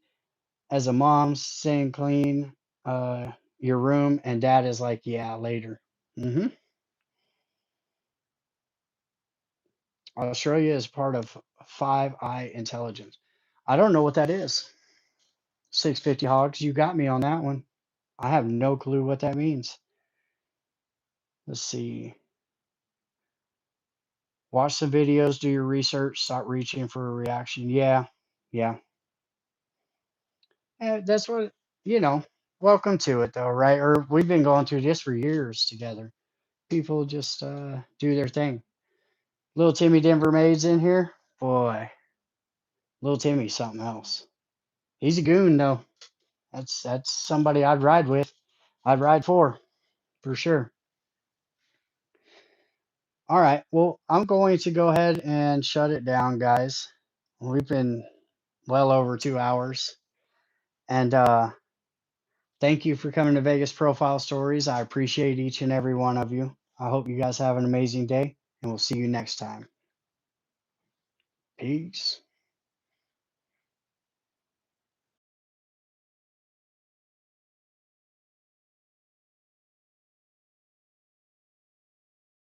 S2: as a mom, saying clean your room, and dad is like, yeah, later. Australia is part of Five Eye Intelligence. I don't know what that is. 650 hogs, you got me on that one. I have no clue what that means. Let's see. Watch some videos, do your research, start reaching for a reaction. Yeah, yeah. That's what, you know, welcome to it though, right? Or we've been going through this for years together. People just do their thing. Little Timmy Denver Maid's in here. Boy, little Timmy's something else. He's a goon though. That's somebody I'd ride with. I'd ride for sure. All right. Well, I'm going to go ahead and shut it down, guys. We've been well over 2 hours. And thank you for coming to Vegas Profile Stories. I appreciate each and every one of you. I hope you guys have an amazing day, and we'll see you next time. Peace.